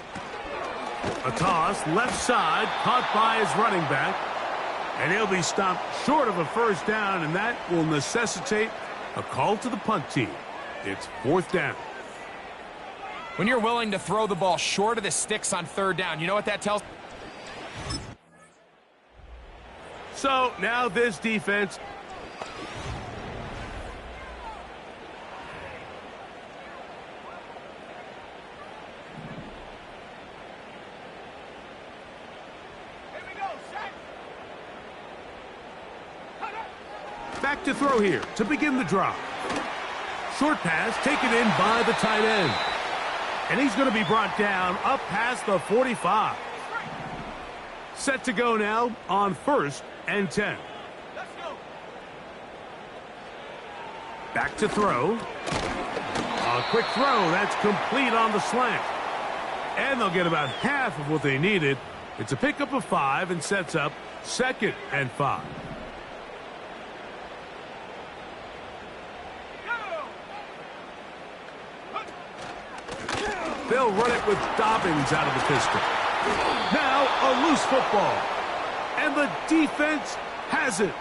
A toss, left side, caught by his running back. And he'll be stopped short of a 1st down, and that will necessitate a call to the punt team. It's 4th down. When you're willing to throw the ball short of the sticks on 3rd down, you know what that tells? So now this defense... Back to throw here to begin the drive. Short pass taken in by the tight end. And he's going to be brought down up past the 45. Set to go now on 1st and 10. Back to throw. A quick throw. That's complete on the slant. And they'll get about half of what they needed. It's a pickup of 5 and sets up 2nd and 5. They'll run it with Dobbins out of the pistol. Now a loose football. And the defense has it.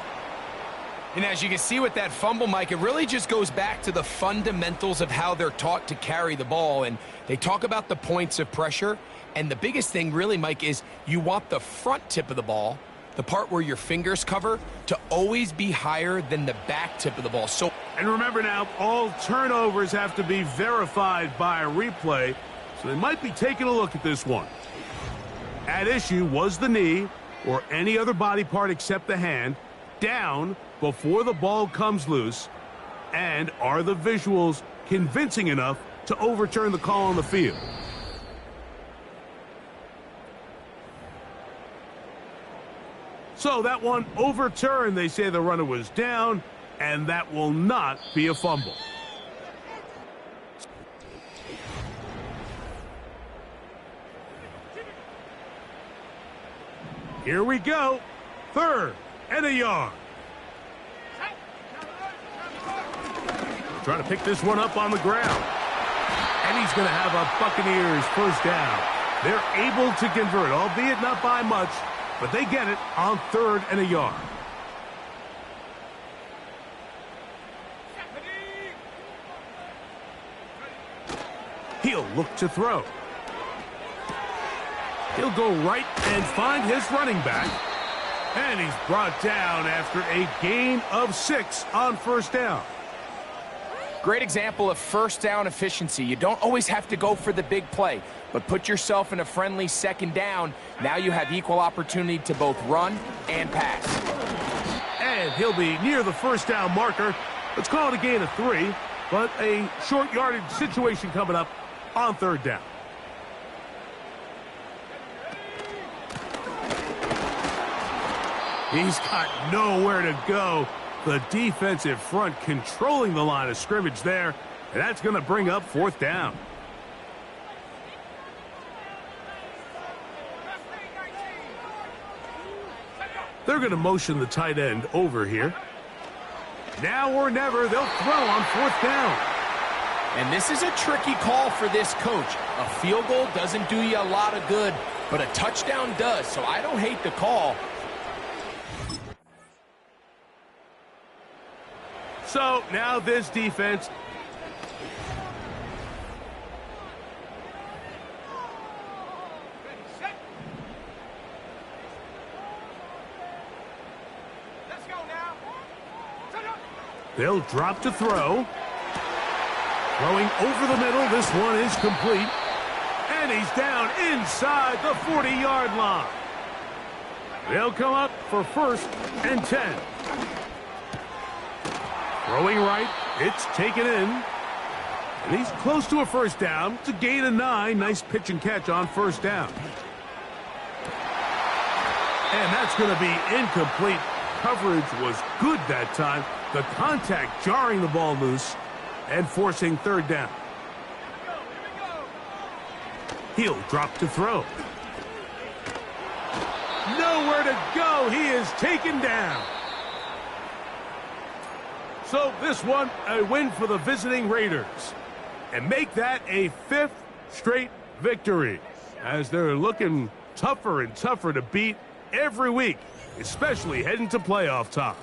And as you can see with that fumble, Mike, it really just goes back to the fundamentals of how they're taught to carry the ball. And they talk about the points of pressure. And the biggest thing really, Mike, is you want the front tip of the ball, the part where your fingers cover, to always be higher than the back tip of the ball. And remember now, all turnovers have to be verified by a replay. So they might be taking a look at this one. At issue was the knee, or any other body part except the hand, down before the ball comes loose. And are the visuals convincing enough to overturn the call on the field? So that one overturned. They say the runner was down, and that will not be a fumble. Here we go. 3rd and a yard. Trying to pick this one up on the ground. And he's going to have a Buccaneers 1st down. They're able to convert, albeit not by much, but they get it on 3rd and a yard. He'll look to throw. He'll go right and find his running back. And he's brought down after a gain of 6 on 1st down. Great example of 1st down efficiency. You don't always have to go for the big play, but put yourself in a friendly 2nd down. Now you have equal opportunity to both run and pass. And he'll be near the 1st down marker. Let's call it a gain of 3, but a short yardage situation coming up on 3rd down. He's got nowhere to go. The defensive front controlling the line of scrimmage there. And that's going to bring up 4th down. They're going to motion the tight end over here. Now or never, they'll throw on 4th down. And this is a tricky call for this coach. A field goal doesn't do you a lot of good, but a touchdown does, so I don't hate the call. So now this defense. They'll drop to throw. Throwing over the middle. This one is complete. And he's down inside the 40-yard line. They'll come up for 1st and 10. Throwing right. It's taken in. And he's close to a first down. It's a gain of 9. Nice pitch and catch on first down. And that's going to be incomplete. Coverage was good that time. The contact jarring the ball loose and forcing 3rd down. He'll drop to throw. Nowhere to go. He is taken down. So this one, a win for the visiting Raiders. And make that a 5th straight victory, as they're looking tougher and tougher to beat every week, especially heading to playoff time.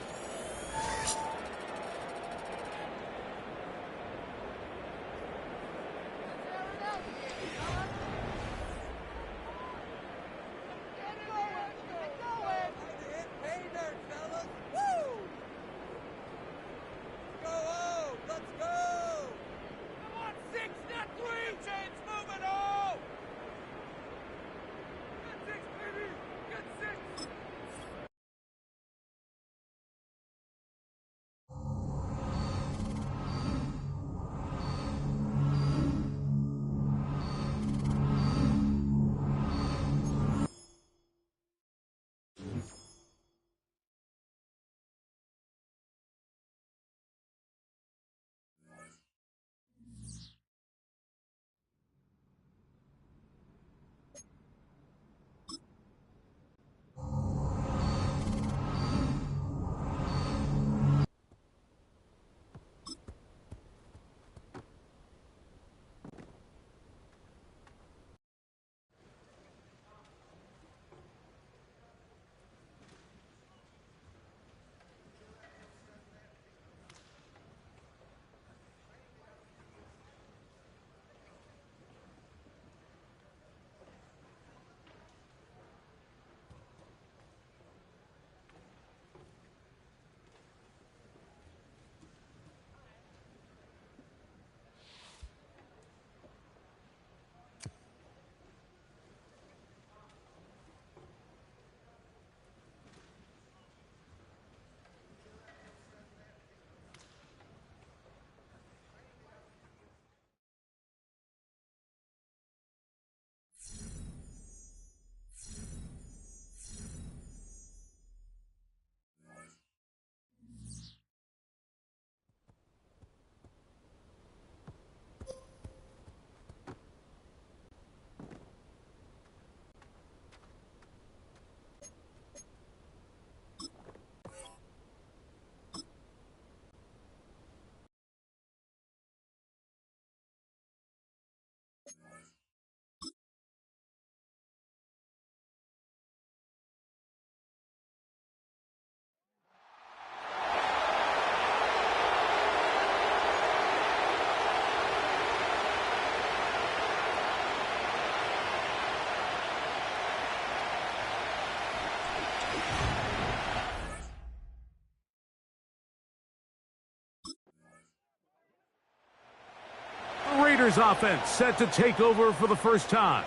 Raiders offense set to take over for the first time.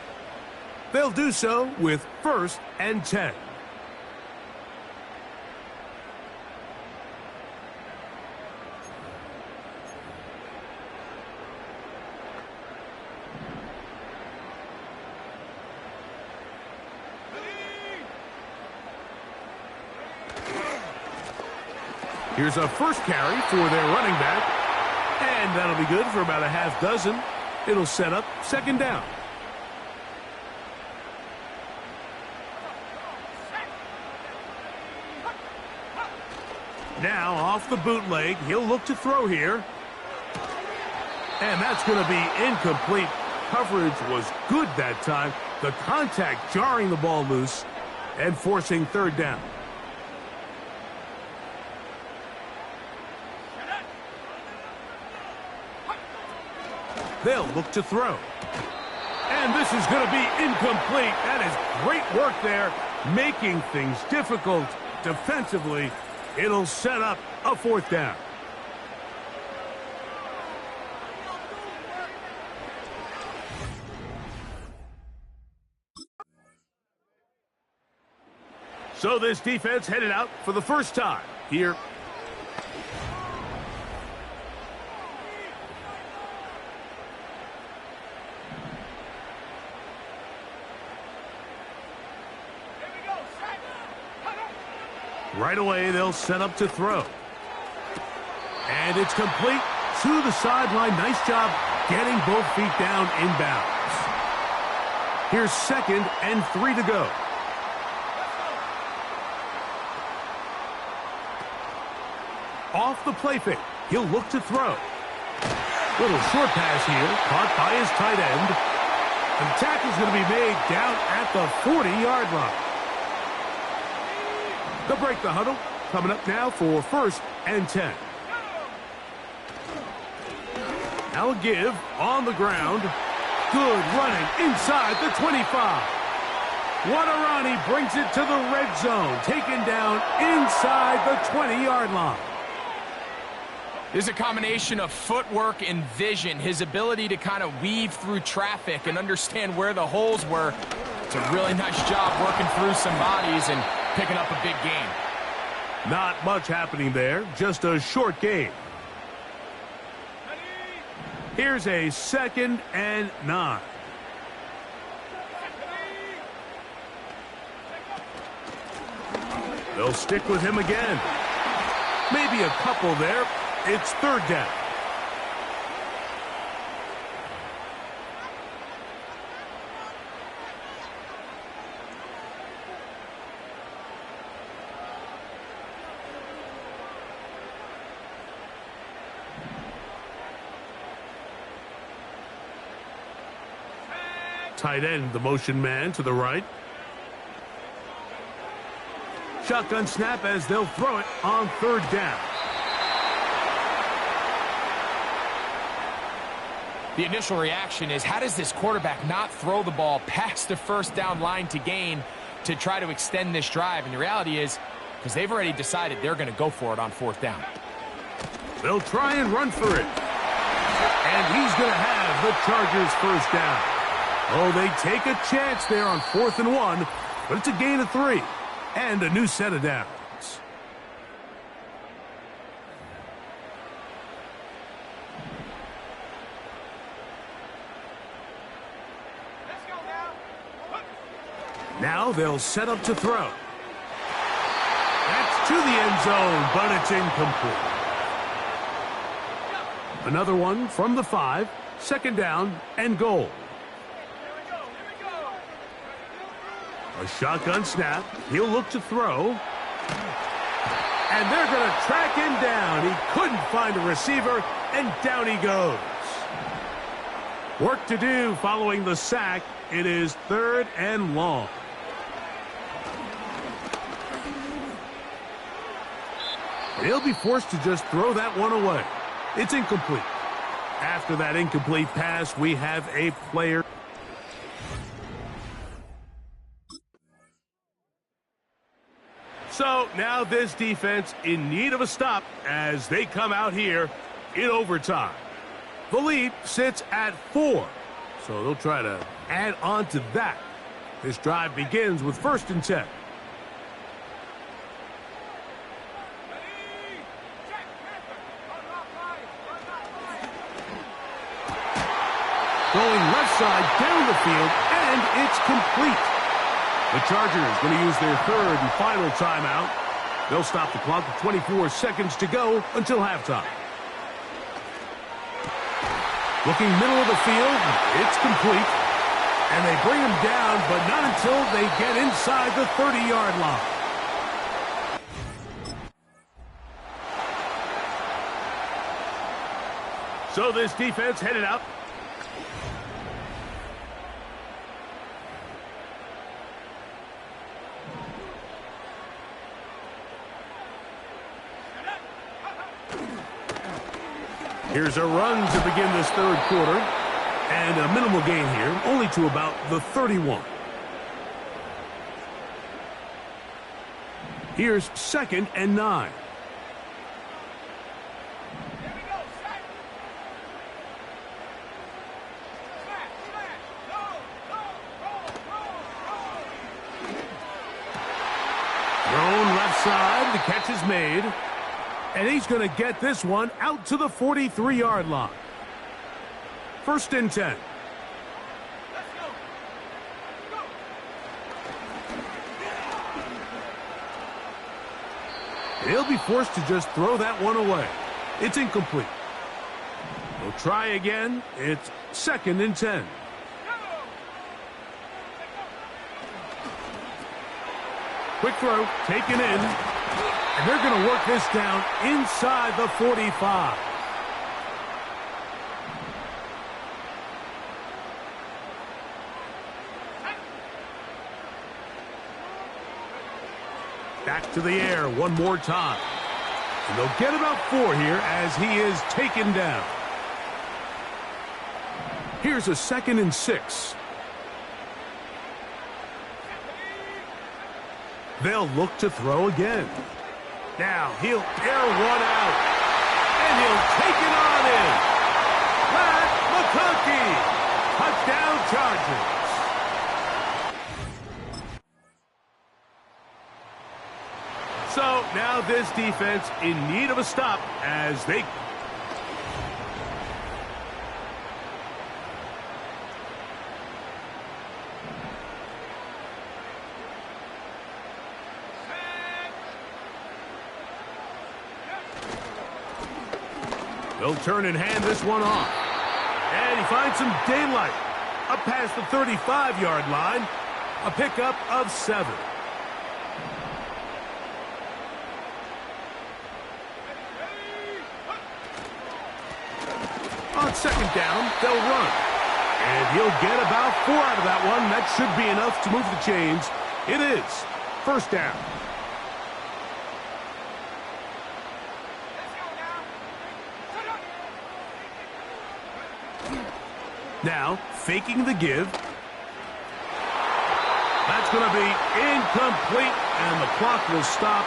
They'll do so with 1st and 10. Here's a first carry for their running back. And that'll be good for about a half dozen. It'll set up 2nd down. Now off the bootleg, he'll look to throw here. And that's going to be incomplete. Coverage was good that time. The contact jarring the ball loose and forcing 3rd down. They'll look to throw. And this is going to be incomplete. That is great work there, making things difficult defensively. It'll set up a 4th down. So this defense headed out for the first time here. Right away, they'll set up to throw. And it's complete to the sideline. Nice job getting both feet down inbounds. Here's 2nd and 3 to go. Off the play fake. He'll look to throw. Little short pass here, caught by his tight end. And the tackle's going to be made down at the 40-yard line. They'll break the huddle. Coming up now for 1st and 10. Now a give on the ground. Good running inside the 25. Wadarani brings it to the red zone. Taken down inside the 20-yard line. There's a combination of footwork and vision. His ability to kind of weave through traffic and understand where the holes were. It's a really nice job working through some bodies and picking up a big gain. Not much happening there, just a short gain. Here's a 2nd and 9. They'll stick with him again. Maybe a couple there. It's 3rd down. Tight end, the motion man to the right. Shotgun snap as they'll throw it on 3rd down. The initial reaction is, how does this quarterback not throw the ball past the 1st down line to gain to try to extend this drive? And the reality is, because they've already decided they're going to go for it on 4th down. They'll try and run for it. And he's going to have the Chargers' 1st down. Oh, they take a chance there on 4th and 1, but it's a gain of 3 and a new set of downs. Now they'll set up to throw. That's to the end zone, but it's incomplete. Another one from the 5, 2nd down and goal. A shotgun snap. He'll look to throw. And they're going to track him down. He couldn't find a receiver, and down he goes. Work to do following the sack. It is 3rd and long. He'll be forced to just throw that one away. It's incomplete. After that incomplete pass, we have a player. So now this defense in need of a stop as they come out here in overtime. The lead sits at 4, so they'll try to add on to that. This drive begins with 1st and 10. Going left side down the field, and it's complete. The Chargers going to use their 3rd and final timeout. They'll stop the clock with 24 seconds to go until halftime. Looking middle of the field, it's complete. And they bring him down, but not until they get inside the 30-yard line. So this defense headed out. Here's a run to begin this 3rd quarter. And a minimal gain here, only to about the 31. Here's 2nd and 9. Thrown left side, the catch is made. And he's going to get this one out to the 43-yard line. 1st and 10. He'll be forced to just throw that one away. It's incomplete. He'll try again. It's 2nd and 10. Quick throw, taken in. And they're going to work this down inside the 45. Back to the air one more time. And they'll get about 4 here as he is taken down. Here's a 2nd and 6. They'll look to throw again. Now he'll air one out. And he'll take it on in. Matt McConkey. Touchdown Chargers. So now this defense in need of a stop as they... They'll turn and hand this one off. And he finds some daylight. Up past the 35-yard line. A pickup of 7. On 2nd down, they'll run. And he'll get about 4 out of that one. That should be enough to move the chains. It is 1st down. Now, faking the give. That's going to be incomplete, and the clock will stop.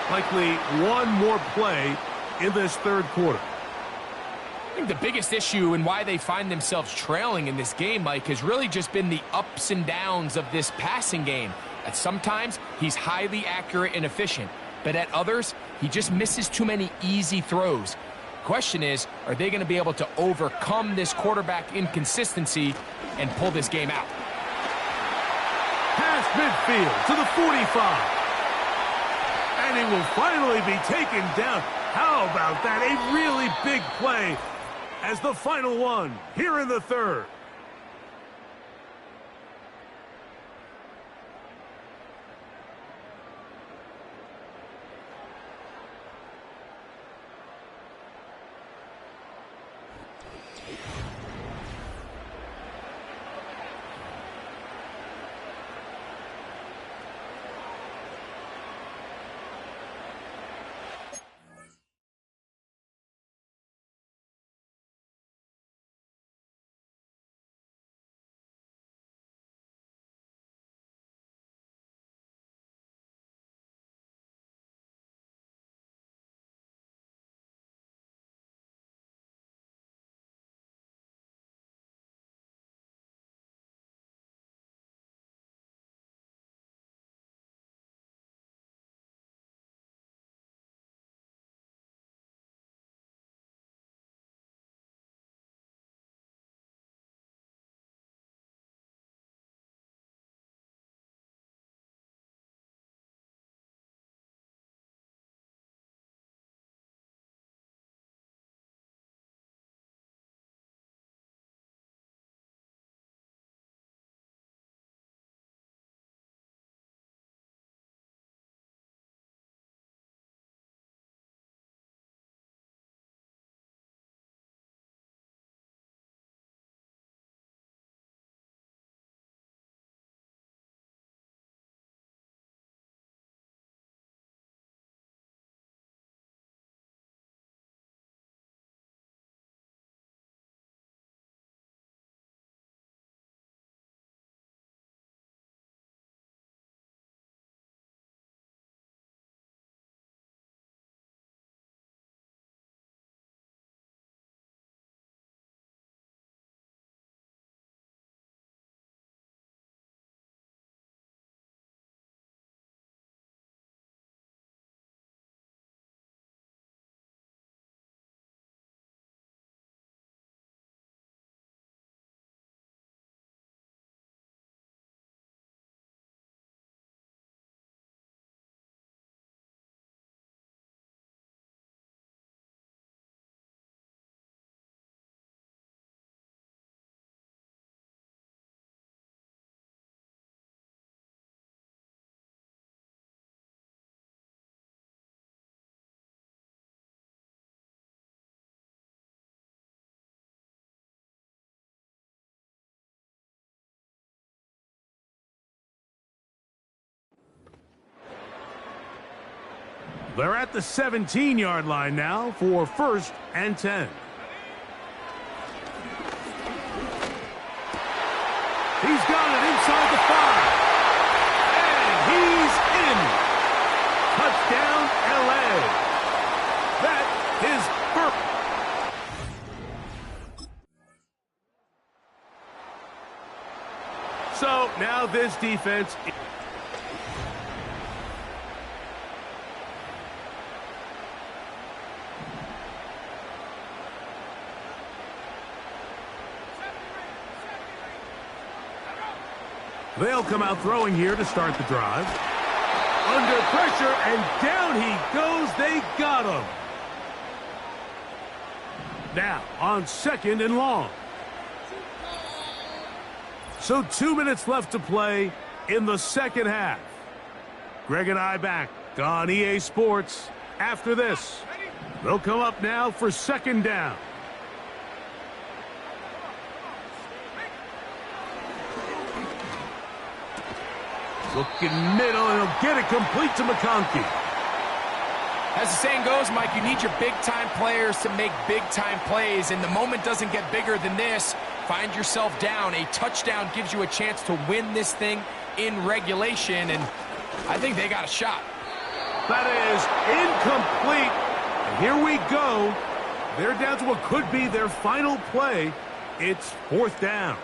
Likely one more play in this 3rd quarter. I think the biggest issue and why they find themselves trailing in this game, Mike, has really just been the ups and downs of this passing game. At sometimes, he's highly accurate and efficient, but at others, he just misses too many easy throws. Question is, are they going to be able to overcome this quarterback inconsistency and pull this game out? Past midfield to the 45. And he will finally be taken down. How about that? A really big play as the final one here in the 3rd. They're at the 17-yard line now for 1st and 10. He's got it inside the 5. And he's in. Touchdown, L.A. That is perfect. So now this defense... They'll come out throwing here to start the drive. Under pressure, and down he goes. They got him. Now, on 2nd and long. So 2 minutes left to play in the second half. Greg and I back on EA Sports after this. They'll come up now for 2nd down. Looking middle, and he'll get it complete to McConkey. As the saying goes, Mike, you need your big-time players to make big-time plays, and the moment doesn't get bigger than this. Find yourself down. A touchdown gives you a chance to win this thing in regulation, and I think they got a shot. That is incomplete. And here we go. They're down to what could be their final play. It's 4th down.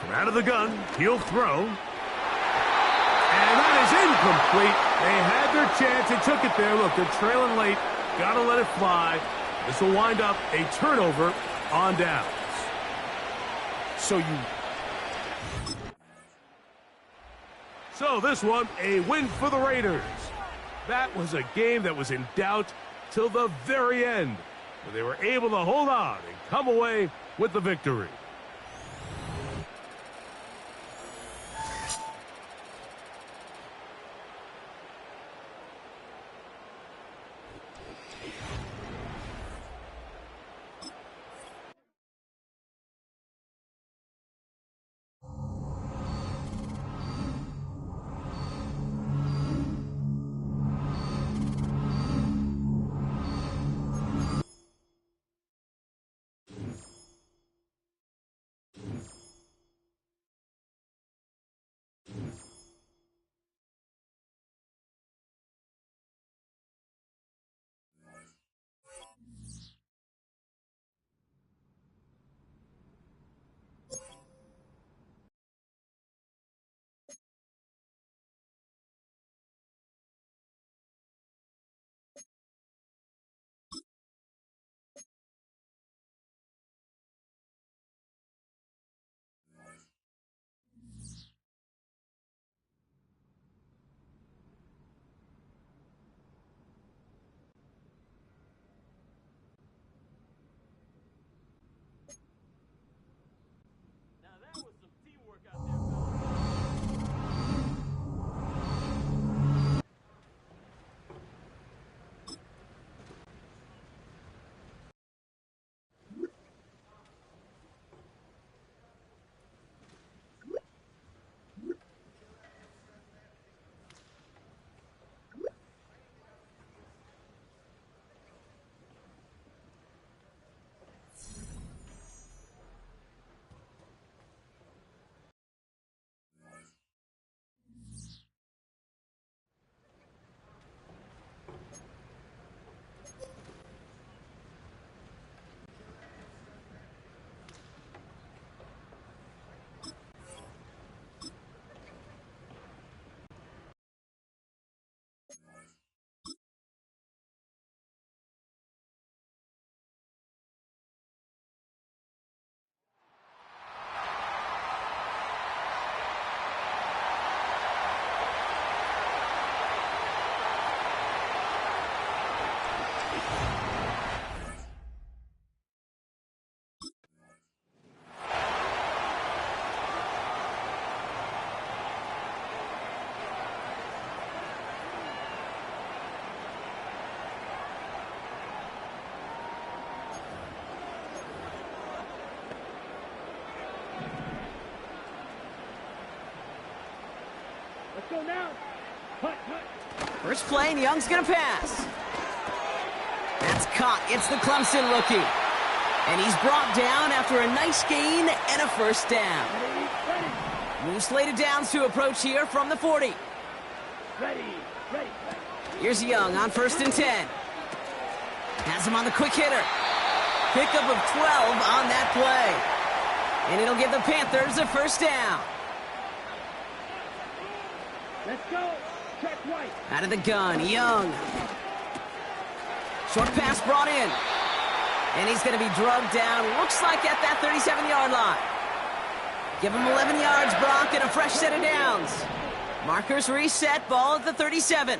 From out of the gun, he'll throw. And that is incomplete. They had their chance. They took it there. Look, they're trailing late. Got to let it fly. This will wind up a turnover on downs. So this one, a win for the Raiders. That was a game that was in doubt till the very end, but they were able to hold on and come away with the victory. Go now. First play, and Young's going to pass. That's caught. It's the Clemson rookie. And he's brought down after a nice gain and a first down. New slate of downs to approach here from the 40. Here's Young on 1st and 10. Has him on the quick hitter. Pickup of 12 on that play. And it'll give the Panthers a first down. Let's go. Check White. Out of the gun, Young. Short pass brought in. And he's going to be drugged down, looks like at that 37-yard line. Give him 11 yards, Brock, and a fresh set of downs. Markers reset, ball at the 37.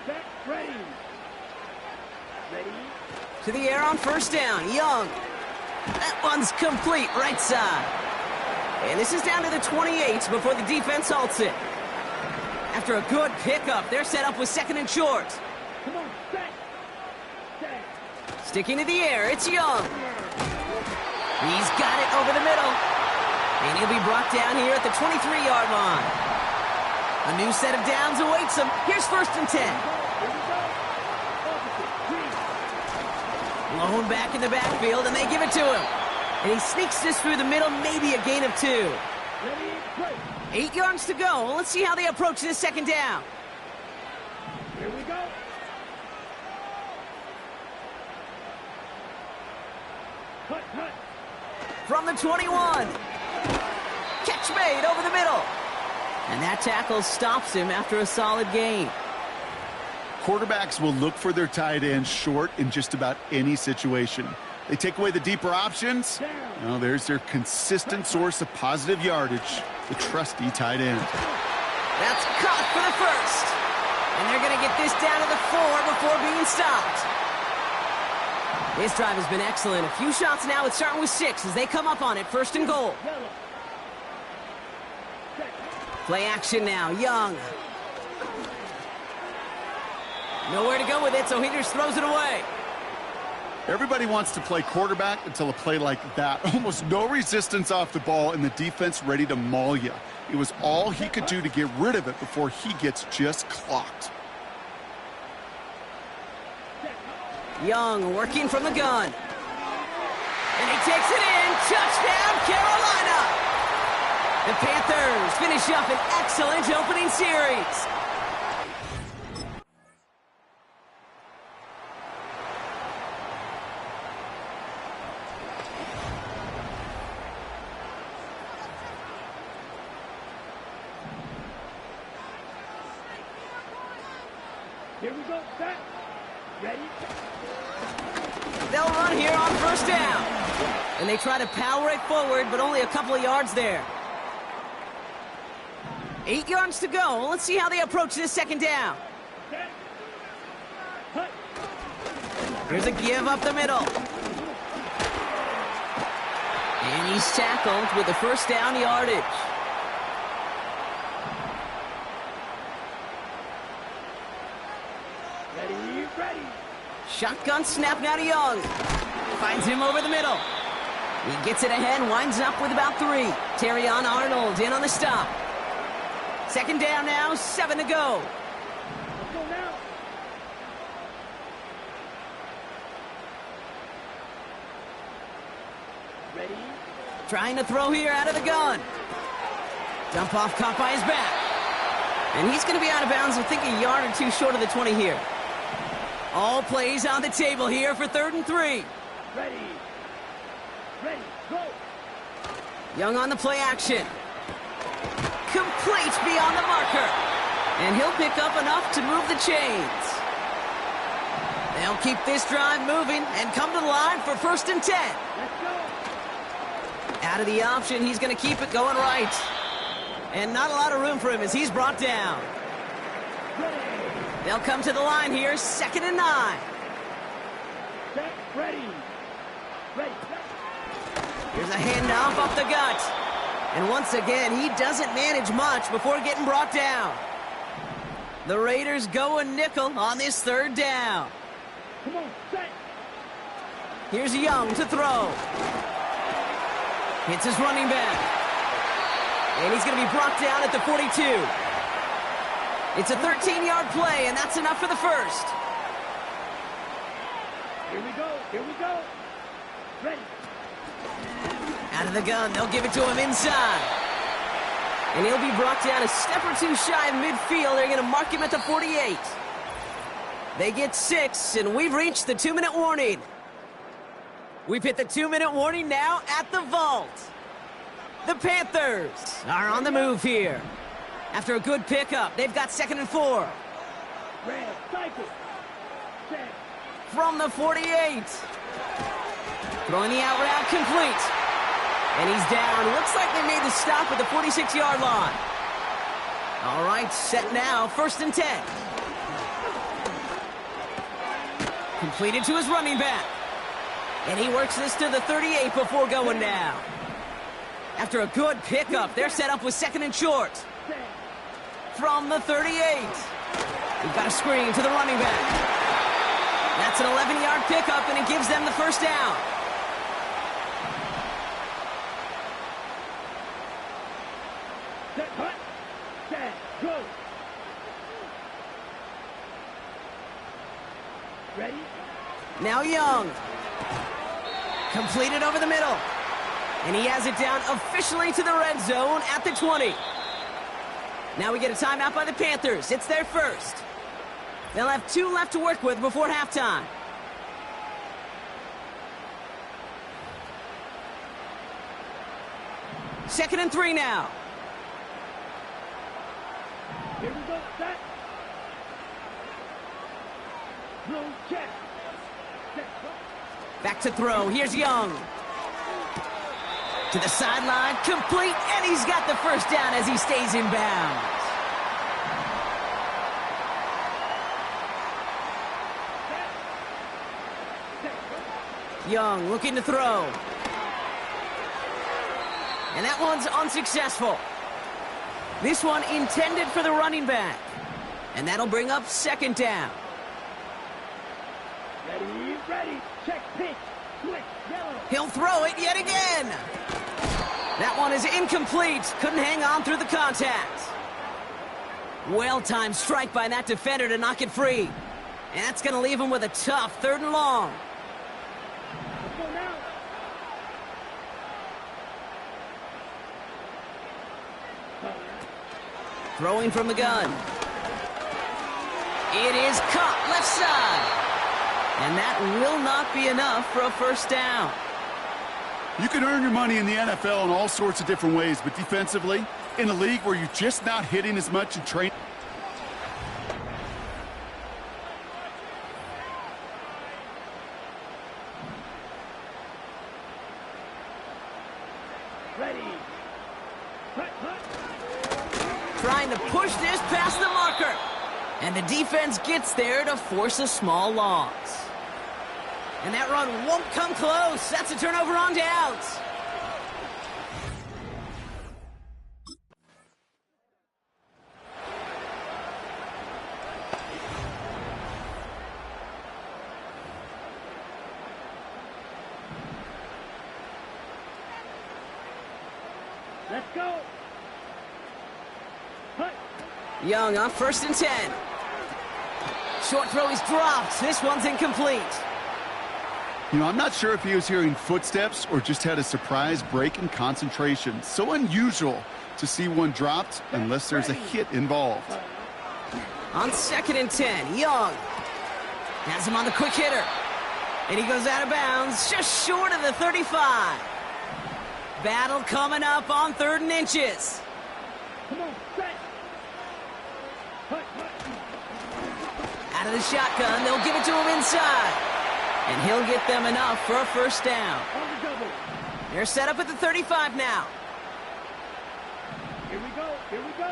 Set, ready. Ready. To the air on first down, Young. That one's complete, right side. And this is down to the 28 before the defense halts it. After a good pickup, they're set up with 2nd and short. Come on, set. Sticking to the air, it's Young. He's got it over the middle. And he'll be brought down here at the 23-yard line. A new set of downs awaits him. Here's 1st and 10. Blown back in the backfield, and they give it to him. And he sneaks this through the middle, maybe a gain of 2. 8 yards to go. Let's see how they approach this 2nd down. Here we go. Cut. From the 21. Catch made over the middle. And that tackle stops him after a solid gain. Quarterbacks will look for their tight end short in just about any situation. They take away the deeper options. Well, there's their consistent source of positive yardage, the trusty tight end. That's caught for the first. And they're going to get this down to the 4 before being stopped. This drive has been excellent. A few shots now. It's starting with 6 as they come up on it. 1st and goal. Play action now. Young. Nowhere to go with it, so he just throws it away. Everybody wants to play quarterback until a play like that. Almost no resistance off the ball and the defense ready to maul you. It was all he could do to get rid of it before he gets just clocked. Young working from the gun. And he takes it in. Touchdown, Carolina! The Panthers finish up an excellent opening series. Here we go. Set. Ready. They'll run here on 1st down. And they try to power it forward, but only a couple of yards there. 8 yards to go. Let's see how they approach this 2nd down. Here's a give up the middle. And he's tackled with the 1st down yardage. Ready. Shotgun snap now to Young. Finds him over the middle. He gets it ahead, winds up with about 3. Terrion Arnold in on the stop. 2nd down now, 7 to go. Let's go now. Ready. Trying to throw here out of the gun. Dump off caught by his back. And he's going to be out of bounds, I think a yard or 2 short of the 20 here. All plays on the table here for 3rd and 3. Ready, go. Young on the play action. Complete beyond the marker. And he'll pick up enough to move the chains. They'll keep this drive moving and come to the line for 1st and 10. Let's go. Out of the option, he's going to keep it going right. And not a lot of room for him as he's brought down. They'll come to the line here, 2nd and 9. Set, ready. Here's a handoff up the gut. And once again, he doesn't manage much before getting brought down. The Raiders go a nickel on this 3rd down. Come on, set. Here's Young to throw. Hits his running back. And he's going to be brought down at the 42. It's a 13-yard play, and that's enough for the first. Here we go. Here we go. Ready. Out of the gun, they'll give it to him inside. And he'll be brought down a step or two shy of midfield. They're going to mark him at the 48. They get 6, and we've reached the 2-minute warning. We've hit the 2-minute warning now at the vault. The Panthers are on the move here. After a good pickup, they've got 2nd and 4. Red, cycle. Set. From the 48. Throwing the out route complete. And he's down. Looks like they made the stop at the 46-yard line. All right, set now. 1st and 10. Completed to his running back. And he works this to the 38 before going down. After a good pickup, they're set up with 2nd and short. From the 38. We've got a screen to the running back. That's an 11-yard pickup, and it gives them the first down. Set, cut. Set, go. Ready? Now Young. Completed over the middle. And he has it down officially to the red zone at the 20. Now we get a timeout by the Panthers. It's their first. They'll have 2 left to work with before halftime. Second and 3 now. Here we go. Set. Throw, check. Set, cut. Back to throw. Here's Young. To the sideline, complete, and he's got the first down as he stays in bounds. Young looking to throw. And that one's unsuccessful. This one intended for the running back. And that'll bring up 2nd down. Ready, ready. Check, pitch. Switch, yellow. He'll throw it yet again. That one is incomplete. Couldn't hang on through the contact. Well-timed strike by that defender to knock it free. And that's going to leave him with a tough 3rd and long. Let's go now. Throwing from the gun. It is caught left side. And that will not be enough for a first down. You can earn your money in the NFL in all sorts of different ways, but defensively, in a league where you're just not hitting as much in training. Ready. Cut, cut. Trying to push this past the marker. And the defense gets there to force a small loss. And that run won't come close. That's a turnover on downs. Let's go. Cut. Young on 1st and 10. Short throw is dropped. This one's incomplete. You know, I'm not sure if he was hearing footsteps or just had a surprise break in concentration. So unusual to see one dropped unless there's a hit involved. On 2nd and 10, Young has him on the quick hitter. And he goes out of bounds just short of the 35. Battle coming up on 3rd and inches. Come on, set. Cut, cut. Out of the shotgun, they'll give it to him inside. And he'll get them enough for a first down. On the double. They're set up at the 35 now. Here we go. Here we go.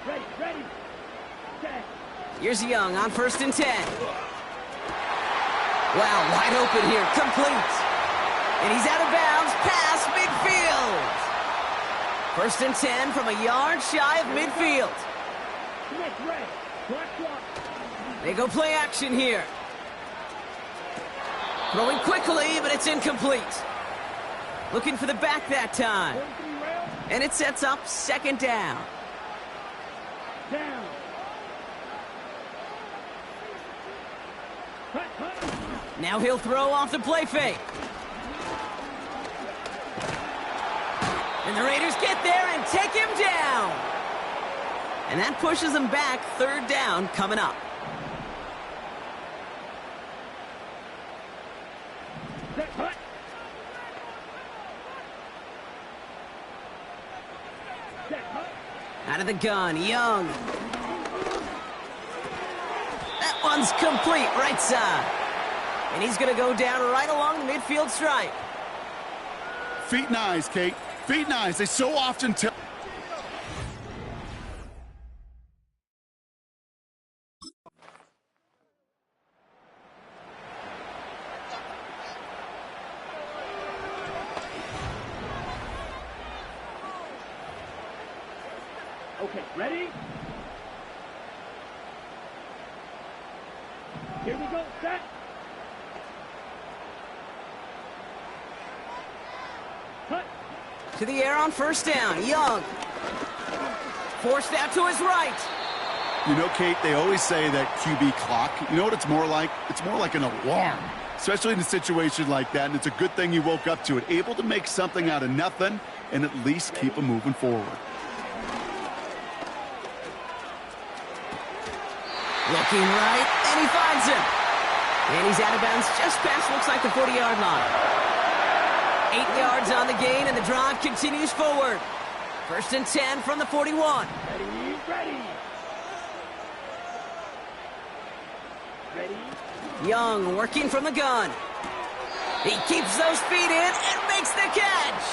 Ready, ready. Set. Here's Young on 1st and 10. Wow, wide open here, complete. And he's out of bounds past midfield. 1st and 10 from a yard shy of midfield. Next red. Black clock. They go play action here. Throwing quickly, but it's incomplete. Looking for the back that time. And it sets up second down. Down. Now he'll throw off the play fake. And the Raiders get there and take him down. And that pushes them back. Third down coming up. Out of the gun, Young. That one's complete, right side. And he's going to go down right along the midfield stripe. Feet and eyes, Kate. Feet and eyes. They so often tell. Okay, ready? Here we go, set. Cut. To the air on first down, Young. Forced out to his right. You know, Kate, they always say that QB clock, you know what it's more like? It's more like an alarm, especially in a situation like that, and it's a good thing you woke up to it. Able to make something out of nothing and at least keep them moving forward. Looking right, and he finds him. And he's out of bounds just past, looks like, the 40-yard line. 8 yards on the gain, and the drive continues forward. First and 10 from the 41. Ready, ready. Ready. Young working from the gun. He keeps those feet in and makes the catch.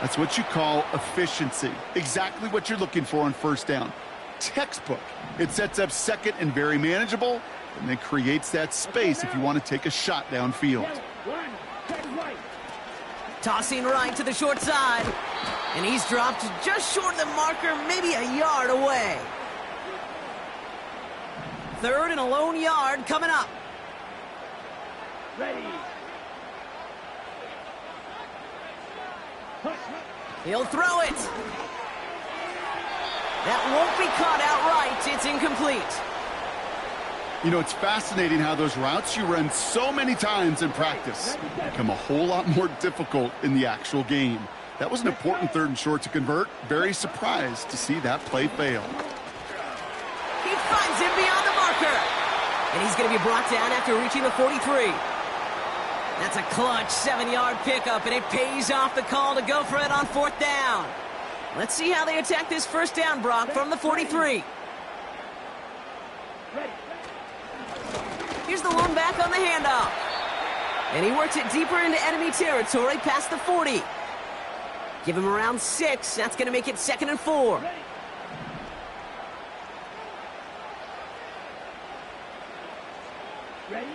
That's what you call efficiency. Exactly what you're looking for on first down. Textbook. It sets up second and very manageable, and then creates that space if you want to take a shot downfield. Tossing right to the short side. And he's dropped just short of the marker, maybe a yard away. Third and a lone yard coming up. Ready. He'll throw it. That won't be caught outright. It's incomplete. You know, it's fascinating how those routes you run so many times in practice become a whole lot more difficult in the actual game. That was an important third and short to convert. Very surprised to see that play fail. He finds him beyond the marker. And he's going to be brought down after reaching the 43. That's a clutch 7-yard pickup, and it pays off the call to go for it on fourth down. Let's see how they attack this first down, Brock, from the 43. Here's the lone back on the handoff. And he works it deeper into enemy territory past the 40. Give him around 6. That's going to make it 2nd and 4. Ready.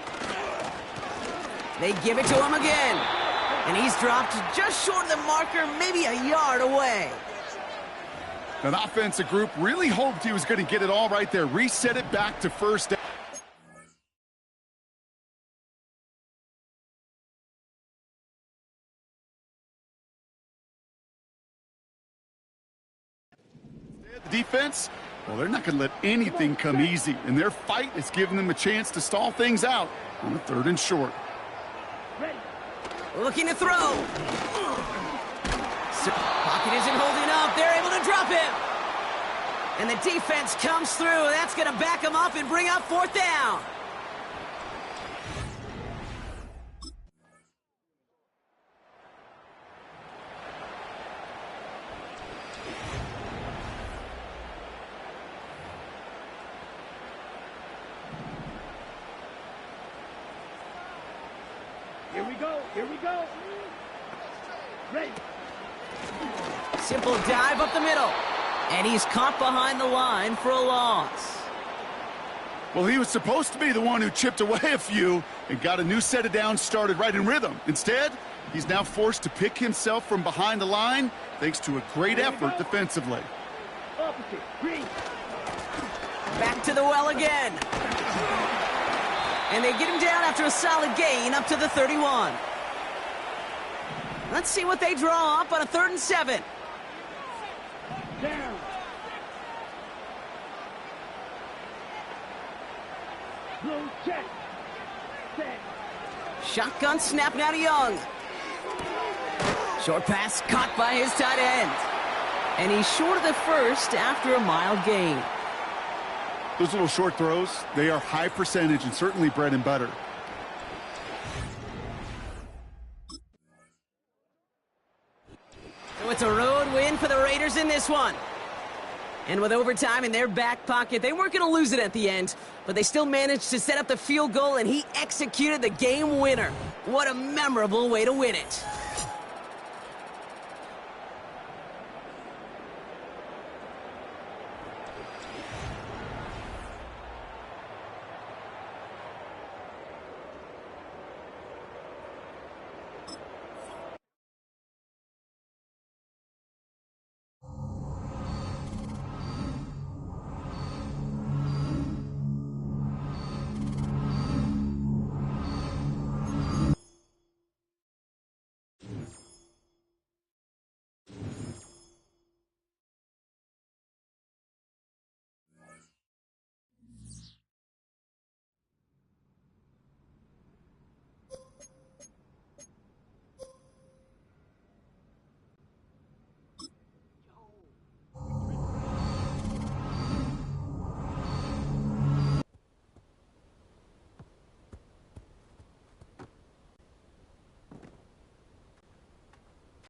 They give it to him again. And he's dropped just short of the marker, maybe a yard away. An offensive group really hoped he was going to get it all right there. Reset it back to first down. The defense, well, they're not going to let anything come easy. And their fight is giving them a chance to stall things out on the 3rd and short. Looking to throw. Pocket isn't holding up. They're able to drop him. And the defense comes through. That's going to back him up and bring up fourth down. Here we go. Here we go. Ready. Simple dive up the middle. And he's caught behind the line for a loss. Well, he was supposed to be the one who chipped away a few and got a new set of downs started right in rhythm. Instead, he's now forced to pick himself from behind the line thanks to a great effort defensively. Opposite. Green. Back to the well again. And they get him down after a solid gain up to the 31. Let's see what they draw up on a 3rd and 7. Down. Blue check. Set. Shotgun snap now to Young. Short pass caught by his tight end. And he's short of the first after a mile gain. Those little short throws, they are high percentage and certainly bread and butter. So it's a road win for the Raiders in this one. And with overtime in their back pocket, they weren't going to lose it at the end, but they still managed to set up the field goal, and he executed the game winner. What a memorable way to win it.